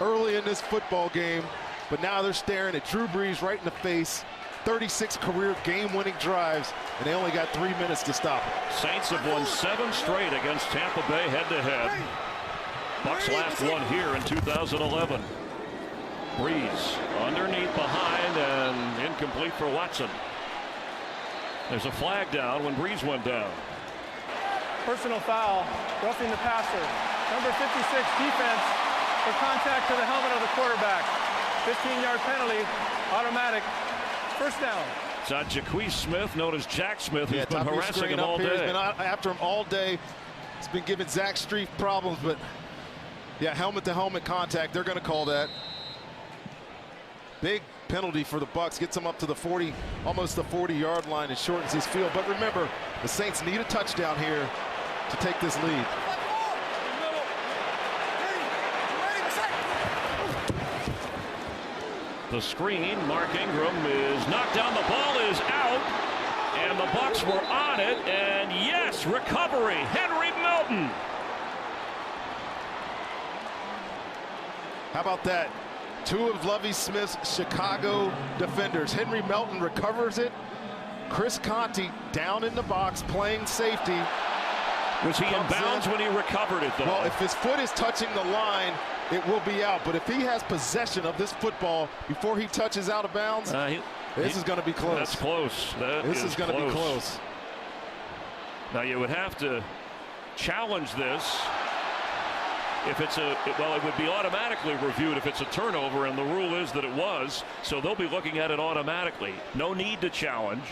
early in this football game, but now they're staring at Drew Brees right in the face. 36 career game-winning drives, and they only got 3 minutes to stop it. Saints have won 7 straight against Tampa Bay head-to-head. Bucs last one here in 2011. Brees underneath, behind, and incomplete for Watson. There's a flag down when Breeze went down. Personal foul, roughing the passer. Number 56 defense for contact to the helmet of the quarterback. 15-yard penalty, automatic, first down. It's on Jaquez Smith, known as Jack Smith, who's been harassing him all day. He's been after him all day. He's been giving Zach Strief problems, but yeah, helmet-to-helmet contact. They're going to call that. Big penalty for the Bucs. Gets him up to the 40, almost the 40-yard line, and shortens his field. But remember, the Saints need a touchdown here to take this lead. The screen, Mark Ingram is knocked down. The ball is out, and the Bucs were on it. And yes, recovery, Henry Melton. How about that? Two of Lovie Smith's Chicago defenders. Henry Melton recovers it. Chris Conte down in the box playing safety. Was he in bounds when he recovered it, though? Well, if his foot is touching the line, it will be out. But if he has possession of this football before he touches out of bounds, this is going to be close. That's close. This is going to be close. Now, you would have to challenge this. If it's well, it would be automatically reviewed if it's a turnover, and the rule is that it was. So they'll be looking at it automatically. No need to challenge.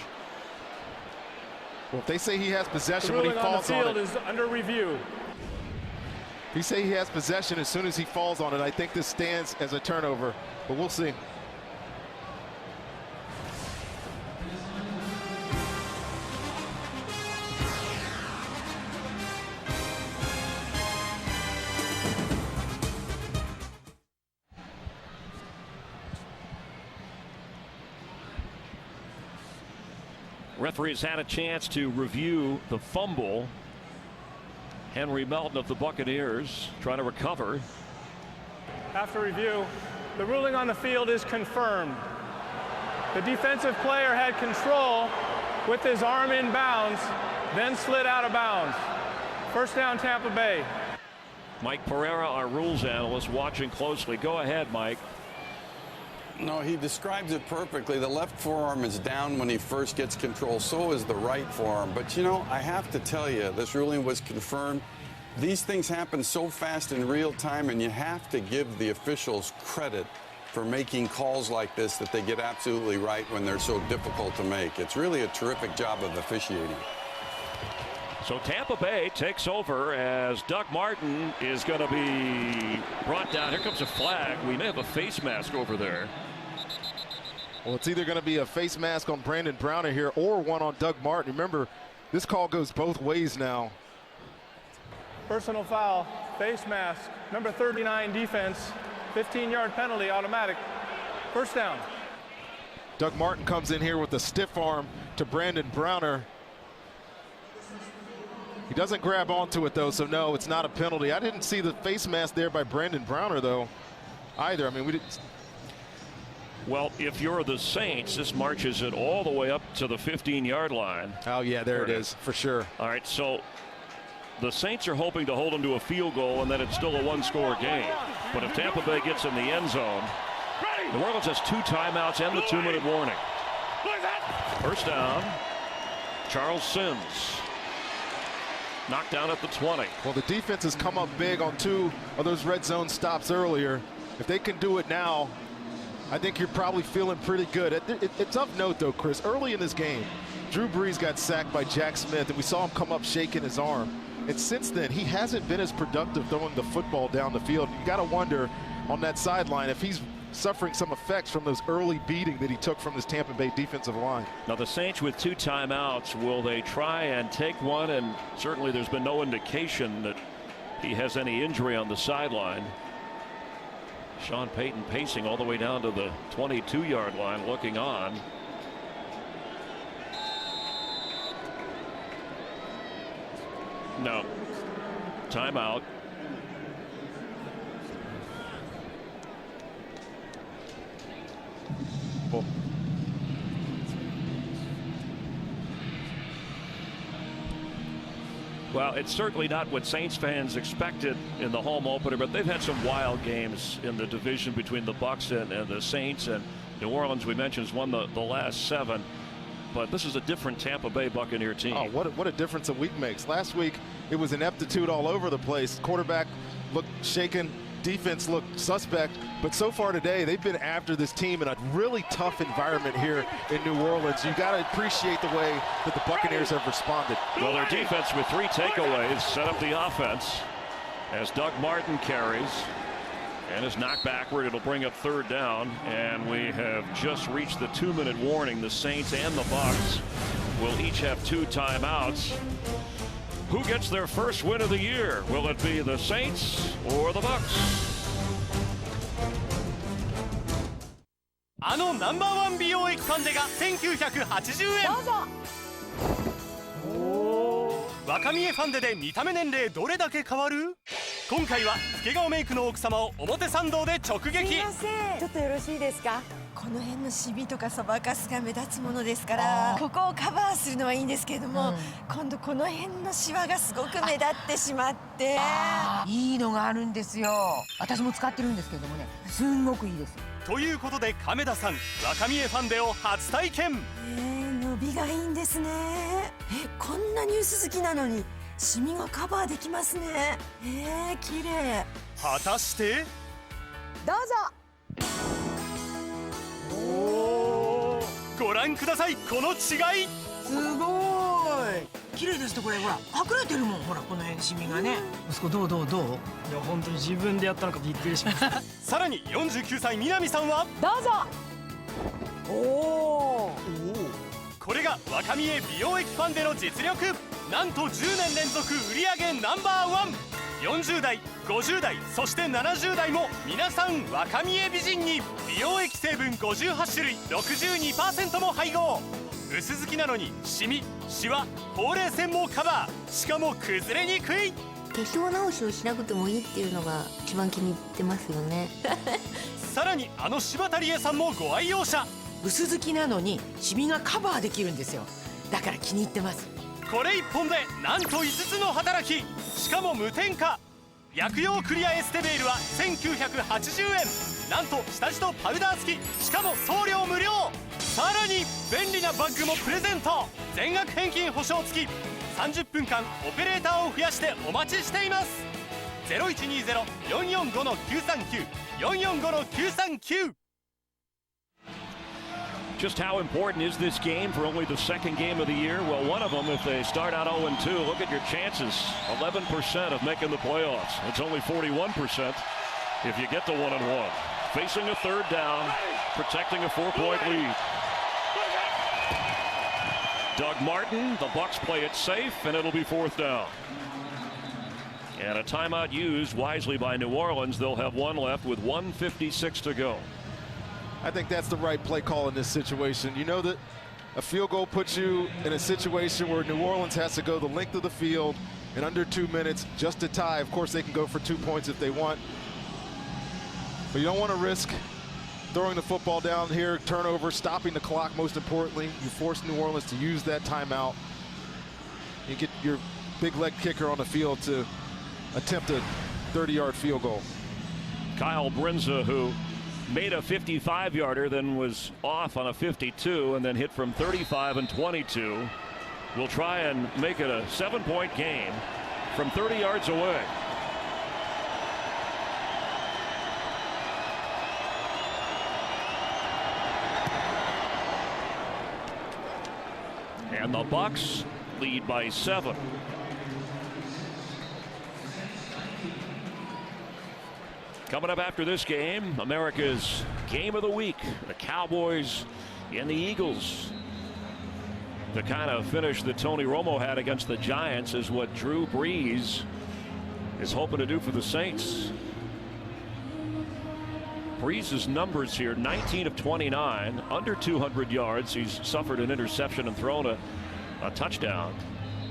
Well, if they say he has possession when he falls on it. The field is under review. If he say he has possession as soon as he falls on it, I think this stands as a turnover, but we'll see. Referees had a chance to review the fumble. Henry Melton of the Buccaneers trying to recover. After review, the ruling on the field is confirmed. The defensive player had control with his arm in bounds, then slid out of bounds. First down, Tampa Bay. Mike Pereira, our rules analyst, watching closely. Go ahead, Mike. No, he describes it perfectly. The left forearm is down when he first gets control. So is the right forearm. But, you know, I have to tell you, this ruling was confirmed. These things happen so fast in real time, and you have to give the officials credit for making calls like this that they get absolutely right when they're so difficult to make. It's really a terrific job of officiating. So Tampa Bay takes over as Doug Martin is going to be brought down. Here comes a flag. We may have a face mask over there. Well, it's either going to be a face mask on Brandon Browner here or one on Doug Martin. Remember, this call goes both ways now. Personal foul, face mask, number 39 defense, 15-yard penalty, automatic. First down. Doug Martin comes in here with a stiff arm to Brandon Browner. He doesn't grab onto it, though, so no, it's not a penalty. I didn't see the face mask there by Brandon Browner, though, either. I mean, we didn't. Well, if you're the Saints, this marches it all the way up to the 15-yard line. Oh, yeah, there it is, for sure. All right, so the Saints are hoping to hold them to a field goal, and then it's still a one-score game. But if Tampa Bay gets in the end zone, New Orleans has 2 timeouts and the 2-minute warning. First down, Charles Sims. Knocked down at the 20. Well, the defense has come up big on 2 of those red zone stops earlier. If they can do it now, I think you're probably feeling pretty good. It's of note, though, Chris, early in this game, Drew Brees got sacked by Jack Smith, and we saw him come up shaking his arm. And since then, he hasn't been as productive throwing the football down the field. You got to wonder on that sideline if he's suffering some effects from those early beating that he took from this Tampa Bay defensive line. Now the Saints with 2 timeouts, will they try and take one? And certainly there's been no indication that he has any injury on the sideline. Sean Payton pacing all the way down to the 22-yard line, looking on. No. Timeout. Well, it's certainly not what Saints fans expected in the home opener, but they've had some wild games in the division between the Bucs and the Saints. And New Orleans, we mentioned, has won the last 7. but this is a different Tampa Bay Buccaneer team. Oh, what a difference a week makes. Last week, it was ineptitude all over the place. Quarterback looked shaken. Defense looked suspect, but so far today, they've been after this team in a really tough environment here in New Orleans. You got to appreciate the way that the Buccaneers have responded. Well, their defense with 3 takeaways set up the offense as Doug Martin carries and is knocked backward. It'll bring up 3rd down, and we have just reached the 2-minute warning. The Saints and the Bucs will each have 2 timeouts. Who gets their first win of the year? Will it be the Saints or the Bucs? あのナンバー1美容液ファンデが1980円。どうぞ。若見えファンデで見た目年齢どれだけ変わる？今回は老け顔メイクの奥様を表参道で直撃。すいません、ちょっとよろしいですか？この辺のシミとかそばかすが目立つものですから、ここをカバーするのはいいんですけれども、今度この辺のシワがすごく目立ってしまって。いいのがあるんですよ。私も使ってるんですけどもね、すんごくいいです。ということで亀田さん、若見えファンデを初体験。伸びがいいんですね。こんなに薄付きなのにシミがカバーできますね。綺麗。果たしてどうぞ。ご覧ください、この違い。すごい綺麗ですと。これほら隠れてるもん。ほらこの辺シミがね。息子どう？いや本当に自分でやったのかびっくりしましたさらに49歳南さんはどうぞ。これが若見え美容液ファンデの実力。なんと10年連続売上ナンバー1。40代、50代、そして70代も皆さん若見え美人に。美容液成分58種類 62% も配合。薄付きなのにシミ、シワ、ほうれい線もカバー。しかも崩れにくい。化粧直しをしなくてもいいっていうのが一番気に入ってますよねさらにあの柴田理恵さんもご愛用者。薄付きなのにシミがカバーできるんですよ。だから気に入ってます。これ1本でなんと5つの働き。しかも無添加。薬用クリアエステベールは1980円。なんと下地とパウダー付き。しかも送料無料。さらに便利なバッグもプレゼント。全額返金保証付き。30分間オペレーターを増やしてお待ちしています。0120-445-939 445-939。 Just how important is this game for only the second game of the year? Well, one of them, if they start out 0-2, look at your chances. 11% of making the playoffs. It's only 41% if you get to 1-1. Facing a 3rd down, protecting a 4-point lead. Doug Martin, the Bucs play it safe, and it'll be 4th down. And a timeout used wisely by New Orleans. They'll have 1 left with 1:56 to go. I think that's the right play call in this situation. You know that a field goal puts you in a situation where New Orleans has to go the length of the field in under 2 minutes just to tie. Of course, they can go for 2 points if they want. But you don't want to risk throwing the football down here, turnover, stopping the clock most importantly. You force New Orleans to use that timeout. You get your big leg kicker on the field to attempt a 30-yard field goal. Kyle Brinza, who made a 55-yarder, then was off on a 52, and then hit from 35 and 22. Will try and make it a 7-point game from 30 yards away. And the Bucs lead by 7. Coming up after this game, America's game of the week, the Cowboys and the Eagles. The kind of finish that Tony Romo had against the Giants is what Drew Brees is hoping to do for the Saints. Brees' numbers here, 19 of 29, under 200 yards. He's suffered an interception and thrown a touchdown,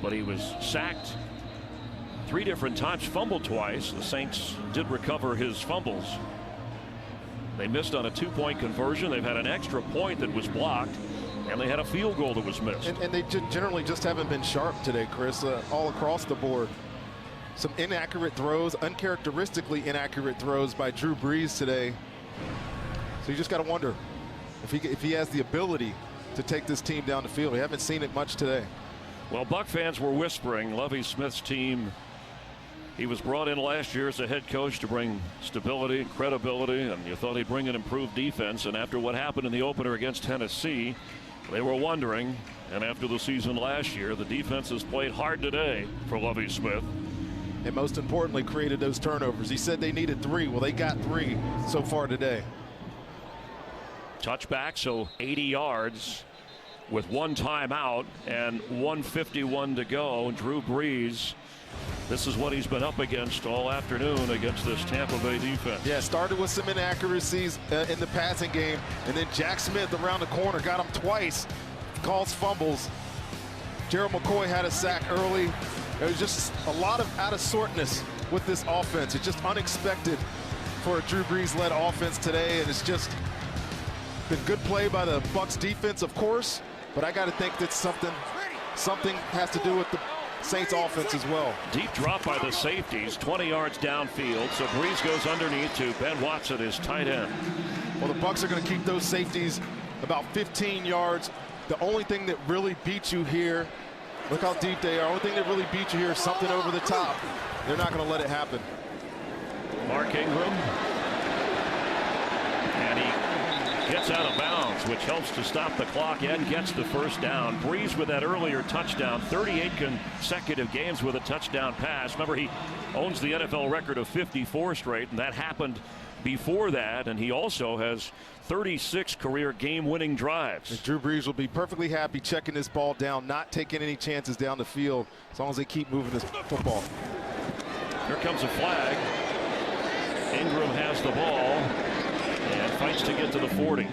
but he was sacked 3 different times, fumbled twice. The Saints did recover his fumbles. They missed on a 2-point conversion. They've had an extra point that was blocked, and they had a field goal that was missed. And they generally just haven't been sharp today, Chris, all across the board. Some inaccurate throws, uncharacteristically inaccurate throws by Drew Brees today. So you just got to wonder if he has the ability to take this team down the field. We haven't seen it much today. Well, Buck fans were whispering Lovie Smith's team. He was brought in last year as a head coach to bring stability and credibility, and you thought he'd bring an improved defense. And after what happened in the opener against Tennessee, they were wondering. And after the season last year, the defense has played hard today for Lovie Smith. And most importantly, created those turnovers. He said they needed 3. Well, they got 3 so far today. Touchback, so 80 yards with 1 timeout and 1:51 to go. Drew Brees, this is what he's been up against all afternoon against this Tampa Bay defense. Yeah, started with some inaccuracies in the passing game, and then Jack Smith around the corner got him twice, calls fumbles. Gerald McCoy had a sack early. There was just a lot of out of sortness with this offense. It's just unexpected for a Drew Brees-led offense today, and it's just been good play by the Bucs defense, of course, but I got to think that something has to do with the Saints offense as well. Deep drop by the safeties, 20 yards downfield, so Brees goes underneath to Ben Watson, his tight end. Well, the Bucs are going to keep those safeties about 15 yards. The only thing that really beats you here, look how deep they are. The only thing that really beats you here is something over the top. They're not going to let it happen. Mark Ingram. And he gets out of bounds, which helps to stop the clock and gets the first down. Brees with that earlier touchdown, 38 consecutive games with a touchdown pass. Remember, he owns the NFL record of 54 straight, and that happened before that, and he also has 36 career game-winning drives. And Drew Brees will be perfectly happy checking this ball down, not taking any chances down the field, as long as they keep moving this football. Here comes a flag. Ingram has the ball and fights to get to the 40.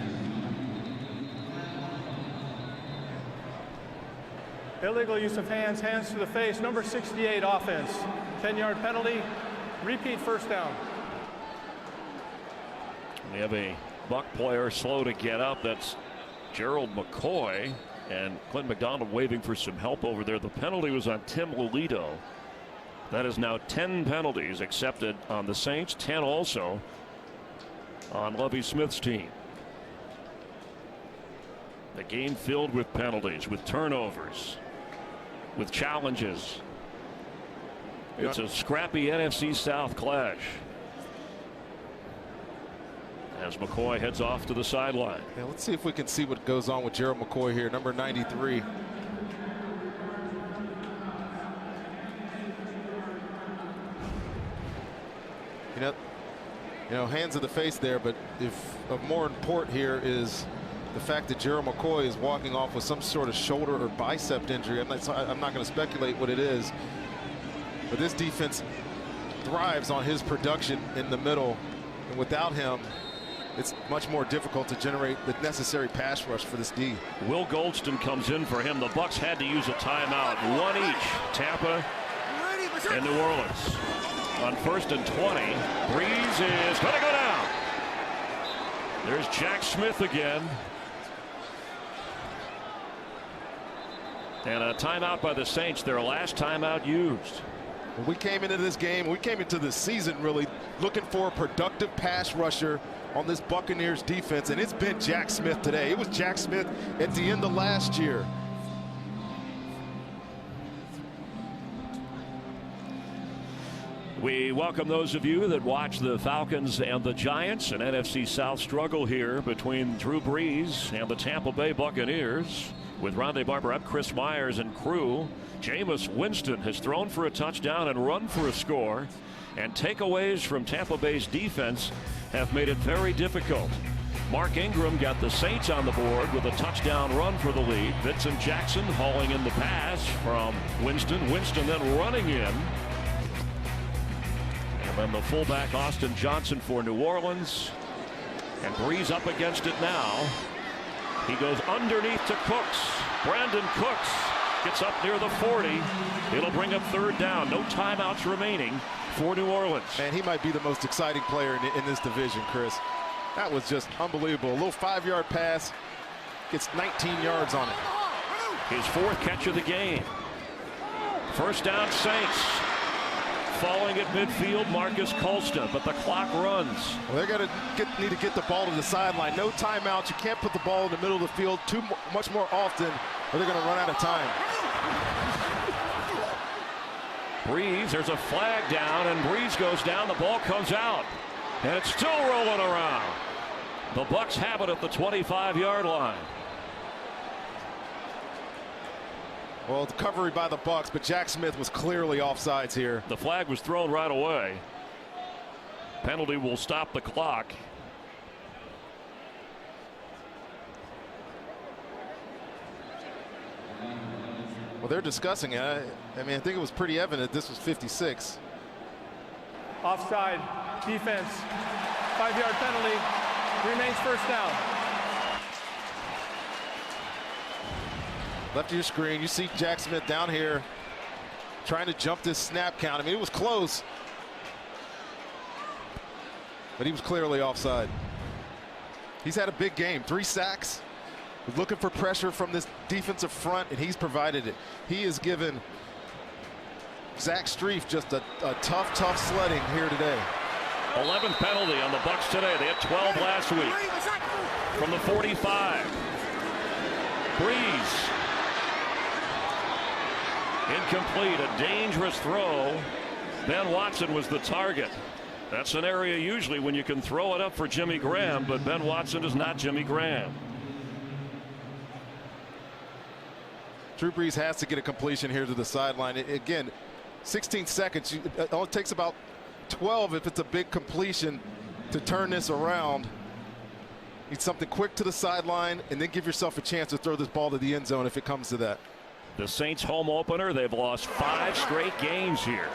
Illegal use of hands, hands to the face, number 68 offense. 10-yard penalty, repeat first down. We have a Buck player slow to get up. That's Gerald McCoy, and Clint McDonald waving for some help over there. The penalty was on Tim Lolito. That is now 10 penalties accepted on the Saints, 10 also on Lovie Smith's team. The game filled with penalties, with turnovers, with challenges. It's a scrappy NFC South clash as McCoy heads off to the sideline. Yeah, let's see if we can see what goes on with Gerald McCoy here, number 93. You know, hands to the face there, but if of more import here is the fact that Gerald McCoy is walking off with some sort of shoulder or bicep injury. I'm not going to speculate what it is, but this defense thrives on his production in the middle, and without him, it's much more difficult to generate the necessary pass rush for this D. Will Goldston comes in for him. The Bucs had to use a timeout, one each. Tampa and New Orleans. On 1st and 20, Brees is going to go down. There's Jack Smith again. And a timeout by the Saints, their last timeout used. When we came into this game, we came into the season really looking for a productive pass rusher on this Buccaneers defense, and it's been Jack Smith today. It was Jack Smith at the end of last year. We welcome those of you that watch the Falcons and the Giants. An NFC South struggle here between Drew Brees and the Tampa Bay Buccaneers. With Rondé Barber up, Chris Myers and crew. Jameis Winston has thrown for a touchdown and run for a score. And takeaways from Tampa Bay's defense have made it very difficult. Mark Ingram got the Saints on the board with a touchdown run for the lead. Vincent Jackson hauling in the pass from Winston. Winston then running in. And then the fullback Austin Johnson for New Orleans. And Brees up against it now. He goes underneath to Cooks. Brandon Cooks gets up near the 40. It'll bring up 3rd down. No timeouts remaining for New Orleans. And he might be the most exciting player in this division, Chris. That was just unbelievable. A little 5-yard pass. Gets 19 yards on it. His 4th catch of the game. First down Saints. falling at midfield, Marcus Colston, but the clock runs. Well, they're going to need to get the ball to the sideline. No timeouts. You can't put the ball in the middle of the field too much more often, or they're going to run out of time. Breeze, there's a flag down, and Breeze goes down. The ball comes out, and it's still rolling around. The Bucs have it at the 25-yard line. Well, the recovery by the Bucs, but Jack Smith was clearly offsides here. The flag was thrown right away. Penalty will stop the clock. Well, they're discussing it. I mean, I think it was pretty evident this was 56. Offside, defense, 5-yard penalty, remains first down. Left of your screen, you see Jack Smith down here trying to jump this snap count. I mean, it was close, but he was clearly offside. He's had a big game, 3 sacks. Looking for pressure from this defensive front, and he's provided it. He has given Zach Strief just a tough sledding here today. 11th penalty on the Bucs today. They had 12 last week. From the 45. Breeze. Incomplete. A dangerous throw. Ben Watson was the target. That's an area usually when you can throw it up for Jimmy Graham, but Ben Watson is not Jimmy Graham. Drew Brees has to get a completion here to the sideline. Again, 16 seconds. It only takes about 12 if it's a big completion to turn this around. Need something quick to the sideline, and then give yourself a chance to throw this ball to the end zone if it comes to that. The Saints home opener. They've lost 5 straight games here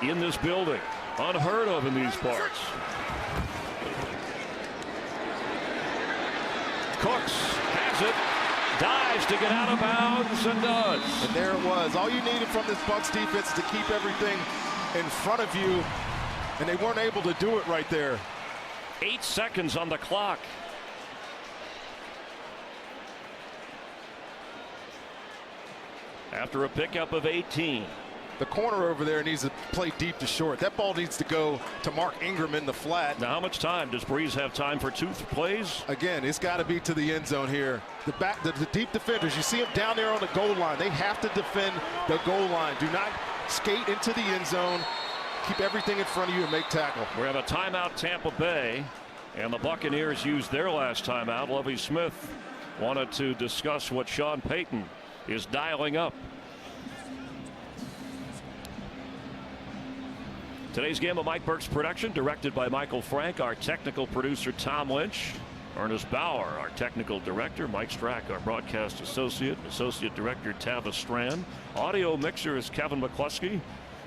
in this building. Unheard of in these parts. Cooks has it. Dives to get out of bounds and does. And there it was. All you needed from this Bucs defense is to keep everything in front of you, and they weren't able to do it right there. 8 seconds on the clock. After a pickup of 18. The corner over there needs to play deep to short. That ball needs to go to Mark Ingram in the flat. Now, how much time does Breeze have? Time for 2 plays? Again, it's got to be to the end zone here. The deep defenders, you see them down there on the goal line. They have to defend the goal line. Do not skate into the end zone. Keep everything in front of you and make tackle. We have a timeout, Tampa Bay, and the Buccaneers used their last timeout. Lovie Smith wanted to discuss what Sean Payton is dialing up. Today's game of Mike Burke's production, directed by Michael Frank, our technical producer Tom Lynch, Ernest Bauer, our technical director, Mike Strack, our broadcast associate director Tavis Strand. Audio mixer is Kevin McCluskey.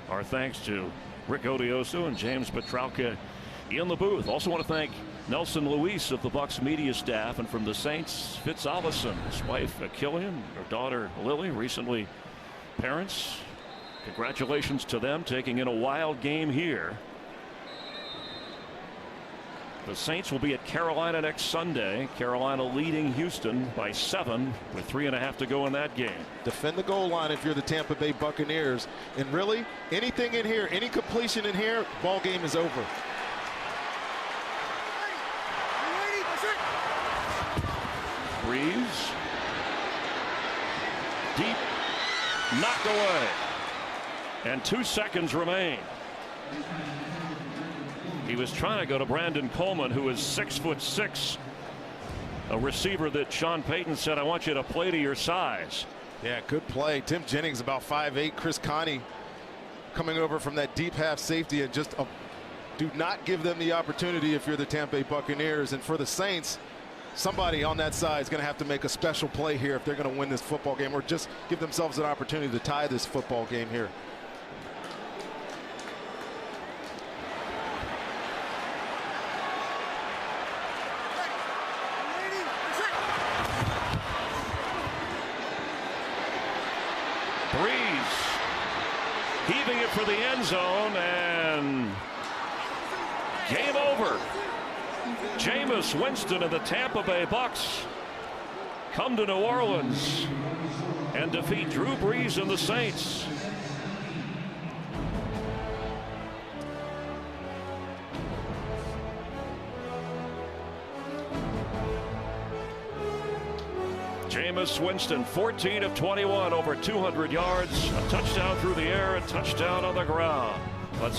Our thanks to Rick Odioso and James Petralka in the booth. Also want to thank Nelson Luis of the Bucs media staff, and from the Saints, Fitz Allison, his wife Killian, her daughter Lily, recently parents. Congratulations to them taking in a wild game here. The Saints will be at Carolina next Sunday. Carolina leading Houston by 7 with 3.5 to go in that game. Defend the goal line if you're the Tampa Bay Buccaneers. And really, anything in here, any completion in here, ball game is over. Breeze. Deep. Knocked away. And 2 seconds remain. He was trying to go to Brandon Coleman, who is 6'6", a receiver that Sean Payton said, I want you to play to your size. Yeah, good play. Tim Jennings about 5'8". Chris Connie coming over from that deep half safety, and just do not give them the opportunity if you're the Tampa Bay Buccaneers. And for the Saints, somebody on that side is going to have to make a special play here if they're going to win this football game, or just give themselves an opportunity to tie this football game here. Heaving it for the end zone, and game over. Jameis Winston of the Tampa Bay Bucs come to New Orleans and defeat Drew Brees and the Saints. Jameis Winston, 14 of 21, over 200 yards, a touchdown through the air, a touchdown on the ground. Let's